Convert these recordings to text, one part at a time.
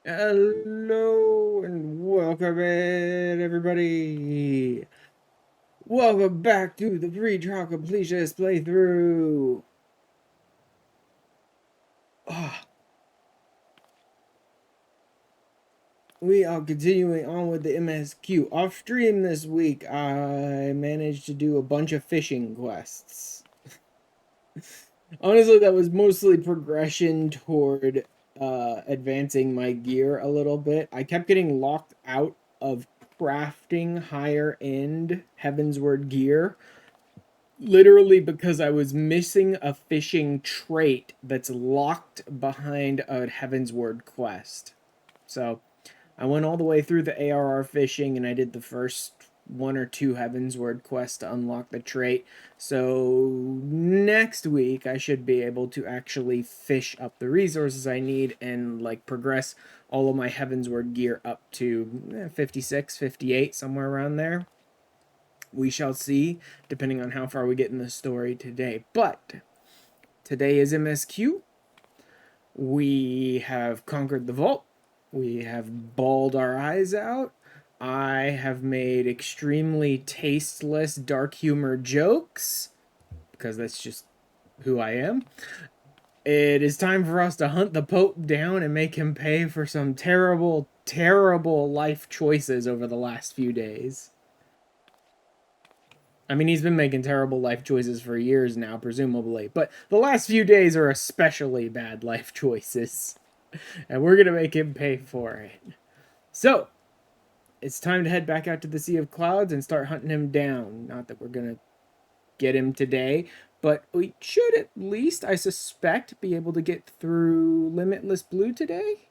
Hello and welcome in, everybody. Welcome back to the pre-trial completionist playthrough. Ah, we are continuing on with the MSQ. Off stream this week, I managed to do a bunch of fishing quests. Honestly, that was mostly progression toward advancing my gear a little bit. I kept getting locked out of crafting higher end Heavensward gear literally because I was missing a fishing trait that's locked behind a Heavensward quest. So I went all the way through the ARR fishing and I did the first one or two Heavensward quests to unlock the trait. So next week I should be able to actually fish up the resources I need and like progress all of my Heavensward gear up to 56, 58, somewhere around there. We shall see, depending on how far we get in the story today. But today is MSQ. We have conquered the vault. We have bawled our eyes out. I have made extremely tasteless dark humor jokes because that's just who I am. It is time for us to hunt the Pope down and make him pay for some terrible, terrible life choices over the last few days. I mean, he's been making terrible life choices for years now, presumably, but the last few days are especially bad life choices, and we're gonna make him pay for it. So, it's time to head back out to the Sea of Clouds and start hunting him down. Not that we're gonna get him today, but we should at least, I suspect, be able to get through Limitless Blue today.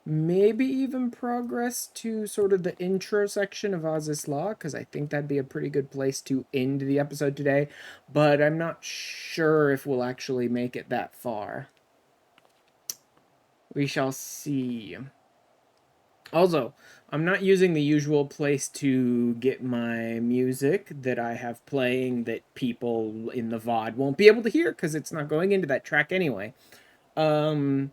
Maybe even progress to sort of the intro section of Oz's Law, because I think that'd be a pretty good place to end the episode today, but I'm not sure if we'll actually make it that far. We shall see. Also, I'm not using the usual place to get my music that I have playing that people in the VOD won't be able to hear because it's not going into that track anyway. Um,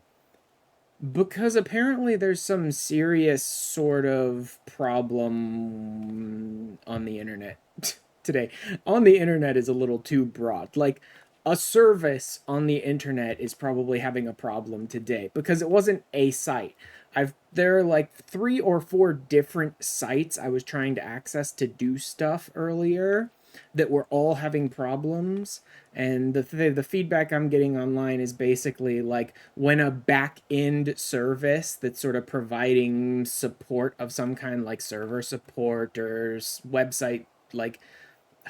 Because apparently there's some serious sort of problem on the internet today. On the internet is a little too broad. Like, a service on the internet is probably having a problem today because it wasn't a site. There are like 3 or 4 different sites I was trying to access to do stuff earlier that were all having problems, and the feedback I'm getting online is basically like when a back end service that's sort of providing support of some kind, like server support or website like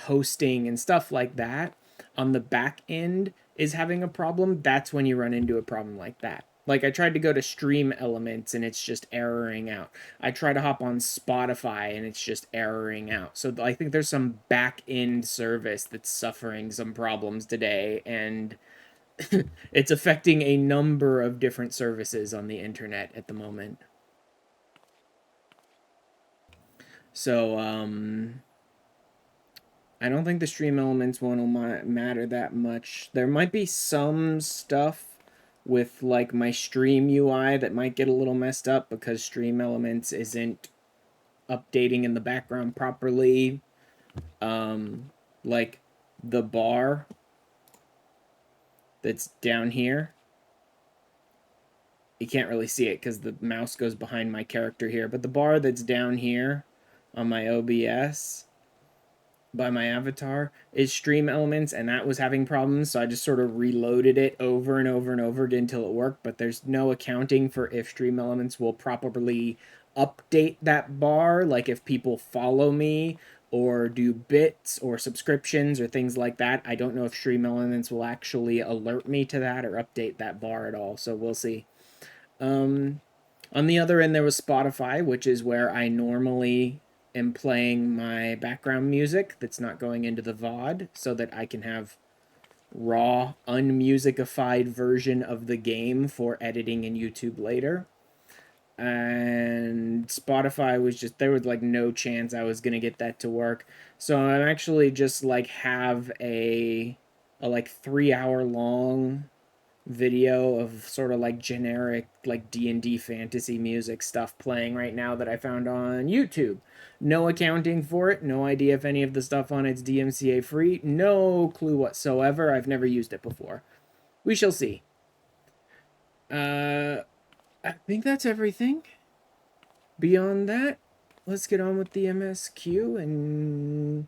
hosting and stuff like that, on the back end is having a problem, that's when you run into a problem like that. Like, I tried to go to Stream Elements and it's just erroring out. I try to hop on Spotify and it's just erroring out. So I think there's some back end service that's suffering some problems today, and it's affecting a number of different services on the internet at the moment. So, I don't think the Stream Elements one will matter that much. There might be some stuff with like my Stream UI that might get a little messed up because Stream Elements isn't updating in the background properly. Like the bar that's down here. You can't really see it because the mouse goes behind my character here, but the bar that's down here on my OBS by my avatar is Stream Elements, and that was having problems, so I just sort of reloaded it over and over and over again until it worked. But there's no accounting for if Stream Elements will properly update that bar, like if people follow me or do bits or subscriptions or things like that. I don't know if Stream Elements will actually alert me to that or update that bar at all, so we'll see. um on the other end, there was Spotify, which is where I normally am playing my background music that's not going into the VOD, so that I can have raw, unmusicified version of the game for editing in YouTube later. And Spotify was just, there was like no chance I was gonna get that to work. So I'm actually just like have a like 3 hour long video of sort of like generic like D&D fantasy music stuff playing right now that I found on YouTube. No accounting for it, no idea if any of the stuff on it's DMCA free, no clue whatsoever. I've never used it before. We shall see. I think that's everything. Beyond that, let's get on with the MSQ and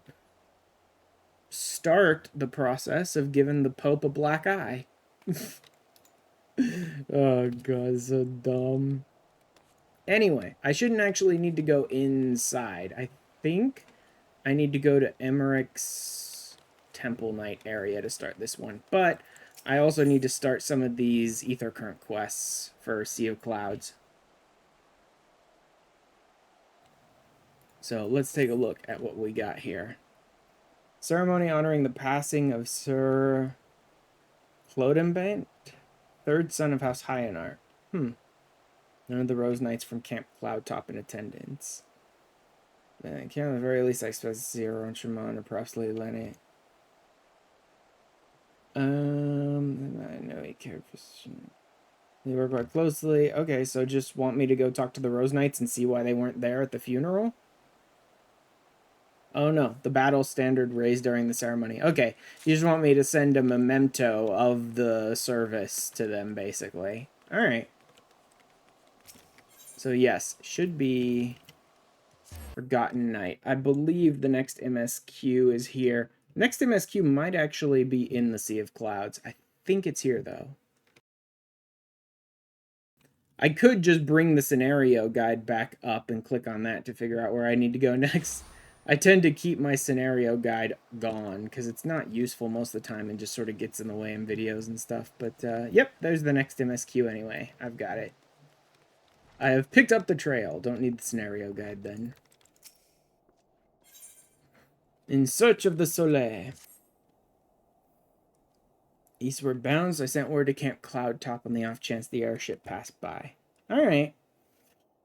start the process of giving the Pope a black eye. Oh god, so dumb. Anyway, I shouldn't actually need to go inside. I think I need to go to Emmerich's Temple Knight area to start this one. But I also need to start some of these Ether Current quests for Sea of Clouds. So let's take a look at what we got here. Ceremony honoring the passing of Sir Clodembant, third son of House Hyanar. None of the Rose Knights from Camp Cloudtop in attendance. At the very least, I expect to see her on Shimon or perhaps Lady Lenny. I know he cared for. They work quite closely. Okay, so just want me to go talk to the Rose Knights and see why they weren't there at the funeral? Oh no, the battle standard raised during the ceremony. Okay, you just want me to send a memento of the service to them, basically. Alright. So yes, should be Forgotten Night. I believe the next MSQ is here. Next MSQ might actually be in the Sea of Clouds. I think it's here, though. I could just bring the scenario guide back up and click on that to figure out where I need to go next. I tend to keep my scenario guide gone because it's not useful most of the time and just sort of gets in the way in videos and stuff. But, yep, there's the next MSQ anyway. I've got it. I have picked up the trail. Don't need the scenario guide then. In search of the Soleil. Eastward bounds, I sent word to Camp Cloudtop on the off chance the airship passed by. Alright.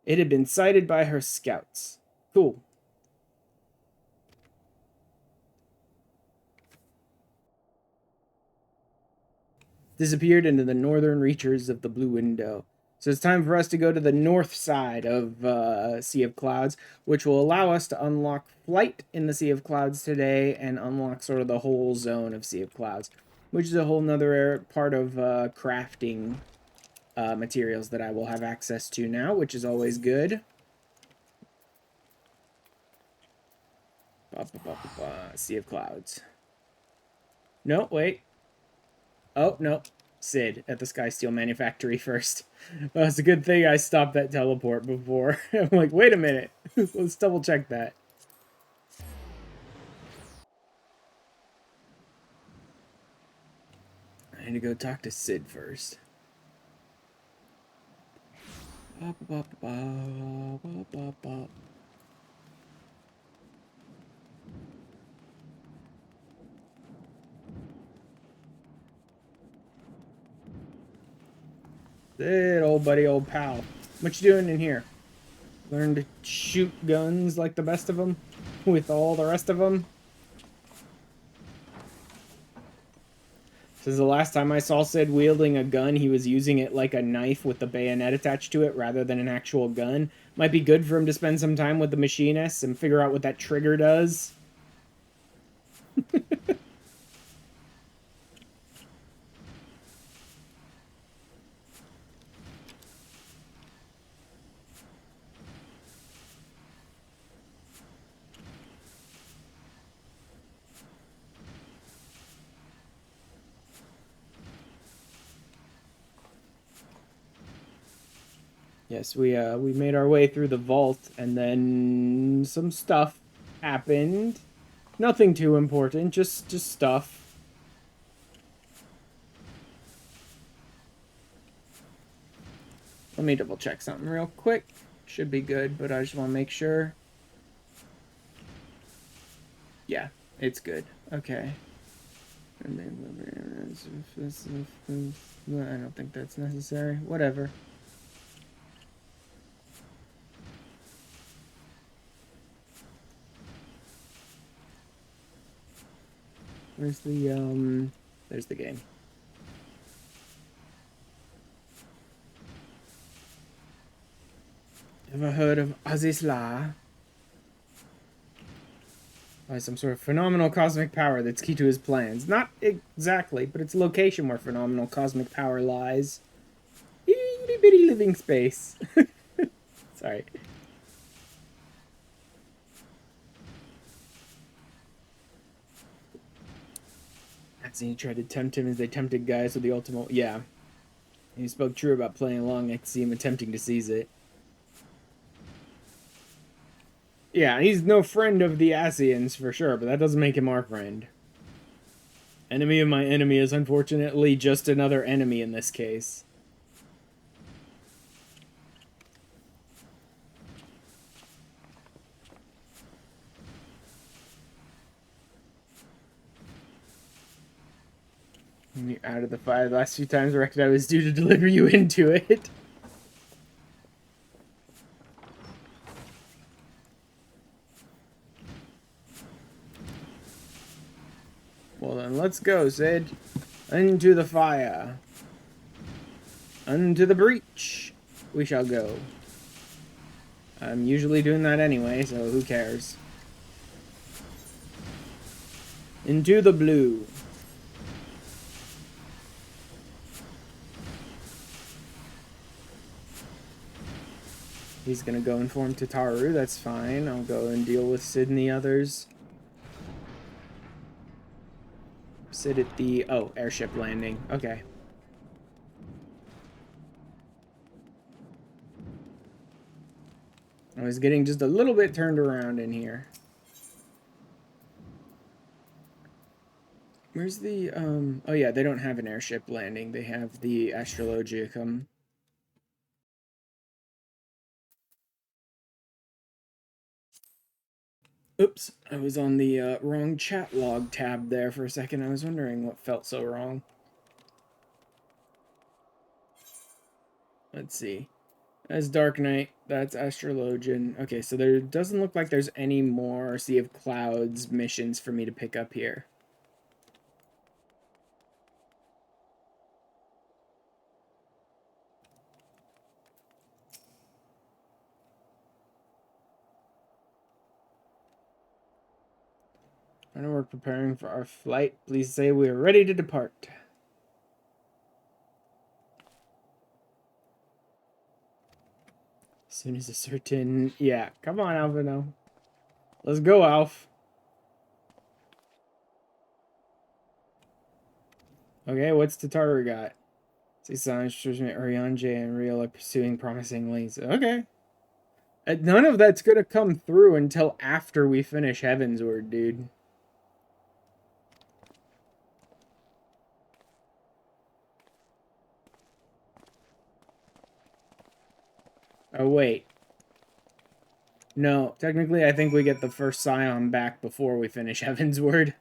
It had been sighted by her scouts. Cool. Disappeared into the northern reaches of the Blue Window. So it's time for us to go to the north side of Sea of Clouds, which will allow us to unlock flight in the Sea of Clouds today and unlock sort of the whole zone of Sea of Clouds, which is a whole nother part of crafting materials that I will have access to now, which is always good. Sea of Clouds. No, wait. Oh, no. Sid at the Sky Steel Manufactory first. Well, it's a good thing I stopped that teleport before. I'm like, wait a minute. Let's double check that. I need to go talk to Sid first. Sid, old buddy, old pal. What you doing in here? Learn to shoot guns like the best of them? With all the rest of them? Since the last time I saw Sid wielding a gun, he was using it like a knife with the bayonet attached to it rather than an actual gun. Might be good for him to spend some time with the machinists and figure out what that trigger does. Yes, we made our way through the vault, and then some stuff happened. Nothing too important, just stuff. Let me double check something real quick. Should be good, but I just want to make sure. Yeah, it's good. Okay. I don't think that's necessary. Whatever. Where's the, there's the game. Ever heard of Azizla? By some sort of phenomenal cosmic power that's key to his plans. Not exactly, but it's a location where phenomenal cosmic power lies. Itty bitty living space. Sorry. He tried to tempt him as they tempted guys with the ultimate. Yeah. He spoke true about playing along. I could see him attempting to seize it. Yeah, he's no friend of the Asians for sure, but that doesn't make him our friend. Enemy of my enemy is unfortunately just another enemy in this case. When you're out of the fire, the last few times I reckoned I was due to deliver you into it. Well then, let's go, Sid. Into the fire. Unto the breach. We shall go. I'm usually doing that anyway, so who cares? Into the blue. He's gonna go inform Tataru, that's fine. I'll go and deal with Sid and the others. Sid at the... oh, airship landing. Okay. I was getting just a little bit turned around in here. Where's the, oh yeah, they don't have an airship landing. They have the Astrologicum. Oops, I was on the wrong chat log tab there for a second. I was wondering what felt so wrong. Let's see. That's Dark Knight. That's Astrologian. Okay, so there doesn't look like there's any more Sea of Clouds missions for me to pick up here. I know we're preparing for our flight. Please say we are ready to depart. As soon as a certain... yeah, come on, Alvino. Let's go, Alf. Okay, what's Tataru got? Sanj, Orianje, and Real are pursuing promising leads. Okay. None of that's gonna come through until after we finish Heavensward, dude. Oh, wait. No, technically I think we get the first Scion back before we finish Heavensward.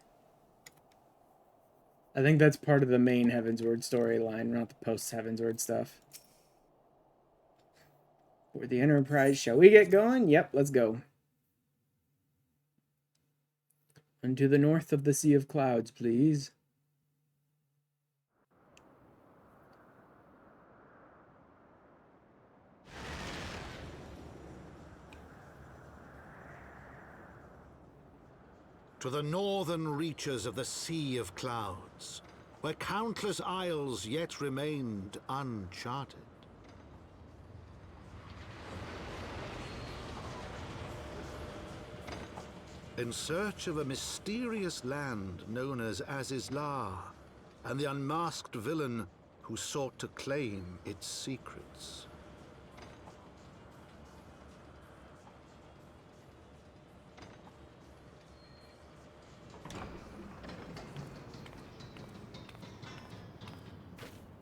I think that's part of the main Heavensward storyline, not the post-Heavensward stuff. For the Enterprise, shall we get going? Yep, let's go. And to the north of the Sea of Clouds, please. To the northern reaches of the Sea of Clouds, where countless isles yet remained uncharted. In search of a mysterious land known as Azizla, and the unmasked villain who sought to claim its secrets.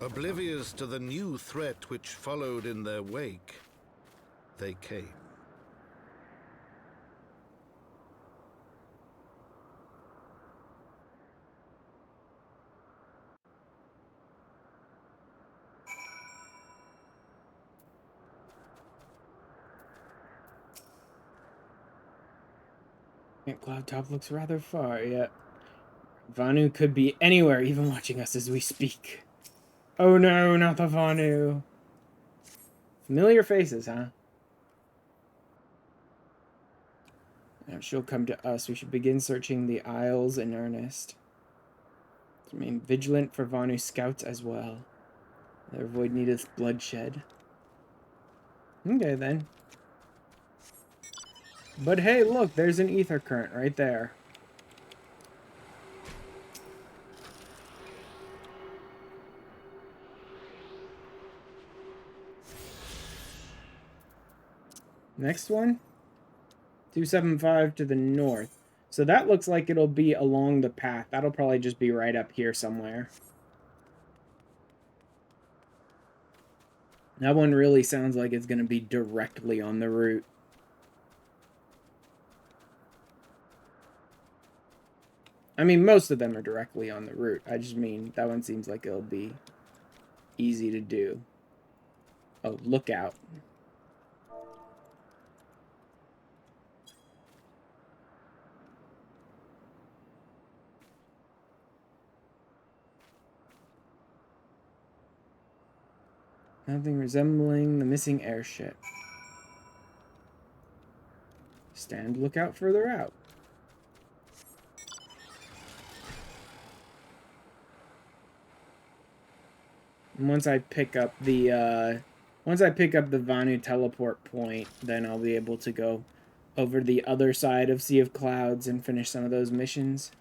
Oblivious to the new threat which followed in their wake, they came. Cloud Top looks rather far, yeah. Vanu could be anywhere, even watching us as we speak. Oh no, not the Vanu. Familiar faces, huh? Now she'll come to us. We should begin searching the Isles in earnest. Remain vigilant for Vanu scouts as well. They'll avoid needless bloodshed. Okay, then. But hey, look, there's an ether current right there. Next one. 275 to the north. So that looks like it'll be along the path. That'll probably just be right up here somewhere. That one really sounds like it's going to be directly on the route. I mean, most of them are directly on the route. I just mean, that one seems like it'll be easy to do. Oh, look out. Nothing resembling the missing airship. Stand lookout further out. And once I pick up the Vanu teleport point, then I'll be able to go over the other side of Sea of Clouds and finish some of those missions.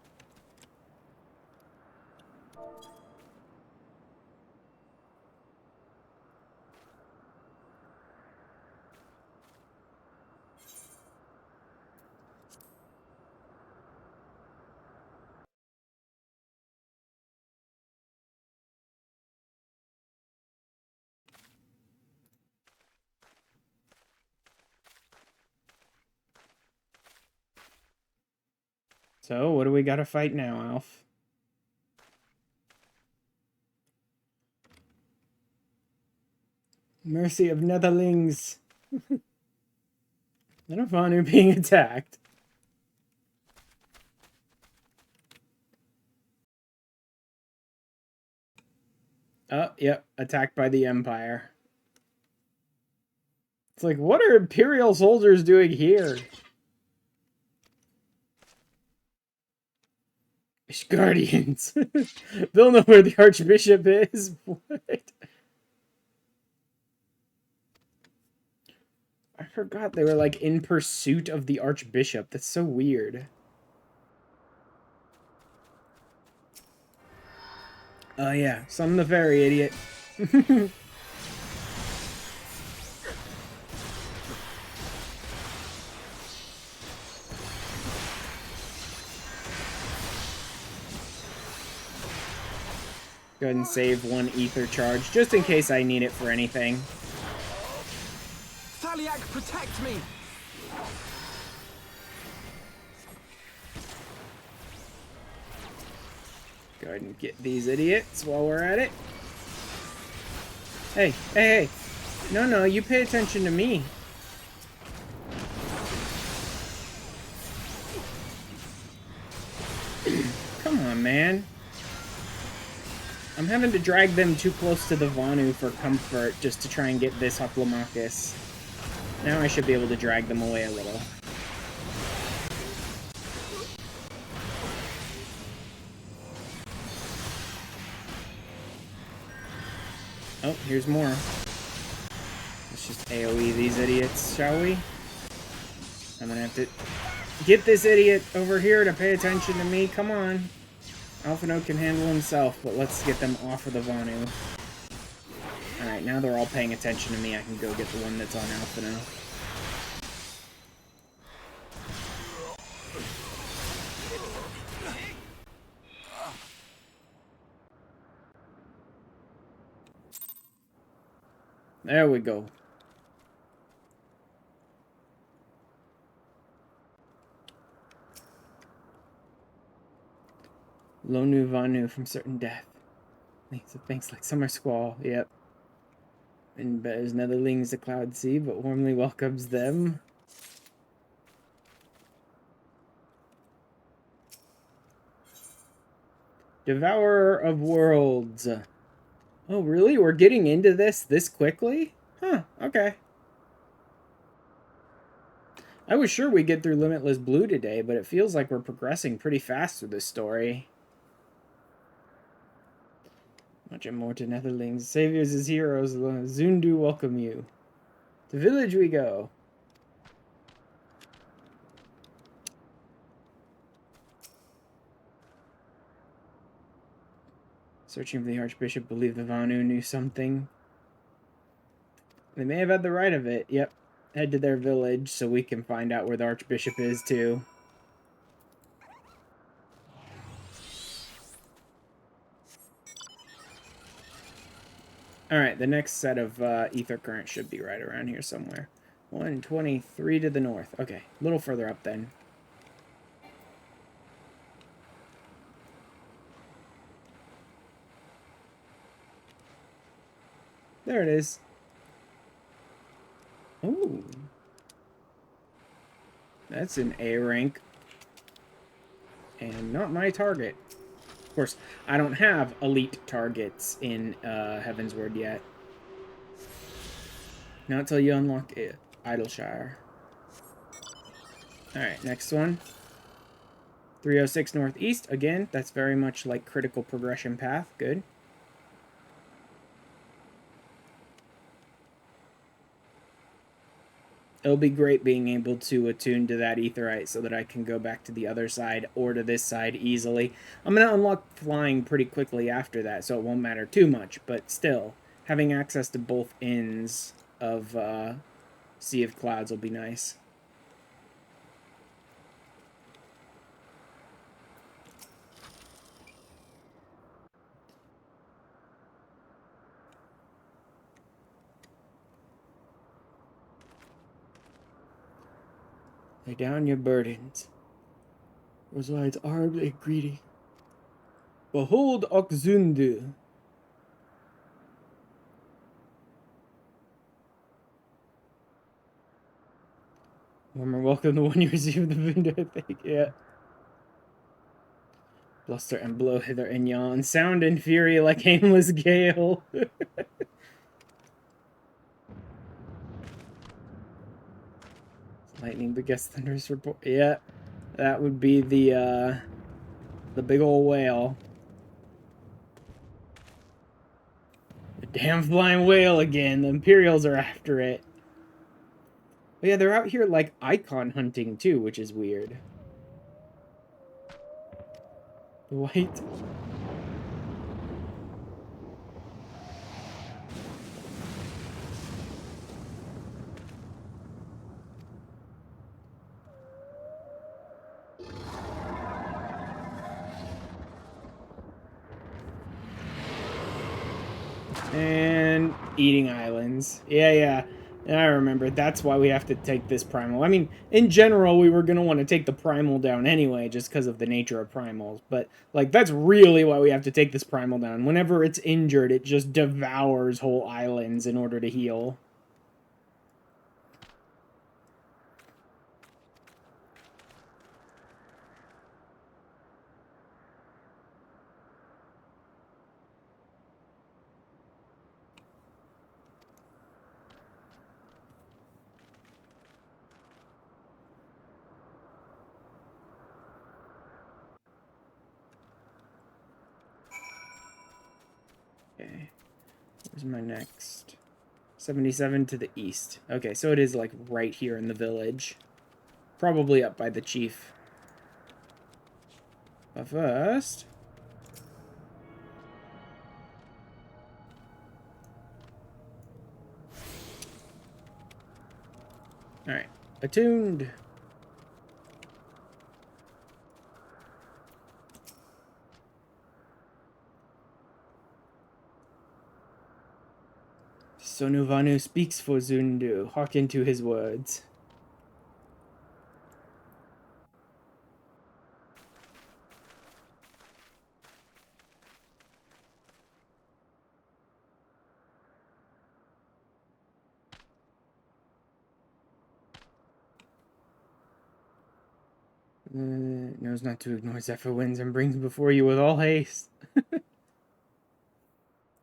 So, what do we gotta fight now, Alf? Mercy of Netherlings. Not a Vanu being attacked. Oh, yep. Attacked by the Empire. It's like, what are Imperial soldiers doing here? Guardians. They'll know where the Archbishop is. What? I forgot they were, like, in pursuit of the Archbishop. That's so weird. Oh, yeah. Summon the fairy, idiot. Go ahead and save one ether charge, just in case I need it for anything. Thaliak, protect me! Go ahead and get these idiots while we're at it. Hey, hey, hey. No, you pay attention to me. Come on, man. I'm having to drag them too close to the Vanu for comfort just to try and get this Hoplomachus. Now I should be able to drag them away a little. Oh, here's more. Let's just AoE these idiots, shall we? I'm gonna have to get this idiot over here to pay attention to me. Come on. Alphino can handle himself, but let's get them off of the Vanu. Alright, now they're all paying attention to me. I can go get the one that's on Alphino. There we go. Lonu Vanu from certain death. Thanks of banks like summer squall. Yep. And bears netherlings the cloud sea, but warmly welcomes them. Devourer of worlds. Oh, really? We're getting into this quickly? Huh, okay. I was sure we'd get through Limitless Blue today, but it feels like we're progressing pretty fast through this story. Much more to Netherlings. Saviors as heroes. Zundu welcome you. To village we go. Searching for the Archbishop, believe the Vanu knew something. They may have had the right of it. Yep. Head to their village so we can find out where the Archbishop is, too. Alright, the next set of ether current should be right around here somewhere. 123 to the north. Okay, a little further up then. There it is. Ooh. That's an A rank. And not my target. Of course, I don't have elite targets in Heavensward yet. Not until you unlock it. Idleshire. Alright, next one. 306 northeast. Again, that's very much like critical progression path. Good. It'll be great being able to attune to that aetherite so that I can go back to the other side or to this side easily. I'm going to unlock flying pretty quickly after that, so it won't matter too much, but still, having access to both ends of Sea of Clouds will be nice. Lay down your burdens. Rosides armed and greedy. Behold Okzundu. Warmer welcome the one you receive the window, I think, yeah. Bluster and blow hither and yon, sound and fury like aimless gale. Lightning begets thunderous report. Yeah, that would be the big old whale. The damn flying whale again. The Imperials are after it. But yeah, they're out here like icon hunting too, which is weird. The white. And eating islands. Yeah. I remember. That's why we have to take this primal. I mean, in general, we were going to want to take the primal down anyway, just because of the nature of primals. But, like, that's really why we have to take this primal down. Whenever it's injured, it just devours whole islands in order to heal. Okay. Where's my next? 77 to the east. Okay, so it is, like, right here in the village. Probably up by the chief. But first... Alright. Attuned. Sonuvanu speaks for Zundu. Hearken to his words. Knows not to ignore Zephyr winds and brings before you with all haste.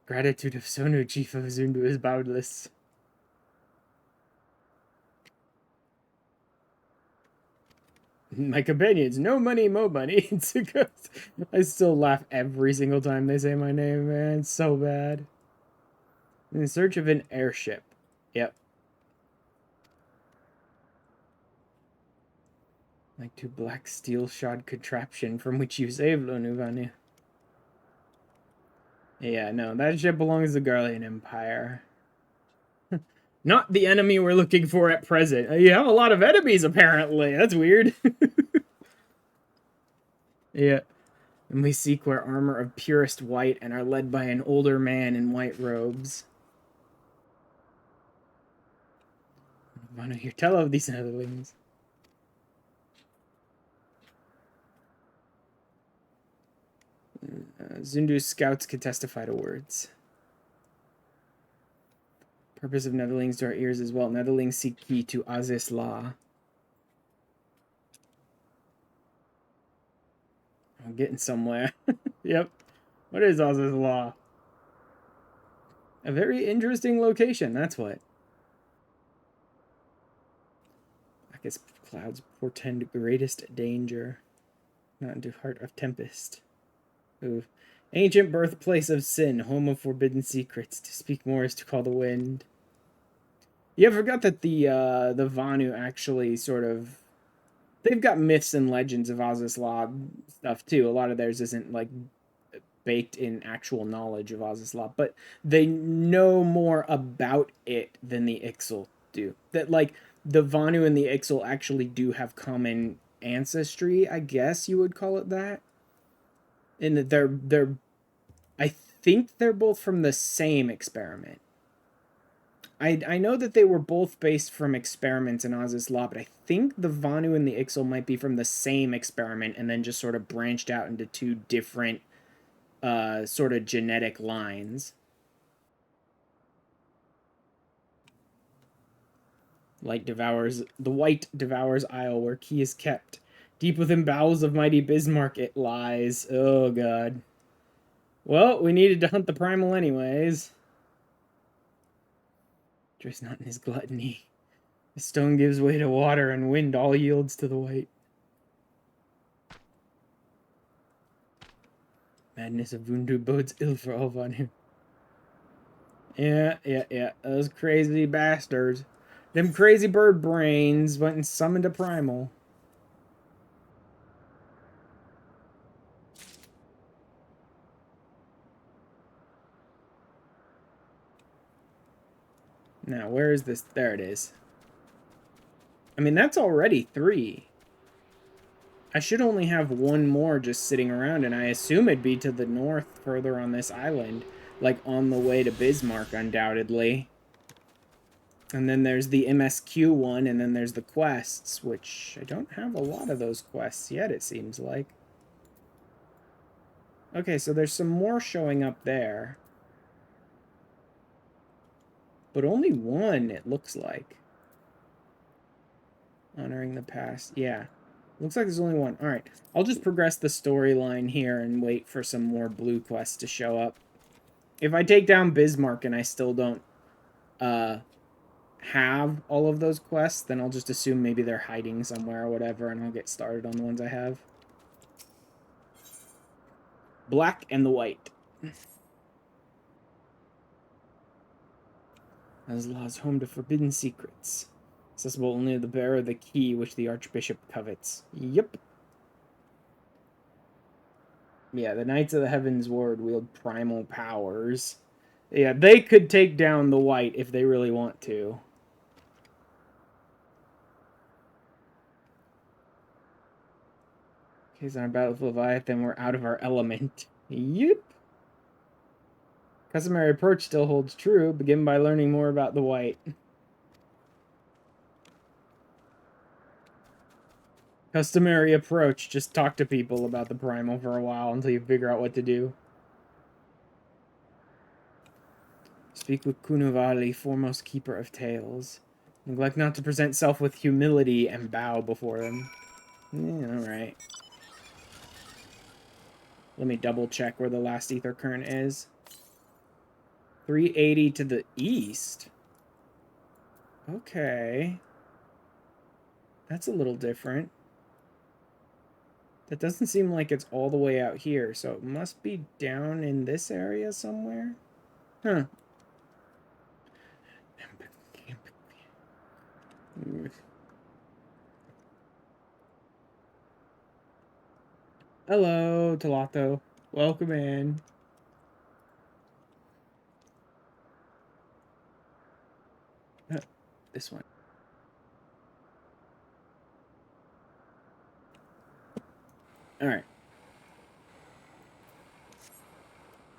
Gratitude of Sonu, chief of Zundu, is boundless. My companions, no money, mo money. I still laugh every single time they say my name, man. It's so bad. In search of an airship. Yep. Like to black steel shod contraption from which you saved Lonuvanu. Yeah, no, that ship belongs to the Garlean Empire. Not the enemy we're looking for at present. You have a lot of enemies, apparently. That's weird. Yeah. And we seek wear armor of purest white and are led by an older man in white robes. I want to hear tell of these netherlings. Zundu's scouts could testify to words. Purpose of netherlings to our ears as well. Netherlings seek key to Azis Law. I'm getting somewhere. Yep. What is Azis Law? A very interesting location, that's what. I guess clouds portend greatest danger. Not into heart of tempest. Ooh. Ancient birthplace of sin, home of forbidden secrets. To speak more is to call the wind. Yeah, I forgot that the Vanu actually sort of... They've got myths and legends of Azizlab stuff, too. A lot of theirs isn't, like, baked in actual knowledge of Azizlab, but they know more about it than the Ixal do. That, like, the Vanu and the Ixal actually do have common ancestry, I guess you would call it that. And that they're I think they're both from the same experiment. I know that they were both based from experiments in Oz's Law, but I think the Vanu and the Ixal might be from the same experiment and then just sort of branched out into two different sort of genetic lines. The white devours isle where key is kept. Deep within bowels of mighty Bismarck it lies. Oh god. Well, we needed to hunt the primal anyways. Just not in his gluttony. The stone gives way to water, and wind all yields to the white. Madness of Vundu bodes ill for all Vanu. Yeah. Those crazy bastards. Them crazy bird brains went and summoned a primal. Now, where is this? There it is. I mean, that's already 3. I should only have one more just sitting around, and I assume it'd be to the north further on this island. Like, on the way to Bismarck, undoubtedly. And then there's the MSQ one, and then there's the quests, which I don't have a lot of those quests yet, it seems like. Okay, so there's some more showing up there. But only one, it looks like. Honoring the past. Yeah. Looks like there's only one. Alright. I'll just progress the storyline here and wait for some more blue quests to show up. If I take down Bismarck and I still don't have all of those quests, then I'll just assume maybe they're hiding somewhere or whatever, and I'll get started on the ones I have. Black and the white. Azlaw is home to forbidden secrets. Accessible only to the bearer of the key which the Archbishop covets. Yep. Yeah, the Knights of the Heavens Ward wield primal powers. Yeah, they could take down the white if they really want to. In case on our battle with Leviathan, we're out of our element. Yep. Customary approach still holds true. Begin by learning more about the white. Customary approach. Just talk to people about the primal for a while until you figure out what to do. Speak with Kunuvali, foremost keeper of tales. Neglect not to present self with humility and bow before them. Yeah, alright. Let me double check where the last ether current is. 380 to the east. Okay. That's a little different. That doesn't seem like it's all the way out here, so it must be down in this area somewhere. Huh. Hello, Talato. Welcome in. This one. Alright.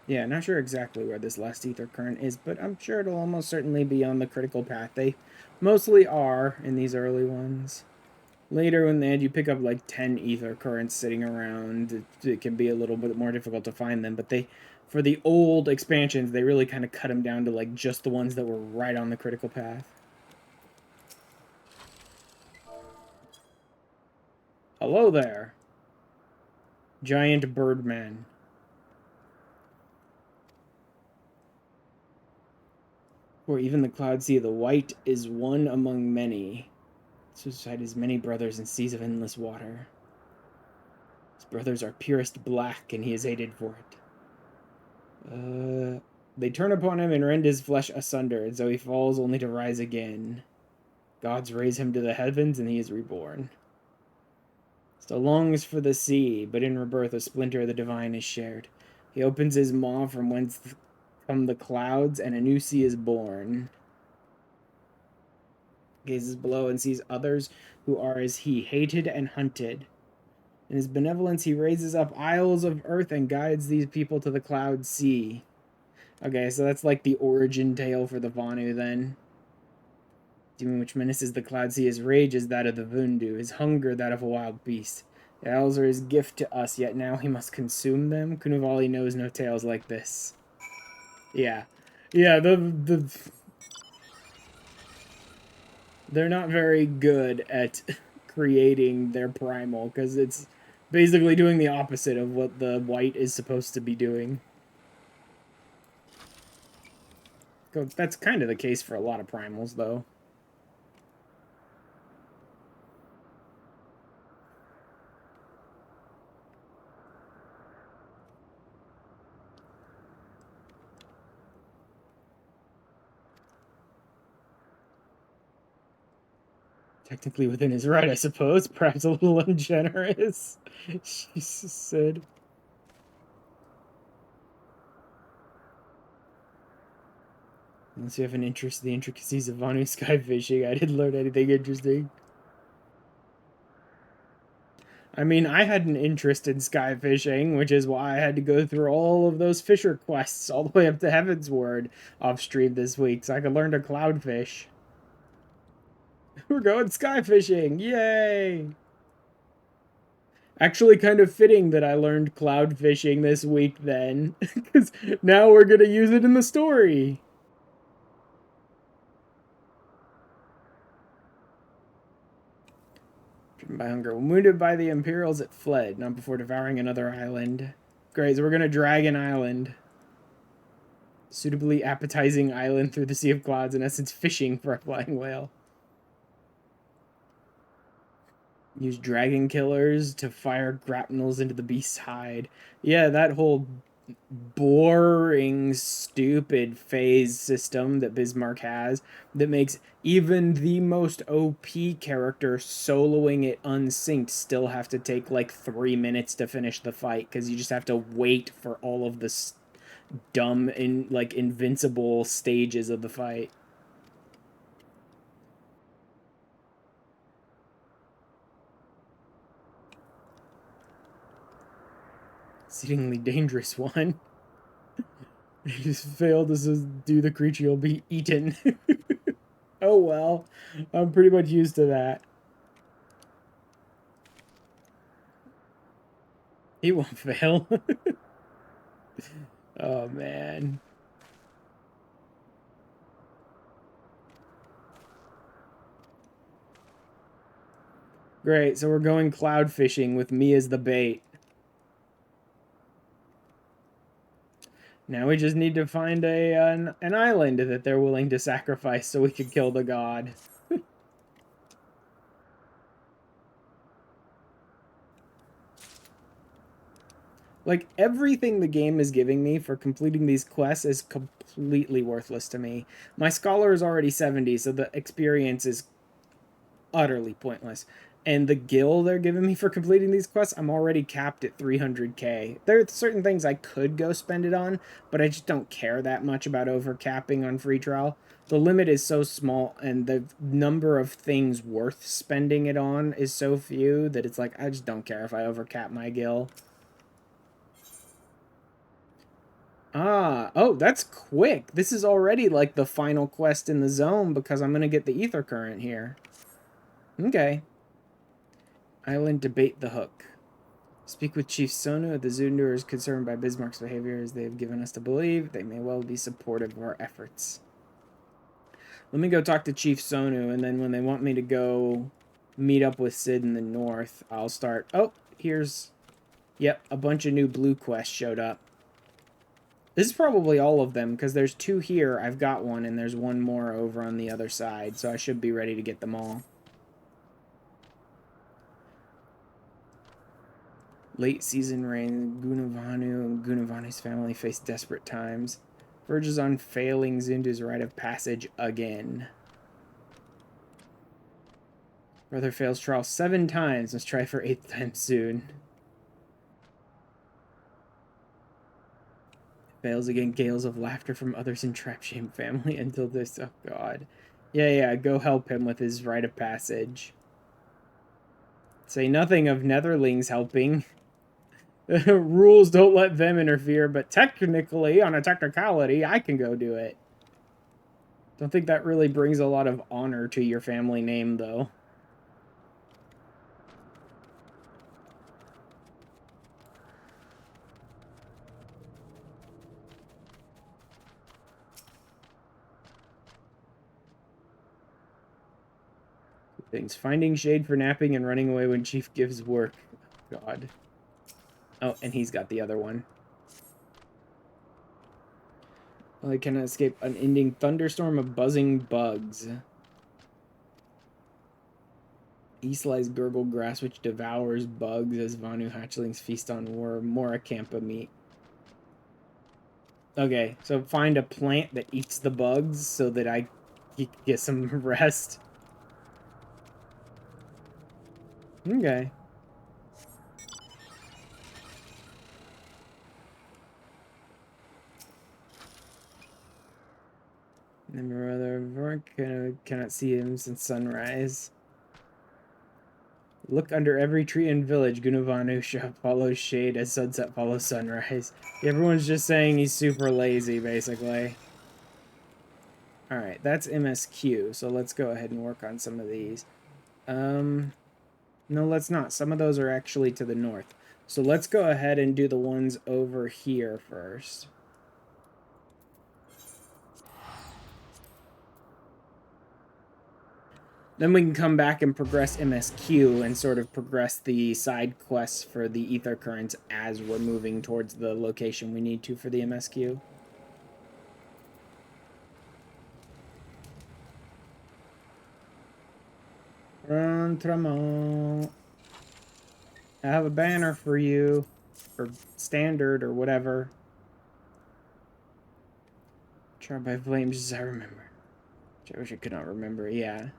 Yeah, not sure exactly where this last ether current is, but I'm sure it'll almost certainly be on the critical path. They mostly are in these early ones. Later in the end, you pick up like 10 ether currents sitting around. It can be a little bit more difficult to find them, but for the old expansions, they really kind of cut them down to like just the ones that were right on the critical path. Hello there, giant birdman. For even the clouds see the white is one among many. Suicide has many brothers and seas of endless water. His brothers are purest black, and he is hated for it. They turn upon him and rend his flesh asunder, and so he falls only to rise again. Gods raise him to the heavens, and he is reborn. Still longs for the sea, but in rebirth a splinter of the divine is shared. He opens his maw from whence come the clouds, and a new sea is born. Gazes below and sees others who are as he, hated and hunted. In his benevolence, he raises up isles of earth and guides these people to the cloud sea. Okay, so that's like the origin tale for the Vanu then. Demon which menaces the cloud sea, his rage is that of the Vundu, his hunger that of a wild beast. The isles are his gift to us, yet now he must consume them. Kunuvali knows no tales like this. Yeah. Yeah, they're not very good at creating their primal, because it's basically doing the opposite of what the white is supposed to be doing. That's kind of the case for a lot of primals, though. Technically within his right, I suppose. Perhaps a little ungenerous, she said. Unless you have an interest in the intricacies of Vanu sky fishing, I didn't learn anything interesting. I mean, I had an interest in sky fishing, which is why I had to go through all of those fisher quests all the way up to Heavensward off stream this week so I could learn to cloud fish. We're going sky fishing! Yay! Actually, kind of fitting that I learned cloud fishing this week then, because now we're gonna use it in the story. Driven by hunger. When wounded by the Imperials, it fled, not before devouring another island. Great, so we're gonna drag an island. Suitably appetizing island through the Sea of Clouds, in essence fishing for a flying whale. Use dragon killers to fire grapnels into the beast's hide. Yeah, that whole boring, stupid phase system that Bismarck has that makes even the most OP character soloing it unsynced still have to take like 3 minutes to finish the fight because you just have to wait for all of the dumb like invincible stages of the fight. Exceedingly dangerous one. He just failed to do the creature, you'll be eaten. Oh well, I'm pretty much used to that. He won't fail. Oh man. Great, so we're going cloud fishing with me as the bait. Now we just need to find an island that they're willing to sacrifice so we can kill the god. Like, everything the game is giving me for completing these quests is completely worthless to me. My scholar is already 70, so the experience is utterly pointless. And the gil they're giving me for completing these quests, I'm already capped at 300k. There are certain things I could go spend it on, but I just don't care that much about overcapping on free trial. The limit is so small, and the number of things worth spending it on is so few that it's like, I just don't care if I overcap my gil. Ah, oh, that's quick. This is already like the final quest in the zone because I'm going to get the ether current here. Okay. Island debate the hook. Speak with Chief Sonu. The Zundur is concerned by Bismarck's behavior as they have given us to believe. They may well be supportive of our efforts. Let me go talk to Chief Sonu, and then when they want me to go meet up with Sid in the north, I'll start. Oh, here's... Yep, a bunch of new blue quests showed up. This is probably all of them, because there's 2 here. I've got one, and there's 1 more over on the other side, so I should be ready to get them all. Late season rain, Gunavanu and Gunavanu's family face desperate times. Verges on failing Zundu's rite of passage again. Brother fails trial 7 times, must try for 8th time soon. Fails again, gales of laughter from others in Trapshame family until this, oh god. Yeah, go help him with his rite of passage. Say nothing of Netherlings helping. Rules don't let them interfere, but technically, on a technicality, I can go do it. Don't think that really brings a lot of honor to your family name, though. Things. Finding shade for napping and running away when Chief gives work. God. Oh, and he's got the other one. Well, I cannot escape unending thunderstorm of buzzing bugs. East lies gurgle grass which devours bugs as Vanu hatchlings feast on Moracampa meat. Okay, so find a plant that eats the bugs so that I get some rest. Okay. Never cannot see him since sunrise. Look under every tree in village. Gunavanusha follows shade as sunset follows sunrise. Everyone's just saying he's super lazy, basically. Alright, that's MSQ, so let's go ahead and work on some of these. No, let's not. Some of those are actually to the north. So let's go ahead and do the ones over here first. Then we can come back and progress MSQ and sort of progress the side quests for the ether currents as we're moving towards the location we need to for the MSQ. Rentrement. I have a banner for you. Or standard or whatever. Tried by flames as I remember. Which I wish I could not remember, yeah.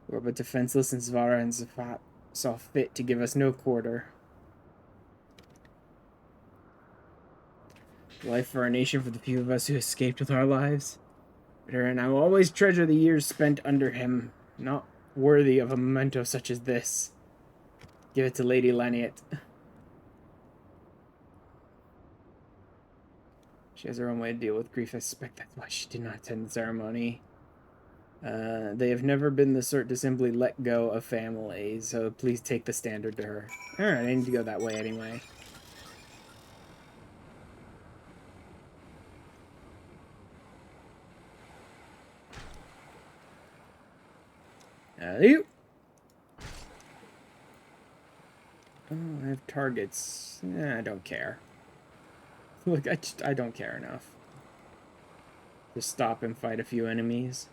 We're but defenseless, and Zvara and Zafat saw fit to give us no quarter. Life for our nation for the few of us who escaped with our lives. And I will always treasure the years spent under him, not worthy of a memento such as this. Give it to Lady Laniet. She has her own way to deal with grief. I suspect that's why she did not attend the ceremony. They have never been the sort to simply let go of family, so please take the standard to her. Alright, I need to go that way anyway. You. Oh, I have targets. I don't care. Look, I don't care enough. Just stop and fight a few enemies.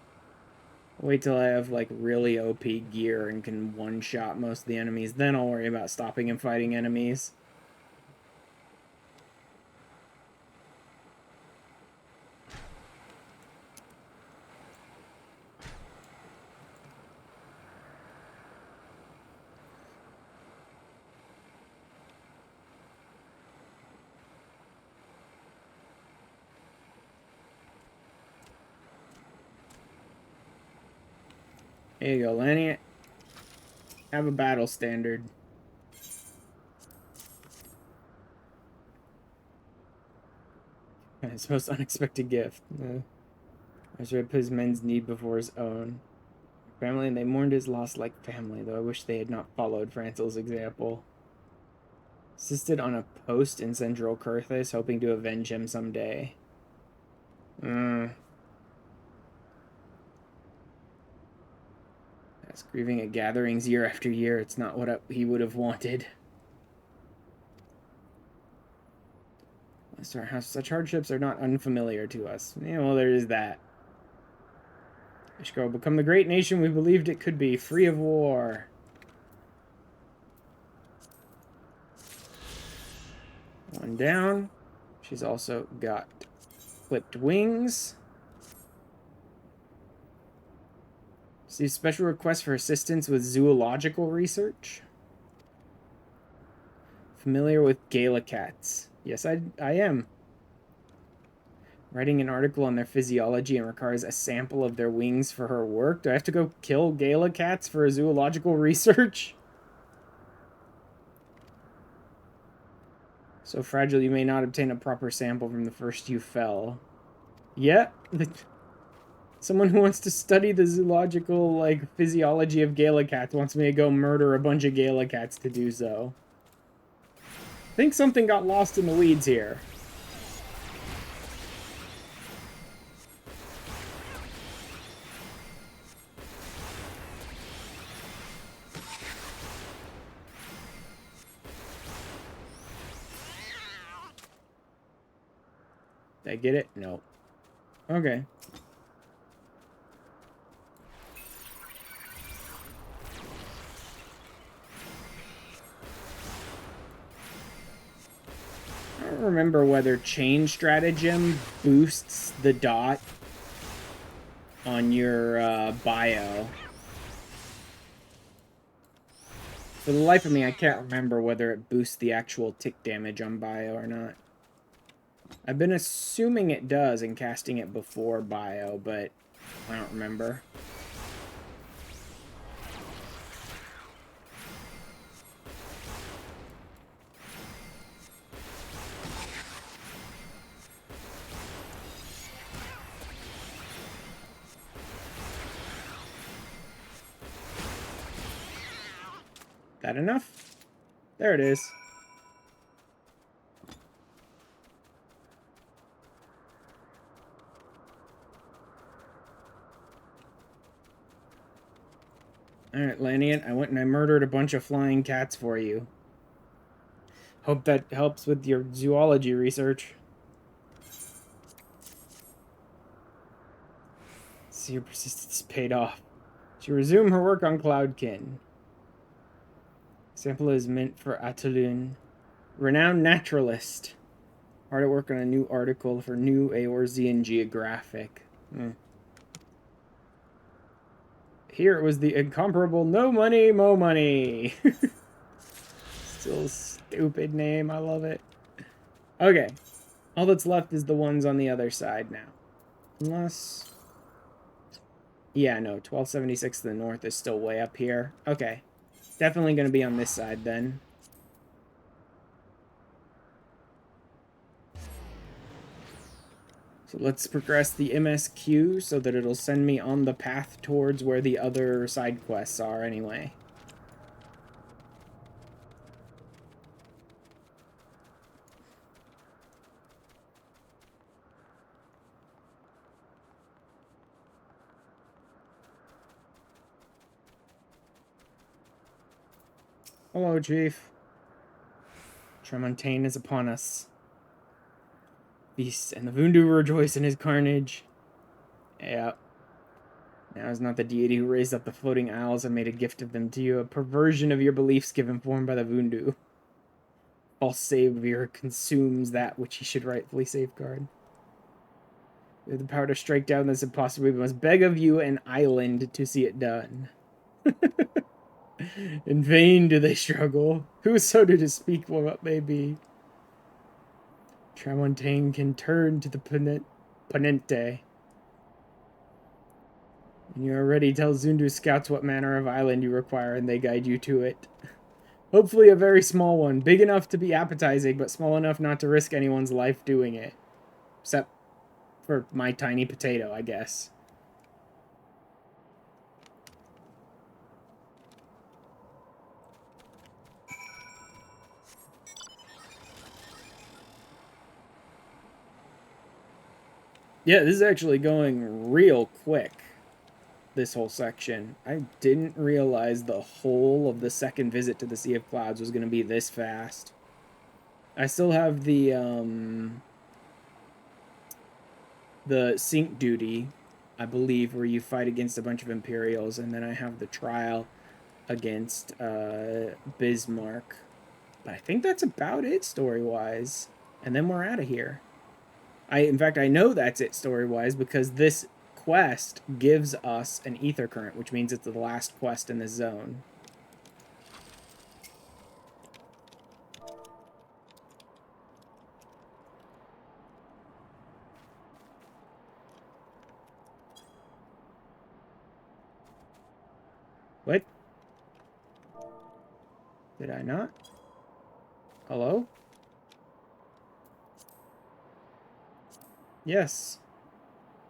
Wait till I have, like, really OP gear and can one-shot most of the enemies. Then I'll worry about stopping and fighting enemies. There you go, Lanny. Have a battle standard. His most unexpected gift. Ezra put his men's need before his own. Family, and they mourned his loss like family, though I wish they had not followed Francel's example. Assisted on a post in Central Kurthis, hoping to avenge him someday. That's grieving at gatherings year after year. It's not what he would have wanted. Such hardships are not unfamiliar to us. Yeah, well, there is that. Ishko will become the great nation we believed it could be, free of war. One down. She's also got clipped wings. See special request for assistance with zoological research. Familiar with Galacats? Yes, I am. Writing an article on their physiology and requires a sample of their wings for her work. Do I have to go kill Galacats for zoological research? So fragile you may not obtain a proper sample from the first you fell. Yeah. Someone who wants to study the zoological, physiology of Galacats wants me to go murder a bunch of Galacats to do so. I think something got lost in the weeds here. Did I get it? No. Okay. I don't remember whether Chain Stratagem boosts the dot on your bio. For the life of me, I can't remember whether it boosts the actual tick damage on bio or not. I've been assuming it does and casting it before bio, but I don't remember. That enough? There it is. Alright, Lanian, I went and I murdered a bunch of flying cats for you. Hope that helps with your zoology research. See, your persistence paid off. She resumed her work on Cloudkin. Sample is meant for Atulun. Renowned naturalist. Hard at work on a new article for New Eorzean Geographic. Here it was the incomparable No Money, Mo Money. Still stupid name. I love it. Okay. All that's left is the ones on the other side now. Unless... Yeah, no. 1276 to the north is still way up here. Okay. Definitely going to be on this side then. So let's progress the MSQ so that it'll send me on the path towards where the other side quests are anyway. Hello, Chief. Tremontaine is upon us. Beasts and the Vundu rejoice in his carnage. Yeah. Now is not the deity who raised up the floating isles and made a gift of them to you, a perversion of your beliefs given form by the Vundu. False savior consumes that which he should rightfully safeguard. We have the power to strike down this impossible. We must beg of you an island to see it done. In vain do they struggle. Who so to speak what may be? Tramontane can turn to the Ponente. And you already tell Zundu scouts what manner of island you require, and they guide you to it. Hopefully a very small one, big enough to be appetizing, but small enough not to risk anyone's life doing it. Except for my tiny potato, I guess. Yeah, this is actually going real quick, this whole section. I didn't realize the whole of the second visit to the Sea of Clouds was going to be this fast. I still have the sync duty, I believe, where you fight against a bunch of Imperials, and then I have the trial against Bismarck. But I think that's about it story-wise. And then we're out of here. In fact, I know that's it story-wise because this quest gives us an ether current, which means it's the last quest in this zone. What? Did I not? Hello? Yes.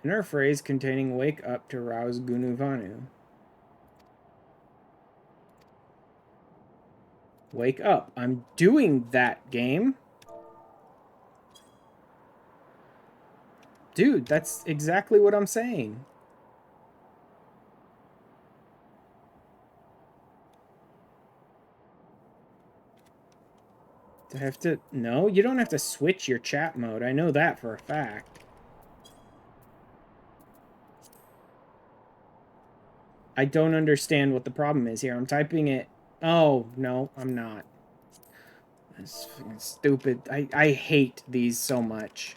Inner phrase containing wake up to rouse Gunuvanu. Wake up. I'm doing that, game. Dude, that's exactly what I'm saying. Do I have to... No, you don't have to switch your chat mode. I know that for a fact. I don't understand what the problem is here. I'm typing it... Oh, no, I'm not. That's stupid. I hate these so much.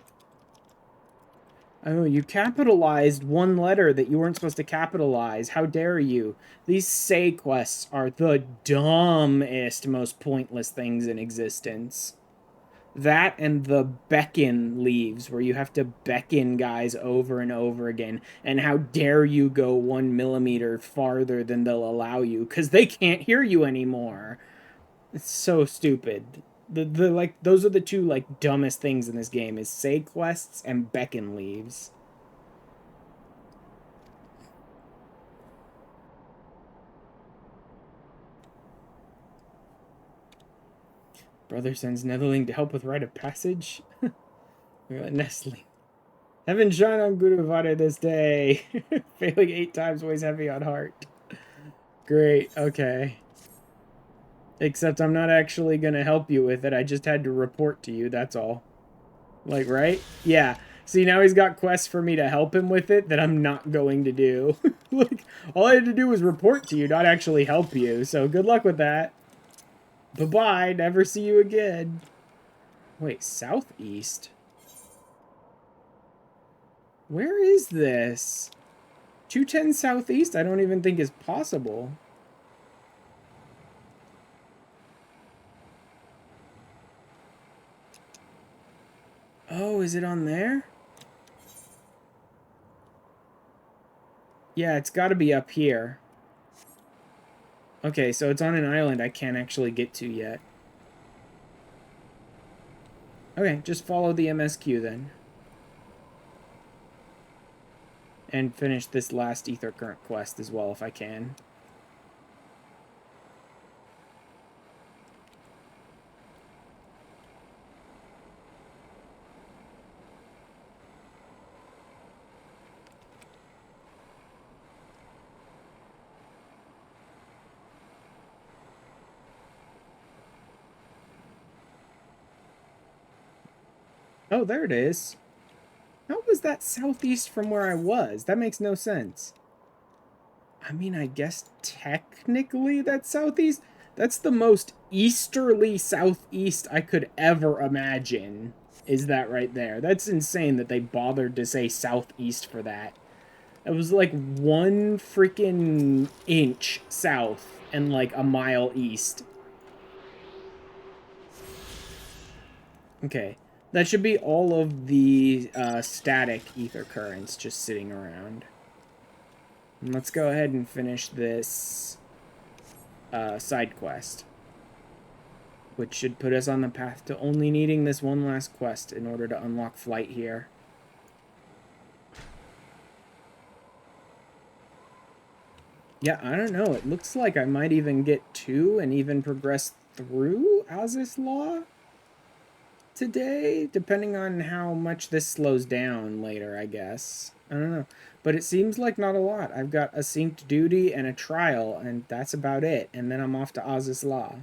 Oh, you capitalized one letter that you weren't supposed to capitalize. How dare you? These say quests are the dumbest, most pointless things in existence. That and the beckon leaves, where you have to beckon guys over and over again. And how dare you go 1 millimeter farther than they'll allow you, because they can't hear you anymore. It's so stupid. Like, those are the two, like, dumbest things in this game, is say quests and beckon leaves. Brother sends Netherling to help with rite of passage. Nestling. Heaven shine on Guruvada this day. Failing 8 times weighs heavy on heart. Great, okay. Except I'm not actually gonna help you with it. I just had to report to you, that's all. Like, right? Yeah. See, now he's got quests for me to help him with it that I'm not going to do. Like, all I had to do was report to you, not actually help you. So good luck with that. Bye-bye. Never see you again. Wait, southeast? Where is this? 210 southeast? I don't even think is possible. Oh, is it on there? Yeah, it's got to be up here. Okay, so it's on an island I can't actually get to yet. Okay, just follow the MSQ then. And finish this last ether current quest as well if I can. Oh, there it is. How was that southeast from where I was? That makes no sense. I mean, I guess technically that's southeast. That's the most easterly southeast I could ever imagine. Is that right there? That's insane that they bothered to say southeast for that. It was like 1 freaking inch south and like a mile east. Okay. That should be all of the static ether currents just sitting around. And let's go ahead and finish this side quest, which should put us on the path to only needing this one last quest in order to unlock flight here. Yeah, I don't know. It looks like I might even get 2 and even progress through Azys Law today, depending on how much this slows down later, I guess. I don't know. But it seems like not a lot. I've got a synced duty and a trial, and that's about it. And then I'm off to Azys Law.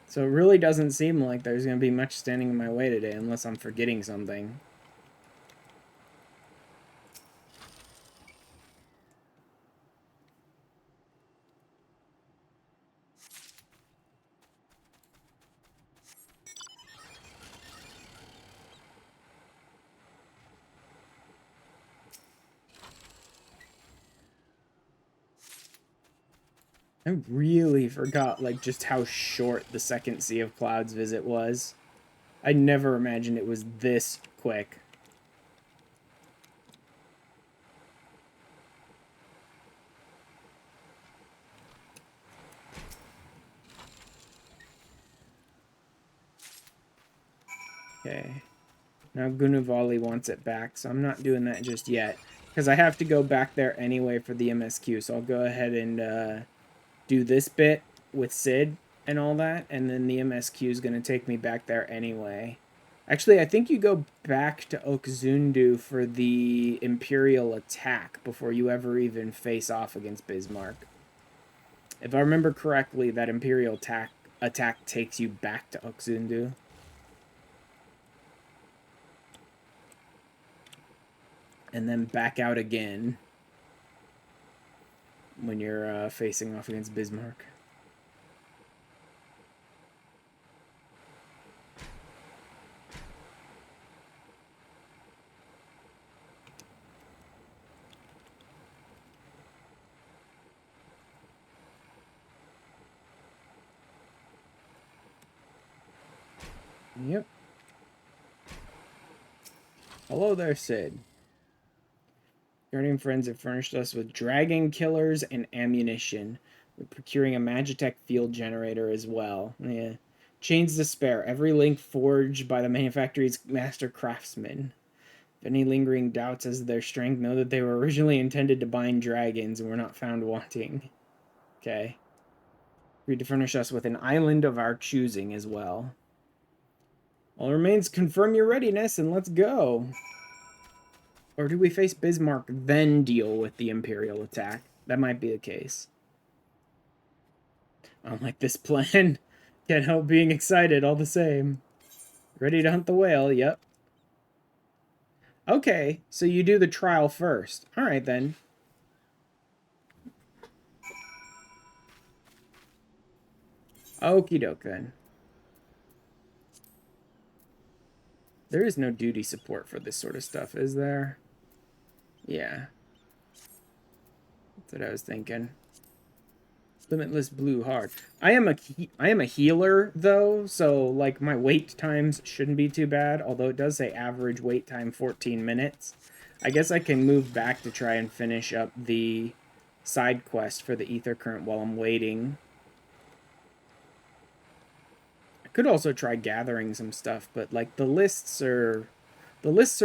So it really doesn't seem like there's going to be much standing in my way today, unless I'm forgetting something. I really forgot, like, just how short the second Sea of Clouds visit was. I never imagined it was this quick. Okay. Now Gunavali wants it back, so I'm not doing that just yet. Because I have to go back there anyway for the MSQ, so I'll go ahead and do this bit with Sid and all that, and then the MSQ is going to take me back there anyway. Actually, I think you go back to Okzundu for the Imperial attack before you ever even face off against Bismarck. If I remember correctly, that Imperial attack takes you back to Okzundu. And then back out again when you're facing off against Bismarck. Yep. Hello there, Sid. Guardian friends have furnished us with dragon killers and ammunition. We're procuring a Magitech field generator as well. Yeah. Chains to spare. Every link forged by the manufacturer's master craftsman. If any lingering doubts as to their strength, know that they were originally intended to bind dragons and were not found wanting. Okay. Agreed to furnish us with an island of our choosing as well. All remains confirm your readiness and let's go. Or do we face Bismarck, then deal with the Imperial attack? That might be the case. I don't like this plan. Can't help being excited all the same. Ready to hunt the whale, yep. Okay, so you do the trial first. Alright then. Okie doke then. There is no duty support for this sort of stuff, is there? Yeah. That's what I was thinking. Limitless blue heart. I am a healer though, so like my wait times shouldn't be too bad, although it does say average wait time 14 minutes. I guess I can move back to try and finish up the side quest for the ether current while I'm waiting. I could also try gathering some stuff, but like the lists are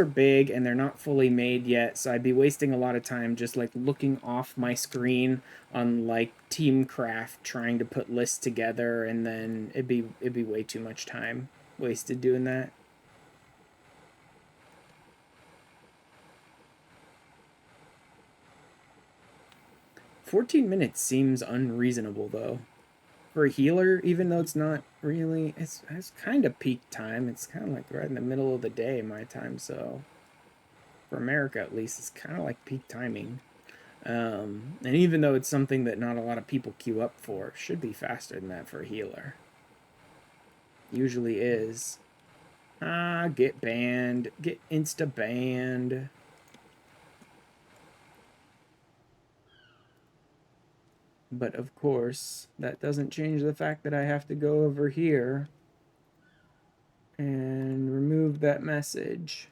big and they're not fully made yet, so I'd be wasting a lot of time just like looking off my screen on like Teamcraft trying to put lists together, and then it'd be way too much time wasted doing that. $14 seems unreasonable though. For a healer, even though it's not really, it's kind of peak time. It's kind of like right in the middle of the day, my time, so for America at least, it's kind of like peak timing. And even though it's something that not a lot of people queue up for, it should be faster than that for a healer. Usually is. Get banned. Get insta-banned. But of course, that doesn't change the fact that I have to go over here and remove that message.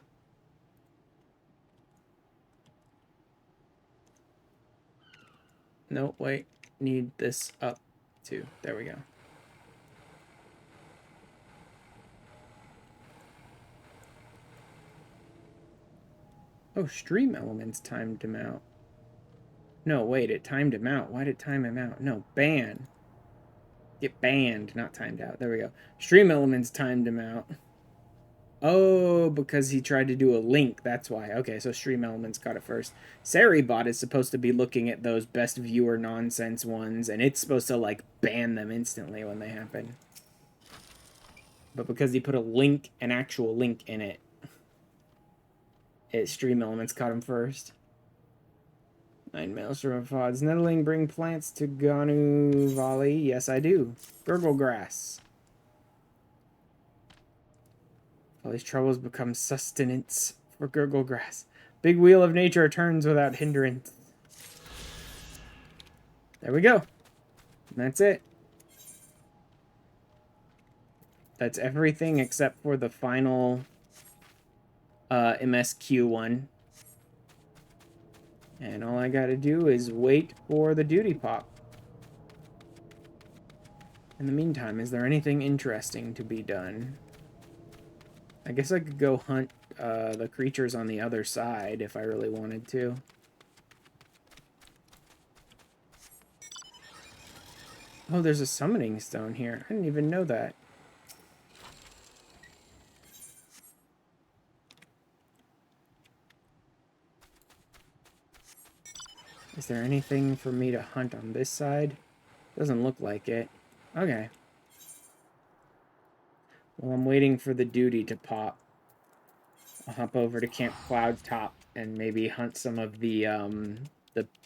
No, wait. Need this up too. There we go. Oh, stream elements timed him out. No, wait, it timed him out. Why did it time him out? No, ban. Get banned, not timed out. There we go. Stream elements timed him out. Oh, because he tried to do a link. That's why. Okay, so stream elements got it first. Saribot is supposed to be looking at those best viewer nonsense ones, and it's supposed to, like, ban them instantly when they happen. But because he put a link, an actual link in it, stream elements caught him first. 9 maelstrom pods. Nettling bring plants to Ganu Valley. Yes, I do. Gurgle grass. All these troubles become sustenance for Gurgle grass. Big wheel of nature turns without hindrance. There we go. And that's it. That's everything except for the final MSQ one. And all I gotta do is wait for the duty pop. In the meantime, is there anything interesting to be done? I guess I could go hunt the creatures on the other side if I really wanted to. Oh, there's a summoning stone here. I didn't even know that. Is there anything for me to hunt on this side? Doesn't look like it. Okay. Well, I'm waiting for the duty to pop. I'll hop over to Camp Cloud Top and maybe hunt some of the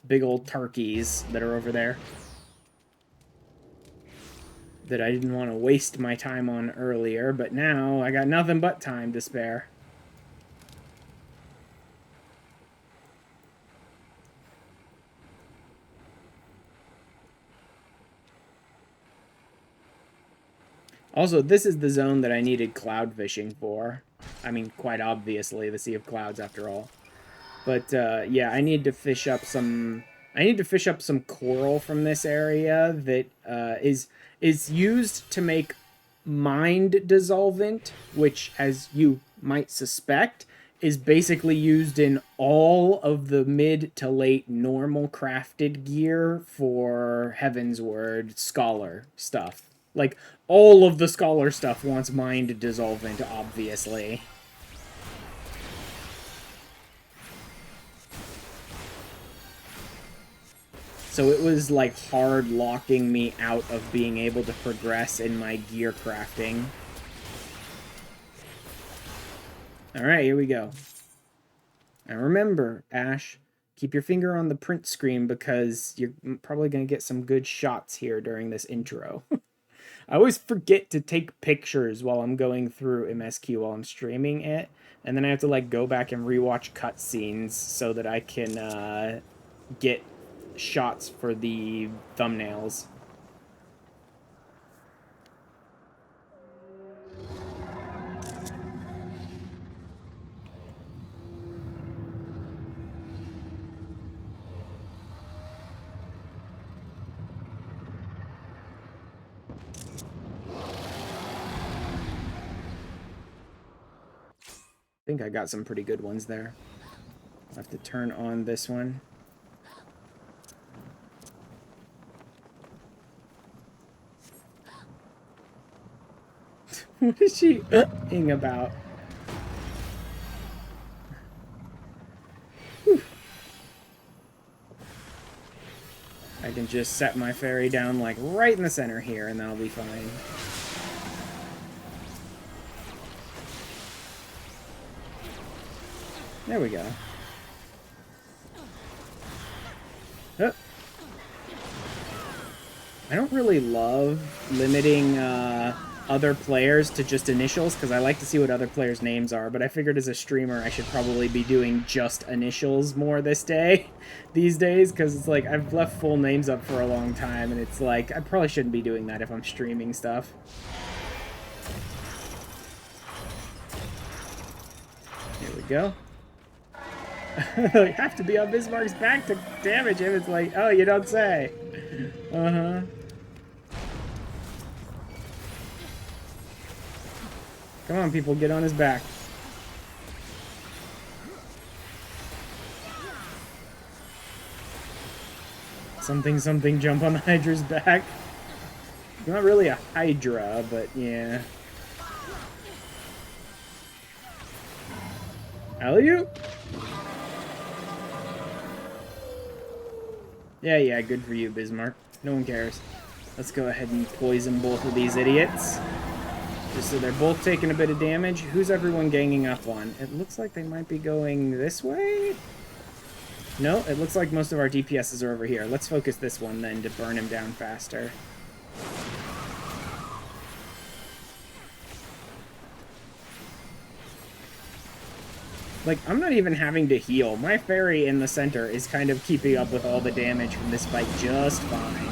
big old turkeys that are over there. That I didn't want to waste my time on earlier, but now I got nothing but time to spare. Also, this is the zone that I needed cloud fishing for. I mean, quite obviously, the Sea of Clouds, after all. But, yeah, I need to fish up some... I need to fish up some coral from this area that is used to make mind dissolvent, which, as you might suspect, is basically used in all of the mid to late normal crafted gear for Heavensward Scholar stuff. Like, all of the Scholar stuff wants mind dissolvent, obviously. So it was, like, hard locking me out of being able to progress in my gear crafting. Alright, here we go. Now remember, Ash, keep your finger on the print screen because you're probably going to get some good shots here during this intro. I always forget to take pictures while I'm going through MSQ while I'm streaming it, and then I have to, like, go back and rewatch cutscenes so that I can get shots for the thumbnails. I think I got some pretty good ones there. I'll have to turn on this one. What is she ing about? Whew. I can just set my fairy down, like, right in the center here, and that'll be fine. There we go. Oh. I don't really love limiting other players to just initials, because I like to see what other players' names are, but I figured as a streamer I should probably be doing just initials more these days, because it's like, I've left full names up for a long time, and it's like, I probably shouldn't be doing that if I'm streaming stuff. Here we go. Like, have to be on Bismarck's back to damage him. It's like, oh, you don't say. Uh-huh. Come on, people, get on his back. Something, something, jump on the Hydra's back. Not really a Hydra, but yeah. Alley-oop? Yeah, yeah, good for you, Bismarck. No one cares. Let's go ahead and poison both of these idiots. Just so they're both taking a bit of damage. Who's everyone ganging up on? It looks like they might be going this way? No, it looks like most of our DPSs are over here. Let's focus this one then to burn him down faster. Like, I'm not even having to heal. My fairy in the center is kind of keeping up with all the damage from this fight just fine.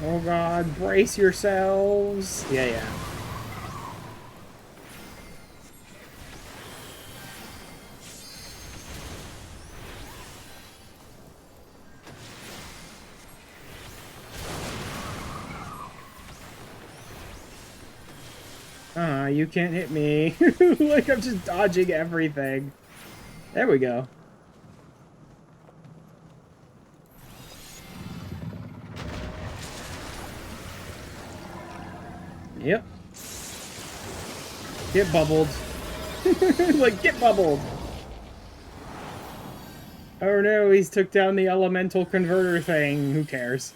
Oh god, brace yourselves. Yeah, yeah. You can't hit me. Like, I'm just dodging everything. There we go. Yep. Get bubbled. Like, get bubbled. Oh no, he's took down the elemental converter thing. Who cares?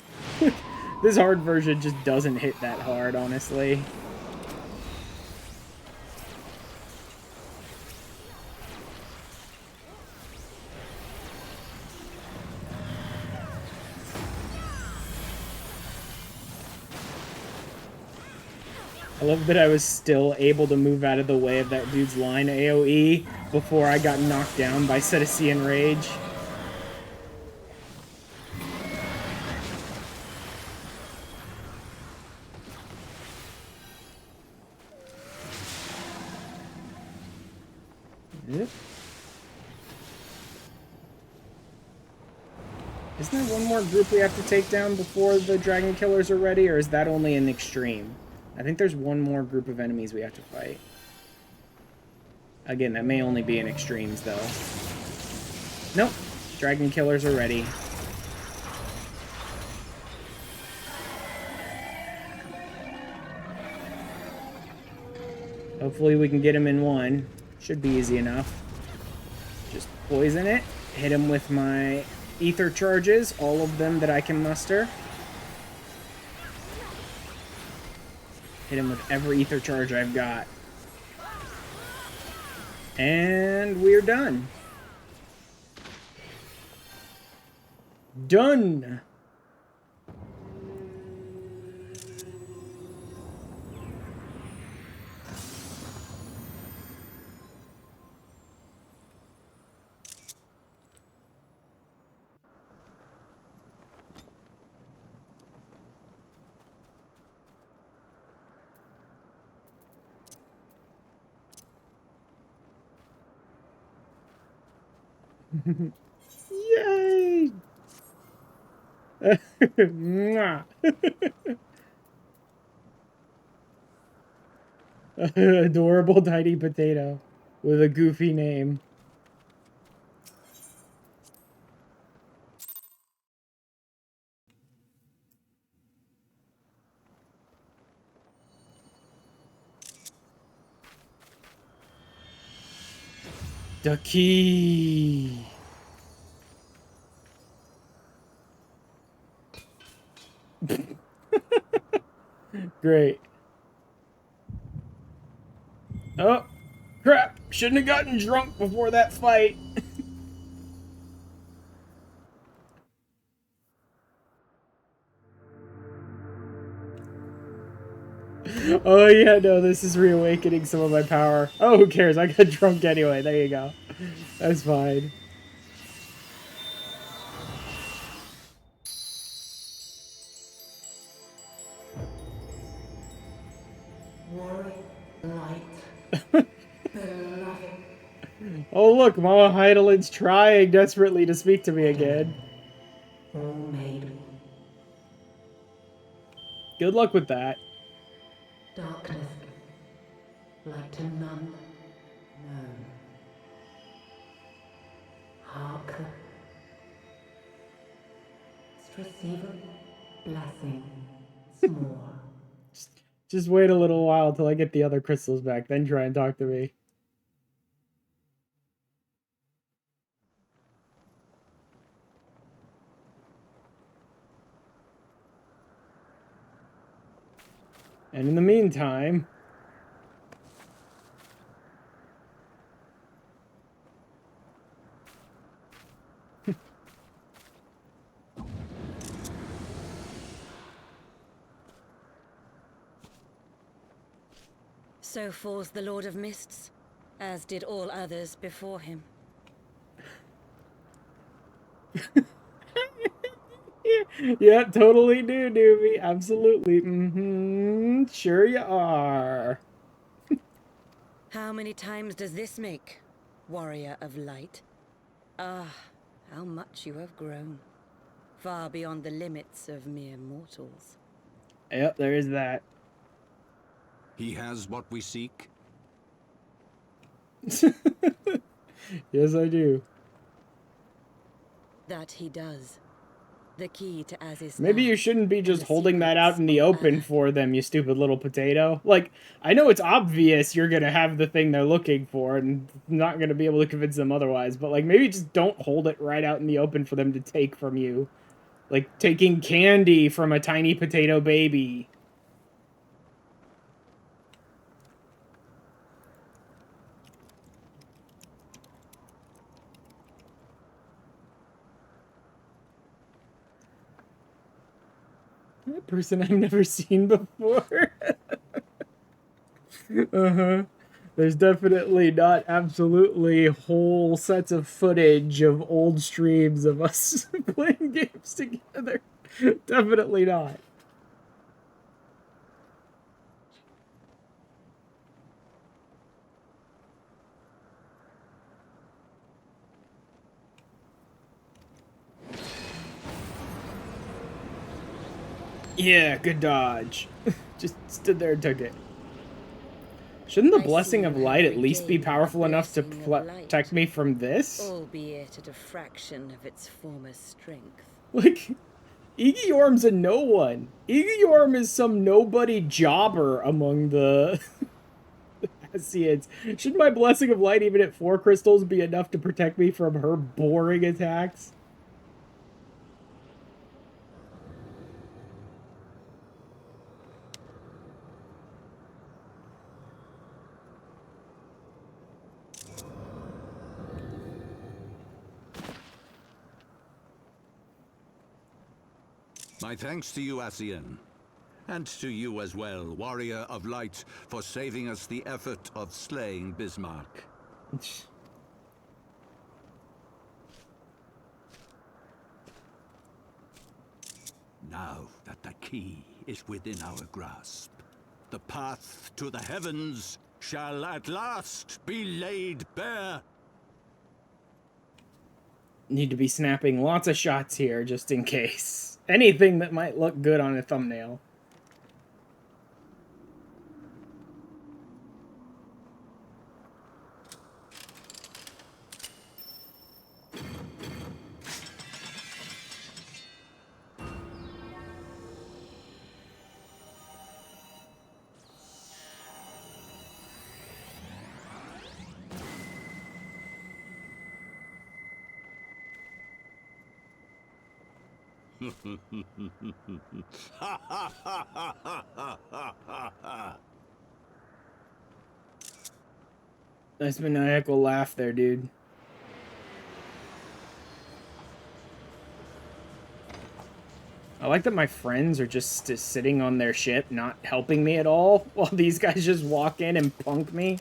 This hard version just doesn't hit that hard, honestly. I love that I was still able to move out of the way of that dude's line AoE before I got knocked down by Cetacean Rage. Yep. Isn't there one more group we have to take down before the Dragon Killers are ready, or is that only an extreme? I think there's one more group of enemies we have to fight. Again, that may only be in extremes, though. Nope. Dragon Killers are ready. Hopefully we can get him in one. Should be easy enough. Just poison it. Hit him with my ether charges, all of them that I can muster. Hit him with every ether charge I've got. And we're done. Done! Yay! Mwah. Adorable tiny potato with a goofy name. The key. Great. Oh, crap. Shouldn't have gotten drunk before that fight. Oh, yeah, no, this is reawakening some of my power. Oh, who cares? I got drunk anyway. There you go. That's fine. look, Mama Heidelin's trying desperately to speak to me again. Made Good luck with that. darkness like to none known. Hark, receive a blessing more. Just wait a little while till I get the other crystals back, then try and talk to me. And in the meantime... So falls the Lord of Mists, as did all others before him. Yeah, totally do, Doobie. Absolutely. Sure you are. How many times does this make, warrior of light? Ah, how much you have grown. Far beyond the limits of mere mortals. Yep, there is that. He has what we seek. Yes, I do. That he does. The key to Aziz's Maybe you shouldn't be just holding that out in the open for them, you stupid little potato. Like, I know it's obvious you're gonna have the thing they're looking for and not gonna be able to convince them otherwise, but, like, maybe just don't hold it right out in the open for them to take from you. Like, taking candy from a tiny potato baby. That person I've never seen before. Uh-huh. There's definitely not absolutely whole sets of footage of old streams of us playing games together. Definitely not. Yeah, good dodge. Just stood there and took it. Shouldn't the Blessing of Light at least be powerful enough to protect me from this? Albeit at a fraction of its former strength. Like, Egeorm's a no one. Egeorm is some nobody jobber among the Asians. Should my Blessing of Light, even at 4 crystals, be enough to protect me from her boring attacks? My thanks to you, Asian. And to you as well, Warrior of Light, for saving us the effort of slaying Bismarck. Now that the key is within our grasp, the path to the heavens shall at last be laid bare. Need to be snapping lots of shots here, just in case. Anything that might look good on a thumbnail. Nice maniacal laugh there, dude. I like that my friends are just sitting on their ship, not helping me at all, while these guys just walk in and punk me.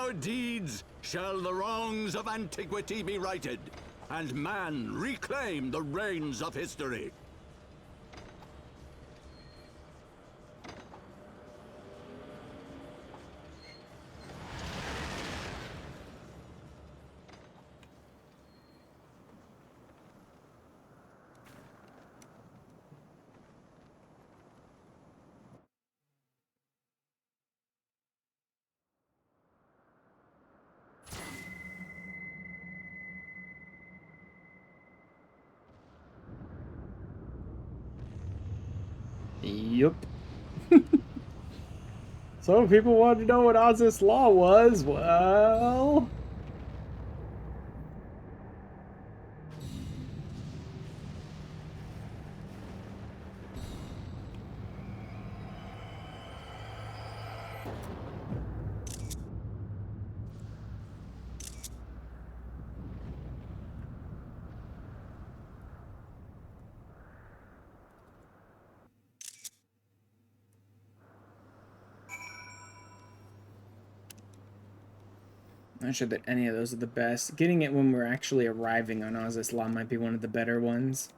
our deeds shall the wrongs of antiquity be righted, and man reclaim the reins of history. Yup. So people wanted to know what Oz's Law was. Well, I'm not sure that any of those are the best. Getting it when we're actually arriving on Oz's Law might be one of the better ones.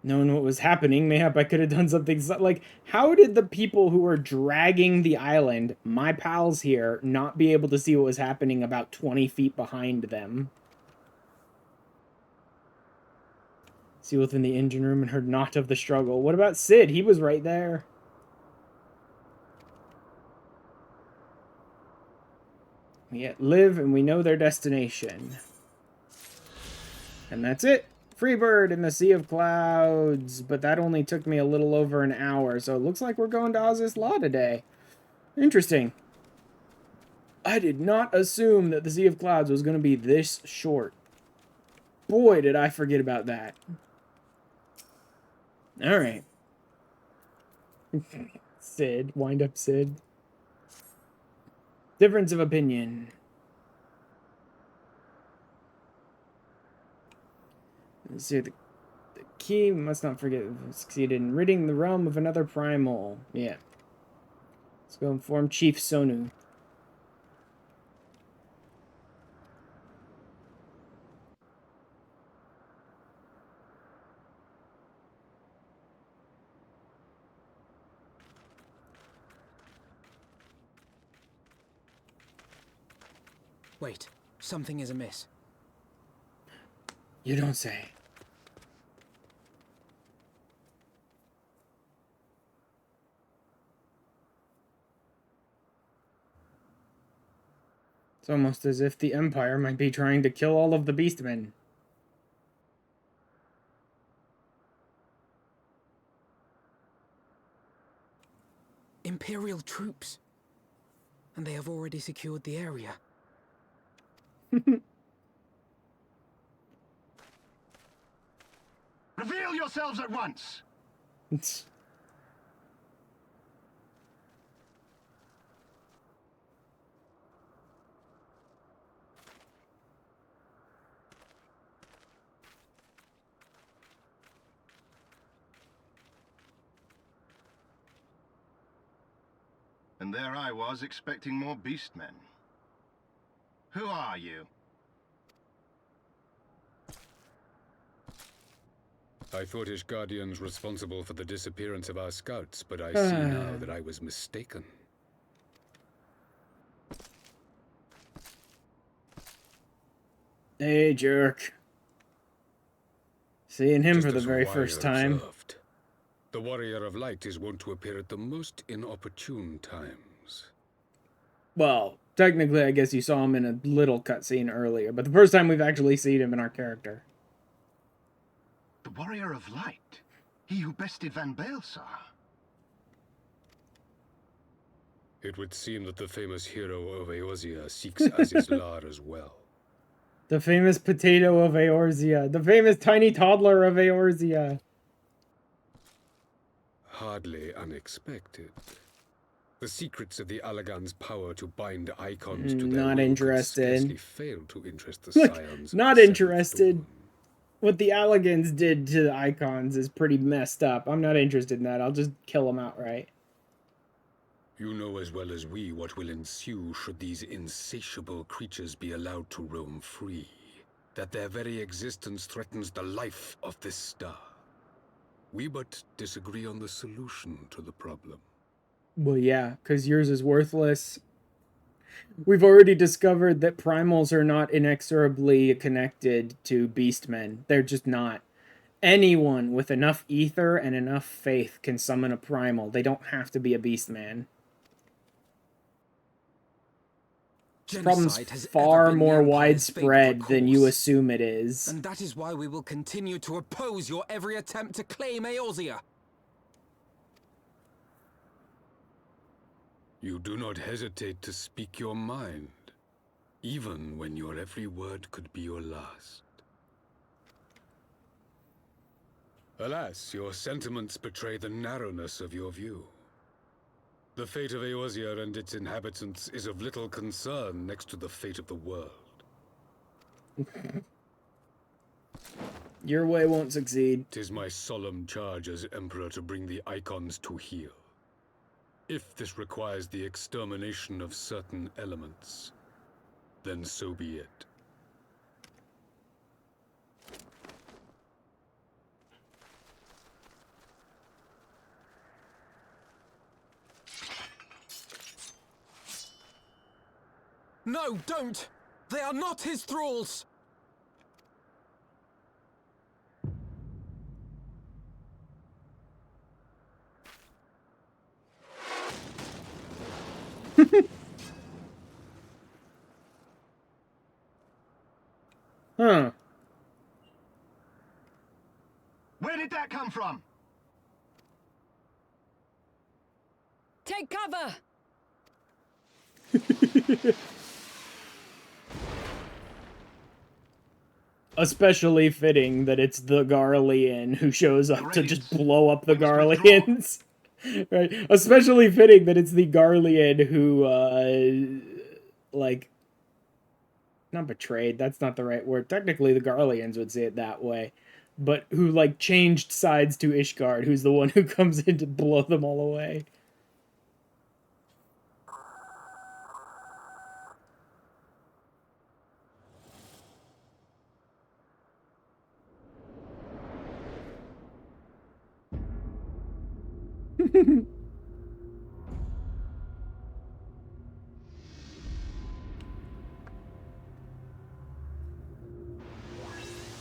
Knowing what was happening, mayhap I could have done something like, how did the people who were dragging the island, my pals here, not be able to see what was happening about 20 feet behind them? See within the engine room and heard naught of the struggle. What about Sid? He was right there. We yet live and we know their destination. And that's it. Freebird in the Sea of Clouds. But that only took me a little over an hour, so it looks like we're going to Oz's Law today. Interesting. I did not assume that the Sea of Clouds was going to be this short. Boy, did I forget about that. Alright. Sid. Wind up Sid. Difference of opinion. Let's see, the key, we must not forget, succeeded in ridding the realm of another primal. Yeah. Let's go inform Chief Sonu. Wait, something is amiss. You don't say. It's almost as if the Empire might be trying to kill all of the Beastmen. Imperial troops. And they have already secured the area. Reveal yourselves at once! And there I was, expecting more beastmen. Who are you? I thought Ishgardians responsible for the disappearance of our scouts, but I see now that I was mistaken. Hey, jerk. Seeing him Just for the as very Wire first time. observed, the Warrior of Light is wont to appear at the most inopportune times. Well, technically, I guess you saw him in a little cutscene earlier, but the first time we've actually seen him in our character. The Warrior of Light? He who bested Van Baelsar? It would seem that the famous hero of Eorzea seeks Azizlar as well. The famous potato of Eorzea. The famous tiny toddler of Eorzea. Hardly unexpected. The secrets of the Allagan's power to bind icons to their Not will could interested. scarcely fail to interest the Look, scions. not of the interested. Seventh Dawn. What the Allagans did to the icons is pretty messed up. I'm not interested in that. I'll just kill them outright. You know as well as we what will ensue should these insatiable creatures be allowed to roam free. That their very existence threatens the life of this star. We but disagree on the solution to the problem. Well, yeah, because yours is worthless. We've already discovered that primals are not inexorably connected to beastmen. They're just not. Anyone with enough ether and enough faith can summon a primal. They don't have to be a beastman. This problem's far more widespread than you assume it is. And that is why we will continue to oppose your every attempt to claim Eorzea. You do not hesitate to speak your mind, even when your every word could be your last. Alas, your sentiments betray the narrowness of your view. The fate of Eorzea and its inhabitants is of little concern next to the fate of the world. Your way won't succeed. 'Tis my solemn charge as Emperor to bring the Icons to heel. If this requires the extermination of certain elements, then so be it. No, don't! They are not his thralls! Huh. Where did that come from? Take cover! Especially fitting that it's the Garlean who shows up to just blow up the Garleans. Right? Especially fitting that it's the Garlean who, like, not betrayed, that's not the right word. Technically, the Garleans would say it that way. But who, like, changed sides to Ishgard, who's the one who comes in to blow them all away.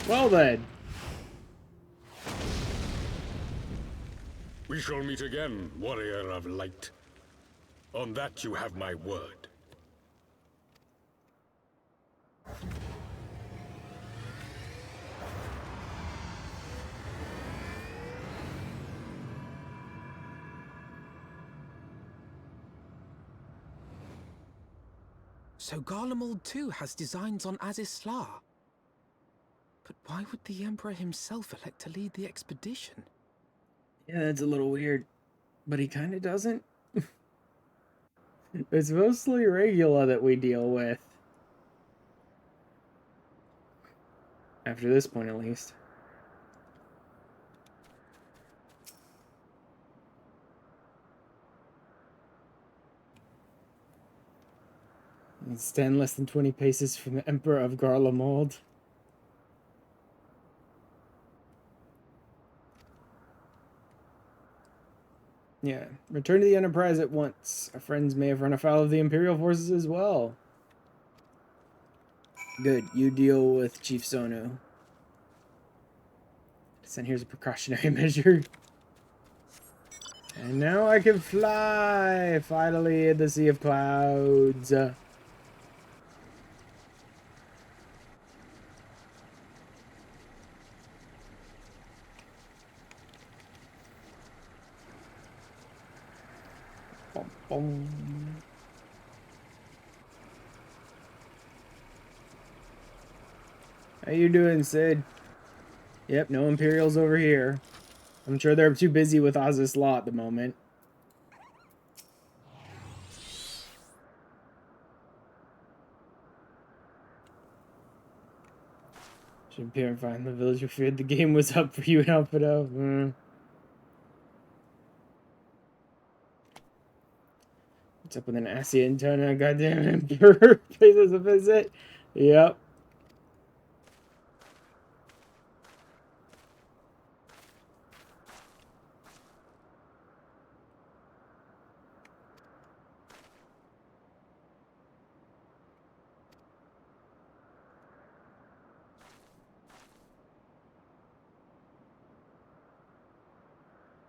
Well then. We shall meet again, warrior of light. On that you have my word. So Garlemald too has designs on Azisla. But why would the Emperor himself elect to lead the expedition? Yeah, that's a little weird. But he kind of doesn't. It's mostly Regula that we deal with. After this point, at least. Stand less than 20 paces from the Emperor of Garlemald. Yeah, return to the Enterprise at once. Our friends may have run afoul of the Imperial forces as well. Good, you deal with Chief Sonu. And here's a precautionary measure. And now I can fly! Finally in the Sea of Clouds. Boom. How you doing, Sid? Yep, no Imperials over here. I'm sure they're too busy with Azisla at the moment. Should appear and find the village who feared the game was up for you and Alpado. What's up with an Asian Tona? Goddamn Emperor pays us a visit. Yep.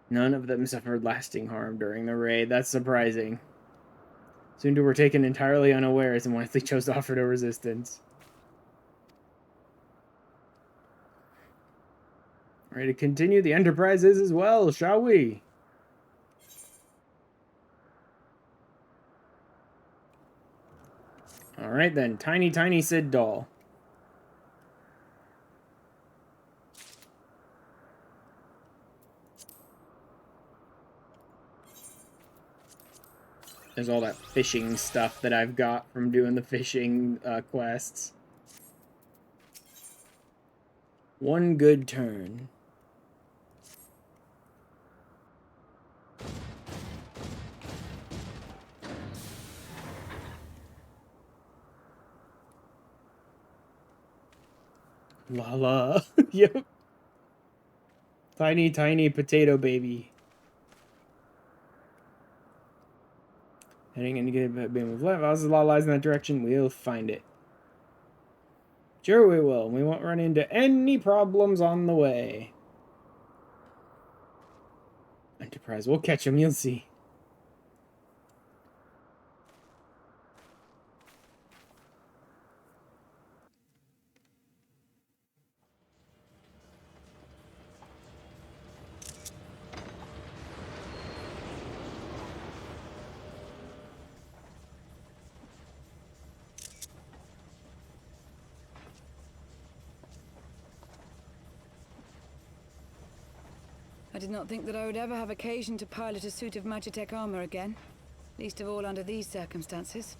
None of them suffered lasting harm during the raid. That's surprising. Sundu were taken entirely unawares and wisely chose to offer no resistance. Ready to continue the enterprises as well, shall we? Alright then, tiny Sid doll. There's all that fishing stuff that I've got from doing the fishing quests. One good turn. La la. Yep. Tiny potato baby. Heading in to get a beam of light. If a lot lies in that direction, we'll find it. Sure we will. We won't run into any problems on the way. Enterprise, we'll catch them, you'll see. I did not think that I would ever have occasion to pilot a suit of Magitech armor again. Least of all under these circumstances.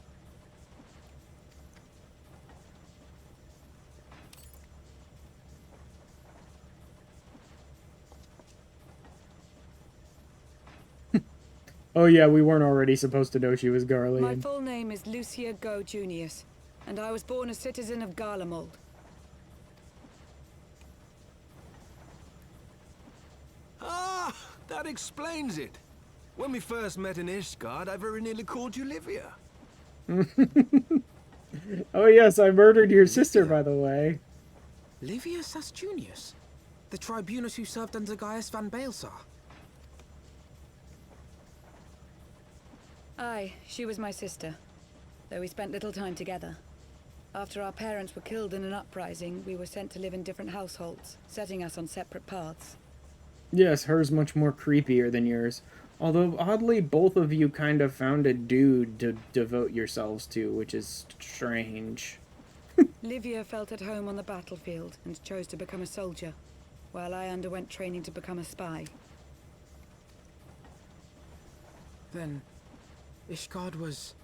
Oh yeah, we weren't already supposed to know she was Garlean. My full name is Lucia Go Junius, and I was born a citizen of Garlemald. Ah, that explains it. When we first met in Ishgard, I very nearly called you Livia. Oh yes, I murdered your sister, by the way. Livia Sas Junius, the tribunus who served under Gaius van Baelsar. Aye, she was my sister, though we spent little time together. After our parents were killed in an uprising, we were sent to live in different households, setting us on separate paths. Yes, hers much more creepier than yours. Although, oddly, both of you kind of found a dude to devote yourselves to, which is strange. Livia felt at home on the battlefield and chose to become a soldier, while I underwent training to become a spy. Then, Ishgard was...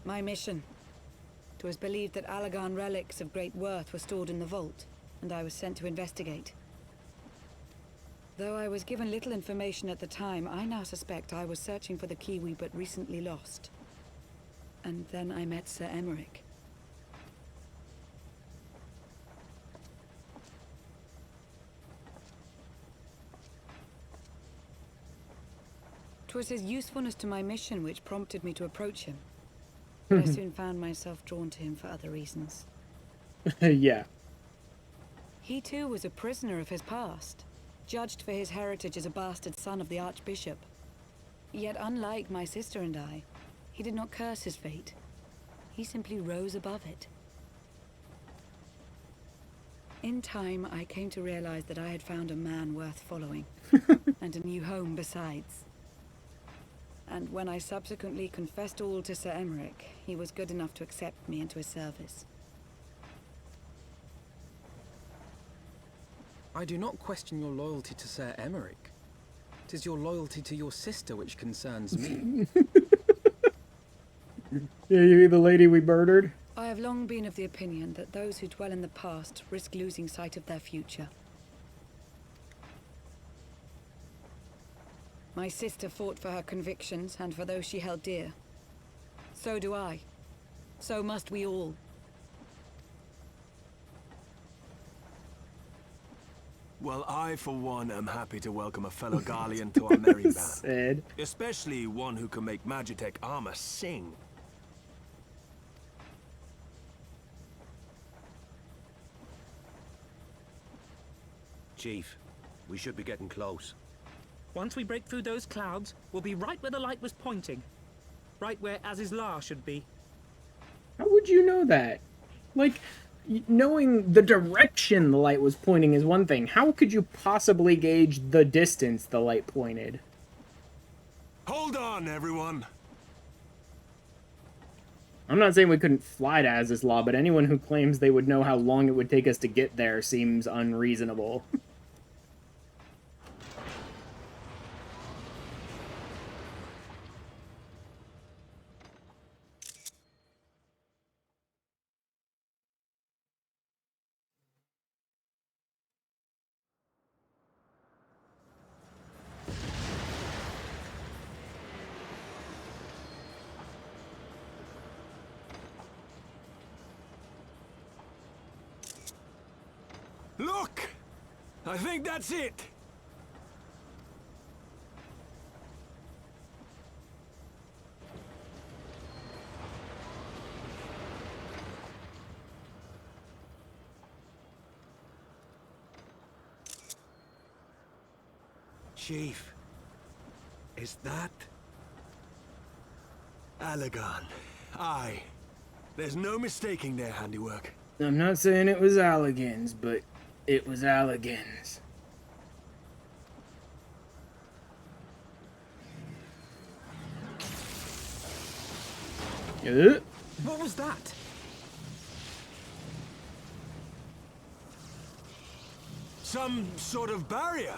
My mission. It was believed that Allagan relics of great worth were stored in the vault, and I was sent to investigate. Though I was given little information at the time, I now suspect I was searching for the key we but recently lost. And then I met Sir Emmerich. 'Twas his usefulness to my mission which prompted me to approach him. But I soon found myself drawn to him for other reasons. Yeah. He too was a prisoner of his past, judged for his heritage as a bastard son of the Archbishop. Yet unlike my sister and I, he did not curse his fate. He simply rose above it. In time, I came to realize that I had found a man worth following, and a new home besides. And when I subsequently confessed all to Sir Emmerich, he was good enough to accept me into his service. I do not question your loyalty to Sir Emmerich. 'Tis your loyalty to your sister which concerns me. Yeah, you the lady we murdered? I have long been of the opinion that those who dwell in the past risk losing sight of their future. My sister fought for her convictions and for those she held dear. So do I. So must we all. Well, I, for one, am happy to welcome a fellow Garlean to our merry band. Said. Especially one who can make Magitech armor sing. Chief, we should be getting close. Once we break through those clouds, we'll be right where the light was pointing. Right where Azizlar should be. How would you know that? Like, knowing the direction the light was pointing is one thing. How could you possibly gauge the distance the light pointed? Hold on, everyone. I'm not saying we couldn't fly to Azizlar, but anyone who claims they would know how long it would take us to get there seems unreasonable. Look! I think that's it. Chief, is that Allagan? Aye. There's no mistaking their handiwork. I'm not saying it was Allagan's, but it was Allagan's. What was that? Some sort of barrier.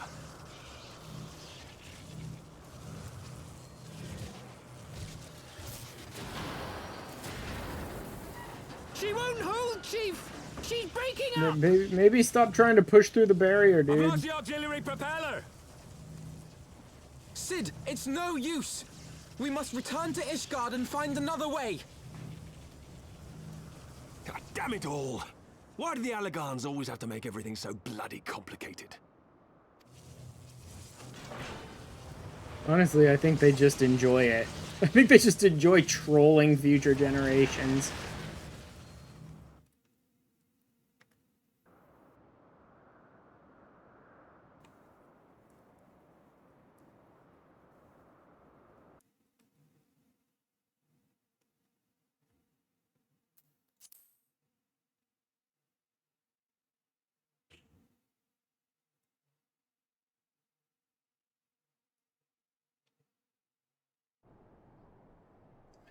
She won't hold, Chief! She's breaking up! Maybe stop trying to push through the barrier, dude. I've lost the auxiliary propeller! Sid, it's no use! We must return to Ishgard and find another way! God damn it all! Why do the Allagans always have to make everything so bloody complicated? Honestly, I think they just enjoy it. I think they just enjoy trolling future generations.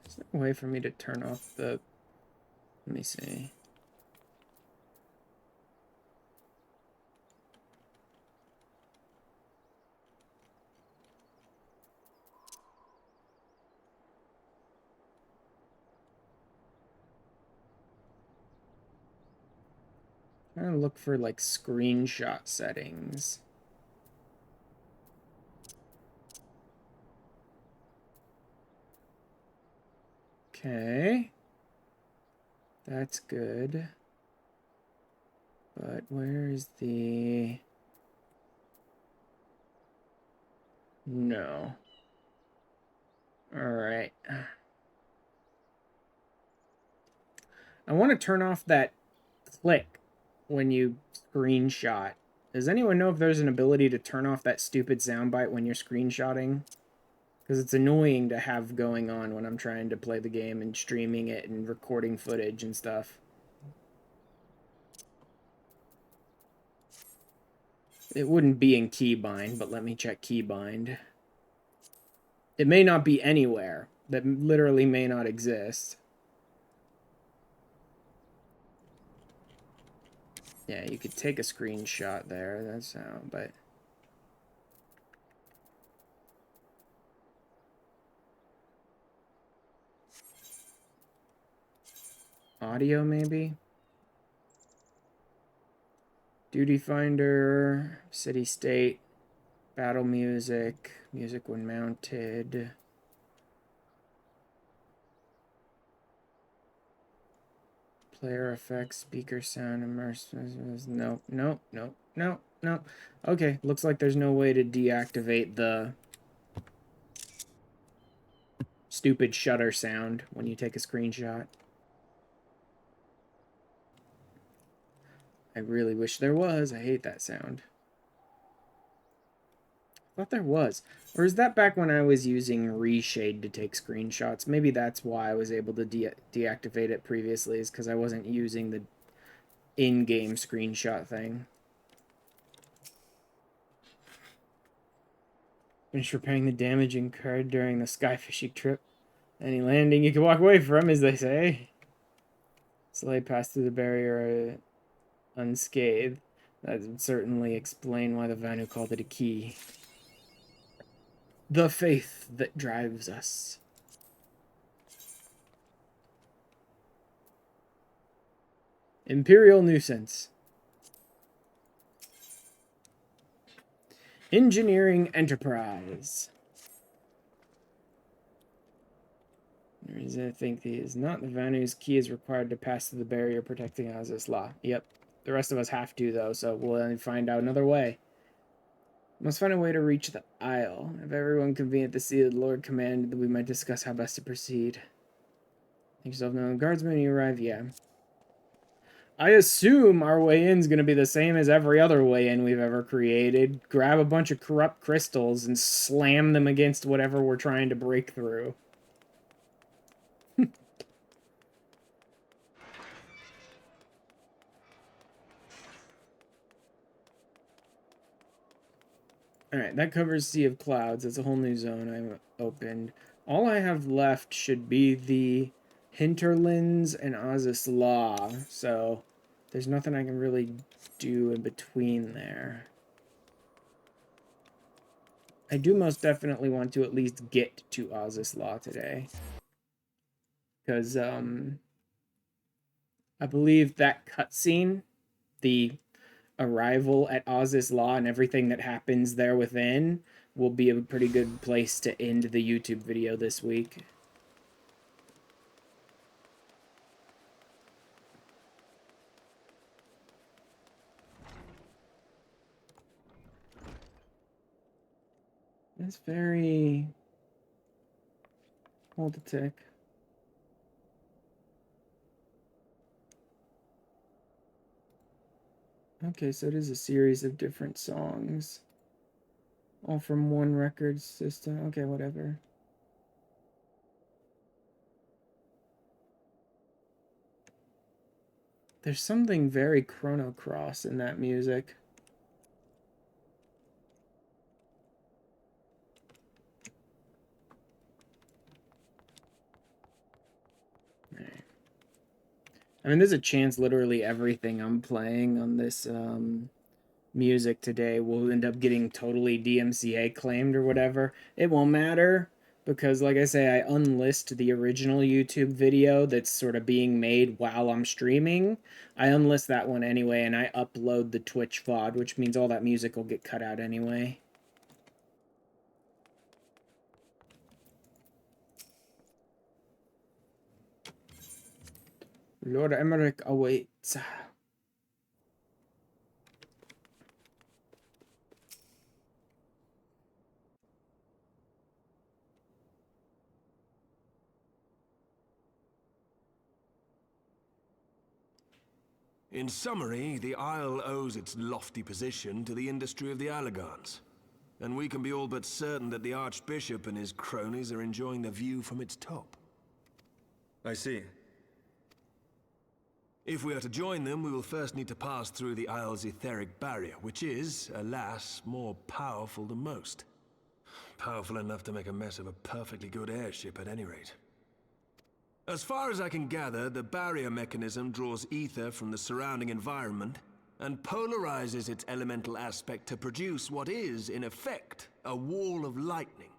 Is there a way for me to turn off the... Let me see. I'm trying to look for, like, screenshot settings. Okay. That's good. But where is the... No. Alright. I want to turn off that click when you screenshot. Does anyone know if there's an ability to turn off that stupid soundbite when you're screenshotting? Because it's annoying to have going on when I'm trying to play the game and streaming it and recording footage and stuff. It wouldn't be in keybind, but let me check keybind. It may not be anywhere. That literally may not exist. Yeah, you could take a screenshot there. That's how, but... Audio, maybe? Duty Finder, City State. Battle music. Music when mounted. Player effects, speaker sound, immersive. No, no, no, no, no. Okay, looks like there's no way to deactivate the stupid shutter sound when you take a screenshot. I really wish there was. I hate that sound. I thought there was. Or is that back when I was using Reshade to take screenshots? Maybe that's why I was able to deactivate it previously, is because I wasn't using the in-game screenshot thing. Finish repairing the damage incurred during the skyfishing trip. Any landing you can walk away from, as they say. Slay passed through the barrier unscathed. That would certainly explain why the Vanu called it a key. The faith that drives us. Imperial nuisance. Engineering enterprise. I think the is not the Vanu's key is required to pass through the barrier protecting Aziz's law. Yep. The rest of us have to, though, so we'll find out another way. Must find a way to reach the Isle. If everyone convened to see the Lord commanded, we might discuss how best to proceed. Make yourself known. Guardsmen, you arrive? Yeah. I assume our way in is going to be the same as every other way in we've ever created. Grab a bunch of corrupt crystals and slam them against whatever we're trying to break through. Alright, that covers Sea of Clouds. That's a whole new zone I've opened. All I have left should be the Hinterlands and Azis Law, so there's nothing I can really do in between there. I do most definitely want to at least get to Azis Law today. Because, I believe that cutscene, the arrival at Oz's Law and everything that happens there within, will be a pretty good place to end the YouTube video this week. It's very... Hold a tick. Okay, so it is a series of different songs. All from one record system. Okay, whatever. There's something very Chrono Cross in that music. I mean, there's a chance literally everything I'm playing on this music today will end up getting totally DMCA claimed or whatever. It won't matter because, like I say, I unlist the original YouTube video that's sort of being made while I'm streaming. I unlist that one anyway, and I upload the Twitch VOD, which means all that music will get cut out anyway. Lord Emmerich awaits. In summary, the Isle owes its lofty position to the industry of the Allagans. And we can be all but certain that the Archbishop and his cronies are enjoying the view from its top. I see. If we are to join them, we will first need to pass through the Isle's etheric barrier, which is, alas, more powerful than most. Powerful enough to make a mess of a perfectly good airship at any rate. As far as I can gather, the barrier mechanism draws ether from the surrounding environment and polarizes its elemental aspect to produce what is, in effect, a wall of lightning.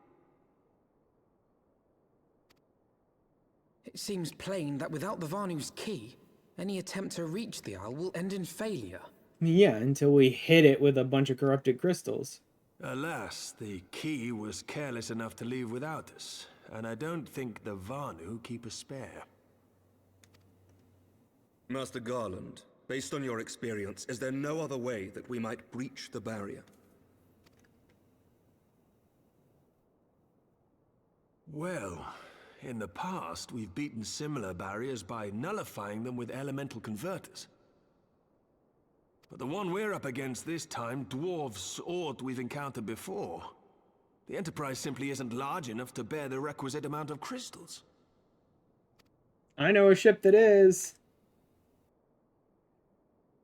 It seems plain that without the Vanu's key, any attempt to reach the Isle will end in failure. Yeah, until we hit it with a bunch of corrupted crystals. Alas, the key was careless enough to leave without us, and I don't think the Vanu keep a spare. Master Garland, based on your experience, is there no other way that we might breach the barrier? Well, in the past, we've beaten similar barriers by nullifying them with elemental converters. But the one we're up against this time dwarfs aught we've encountered before. The Enterprise simply isn't large enough to bear the requisite amount of crystals. I know a ship that is.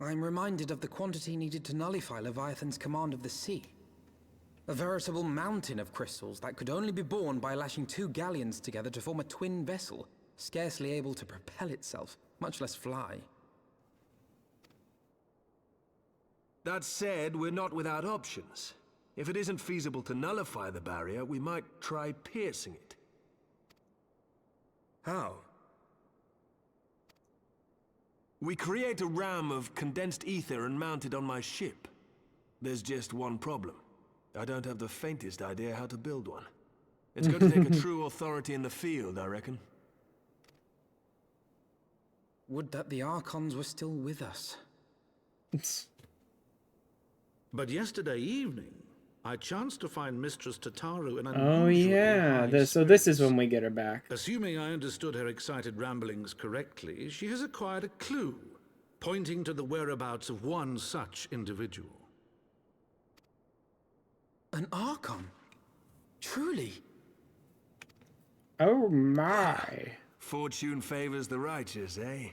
I'm reminded of the quantity needed to nullify Leviathan's command of the sea. A veritable mountain of crystals that could only be borne by lashing 2 galleons together to form a twin vessel, scarcely able to propel itself, much less fly. That said, we're not without options. If it isn't feasible to nullify the barrier, we might try piercing it. How? We create a ram of condensed ether and mount it on my ship. There's just one problem. I don't have the faintest idea how to build one. It's going to take a true authority in the field, I reckon. Would that the Archons were still with us. But yesterday evening, I chanced to find Mistress Tataru in unusually Oh yeah, high so this is spirits. when we get her back. Assuming I understood her excited ramblings correctly, she has acquired a clue, pointing to the whereabouts of one such individual. An Archon? Truly? Oh my. Fortune favors the righteous, eh?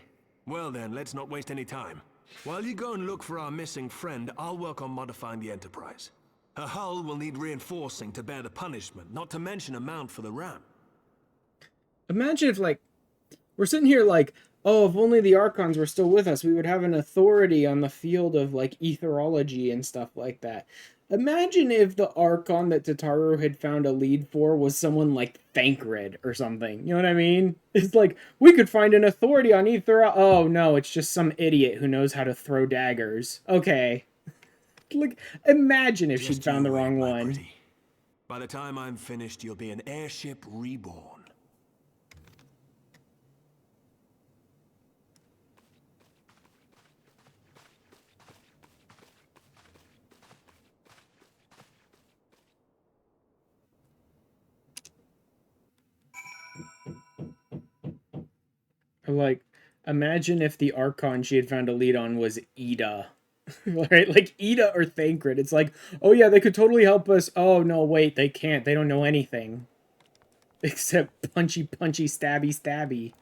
Well then, let's not waste any time. While you go and look for our missing friend, I'll work on modifying the Enterprise. Her hull will need reinforcing to bear the punishment, not to mention a mount for the ram. Imagine if, like, we're sitting here like, oh, if only the Archons were still with us, we would have an authority on the field of, like, etherology and stuff like that. Imagine if the Archon that Tataru had found a lead for was someone like Thancred or something. You know what I mean? It's like, we could find an authority on ether. Oh, no, it's just some idiot who knows how to throw daggers. Okay. Like, imagine if she'd found the wrong one. Pretty. By the time I'm finished, you'll be an airship reborn. Like, imagine if the Archon she had found a lead on was Ida. Right? Like, Ida or Thancred. It's like, oh yeah, they could totally help us. Oh, no, wait, they can't. They don't know anything. Except punchy, stabby, stabby.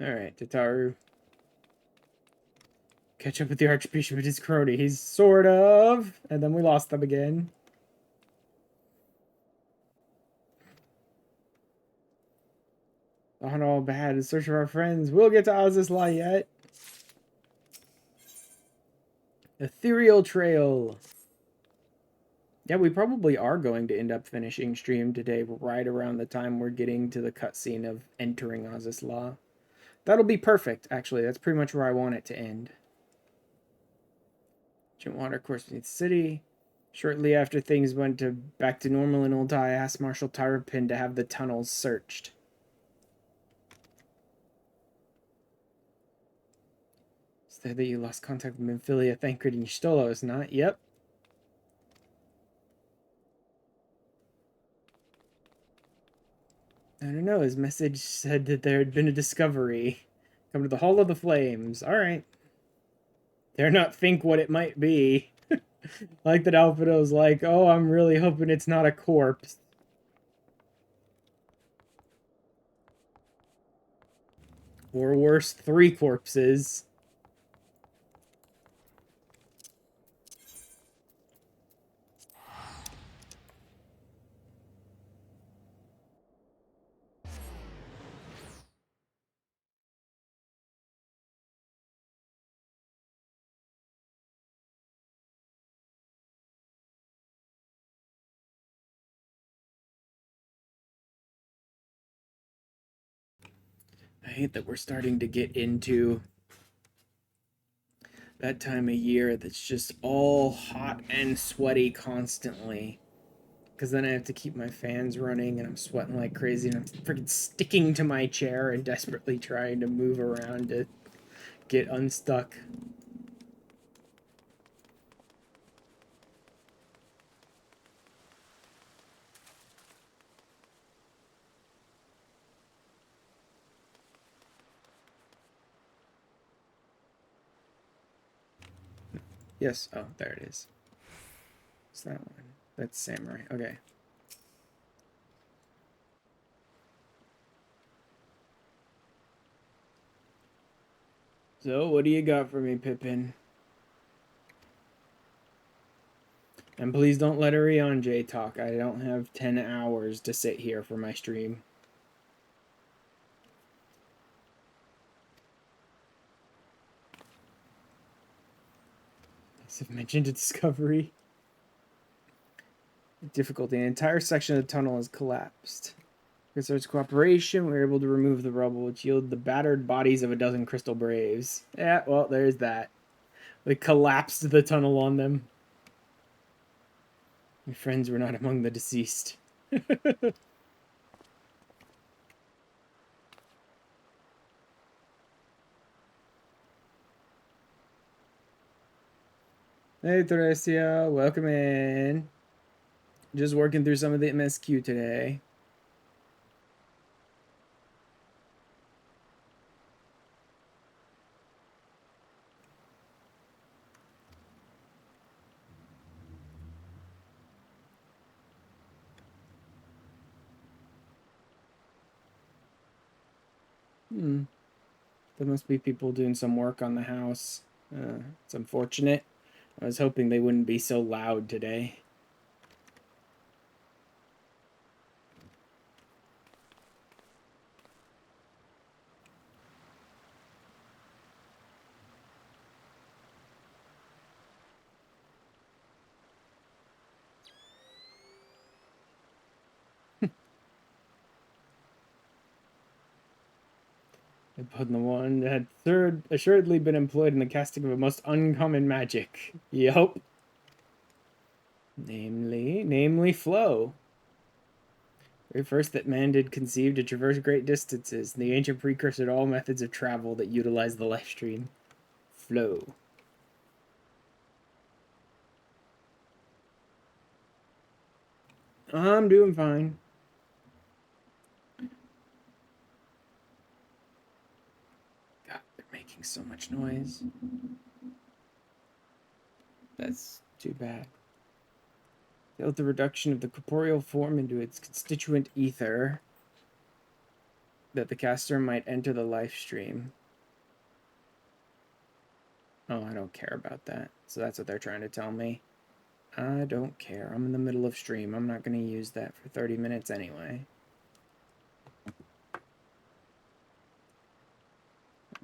Alright, Tataru. Catch up with the Archbishop and his cronies. Sort of. And then we lost them again. Not all bad. In search of our friends. We'll get to Azizla yet. Ethereal Trail. Yeah, we probably are going to end up finishing stream today right around the time we're getting to the cutscene of entering Azizla. That'll be perfect, actually. That's pretty much where I want it to end. Ancient water course beneath the city. Shortly after things went back to normal in Old I asked Marshal Tyrapin to have the tunnels searched. It's there that you lost contact with Minfilia, Thancred, and Stolos, not? Yep. I don't know, his message said that there had been a discovery. Come to the Hall of the Flames. Alright. Dare not think what it might be. Like that Alphado's like, oh, I'm really hoping it's not a corpse. Or worse, 3 corpses. I hate that we're starting to get into that time of year that's just all hot and sweaty constantly. Because then I have to keep my fans running and I'm sweating like crazy and I'm freaking sticking to my chair and desperately trying to move around to get unstuck. Yes. Oh, there it is. What's that one? That's Samurai. Okay. So, what do you got for me, Pippin? And please don't let Ariane talk. I don't have 10 hours to sit here for my stream. I've mentioned a discovery. Difficulty. An entire section of the tunnel has collapsed. With its cooperation, we were able to remove the rubble, which yielded the battered bodies of a dozen crystal braves. Yeah, well, there's that. We collapsed the tunnel on them. My friends were not among the deceased. Hey, Theresia, welcome in. Just working through some of the MSQ today. There must be people doing some work on the house. It's unfortunate. I was hoping they wouldn't be so loud today. Upon the one that had assuredly been employed in the casting of a most uncommon magic. Yup. Namely flow. Very first that man did conceive to traverse great distances, the ancient precursor to all methods of travel that utilize the life stream. Flow. I'm doing fine. God, they're making so much noise. That's too bad. Failed the reduction of the corporeal form into its constituent ether, that the caster might enter the life stream. Oh, I don't care about that. So that's what they're trying to tell me. I don't care. I'm in the middle of stream. I'm not going to use that for 30 minutes anyway.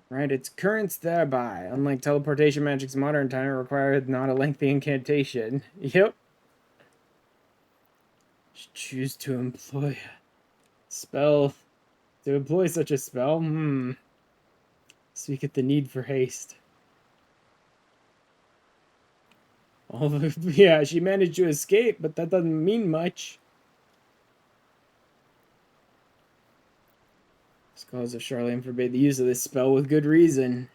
Right, its currents thereby. Unlike teleportation magic's modern time, it required not a lengthy incantation. Yep. Choose to employ a spell. To employ such a spell? Speak at the need for haste. Yeah, she managed to escape, but that doesn't mean much. Scholars of Charlemagne forbade the use of this spell with good reason.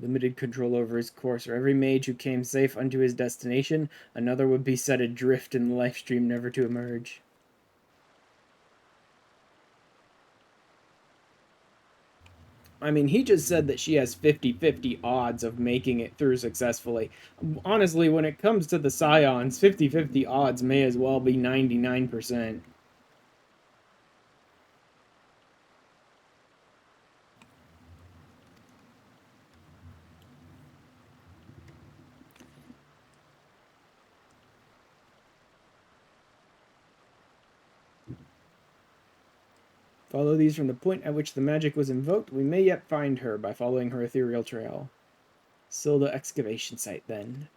Limited control over his course. For every mage who came safe unto his destination, another would be set adrift in the life stream, never to emerge. I mean, he just said that she has 50-50 odds of making it through successfully. Honestly, when it comes to the Scions, 50-50 odds may as well be 99%. Follow these from the point at which the magic was invoked. We may yet find her by following her ethereal trail. Silda excavation site, then.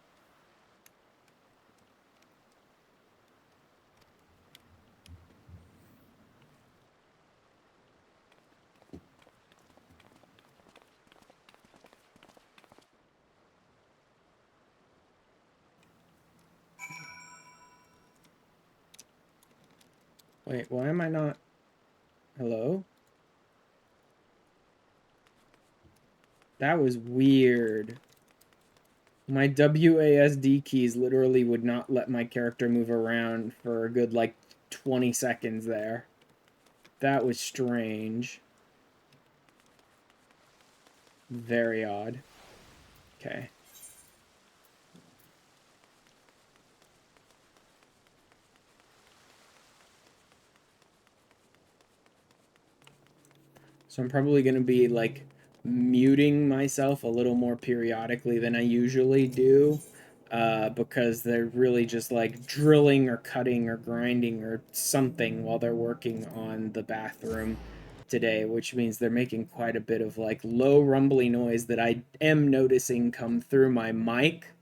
Wait, why am I not... Hello? That was weird. My WASD keys literally would not let my character move around for a good, like, 20 seconds there. That was strange. Very odd. Okay. So I'm probably going to be, like, muting myself a little more periodically than I usually do. Because they're really just, like, drilling or cutting or grinding or something while they're working on the bathroom today, which means they're making quite a bit of, like, low rumbly noise that I am noticing come through my mic.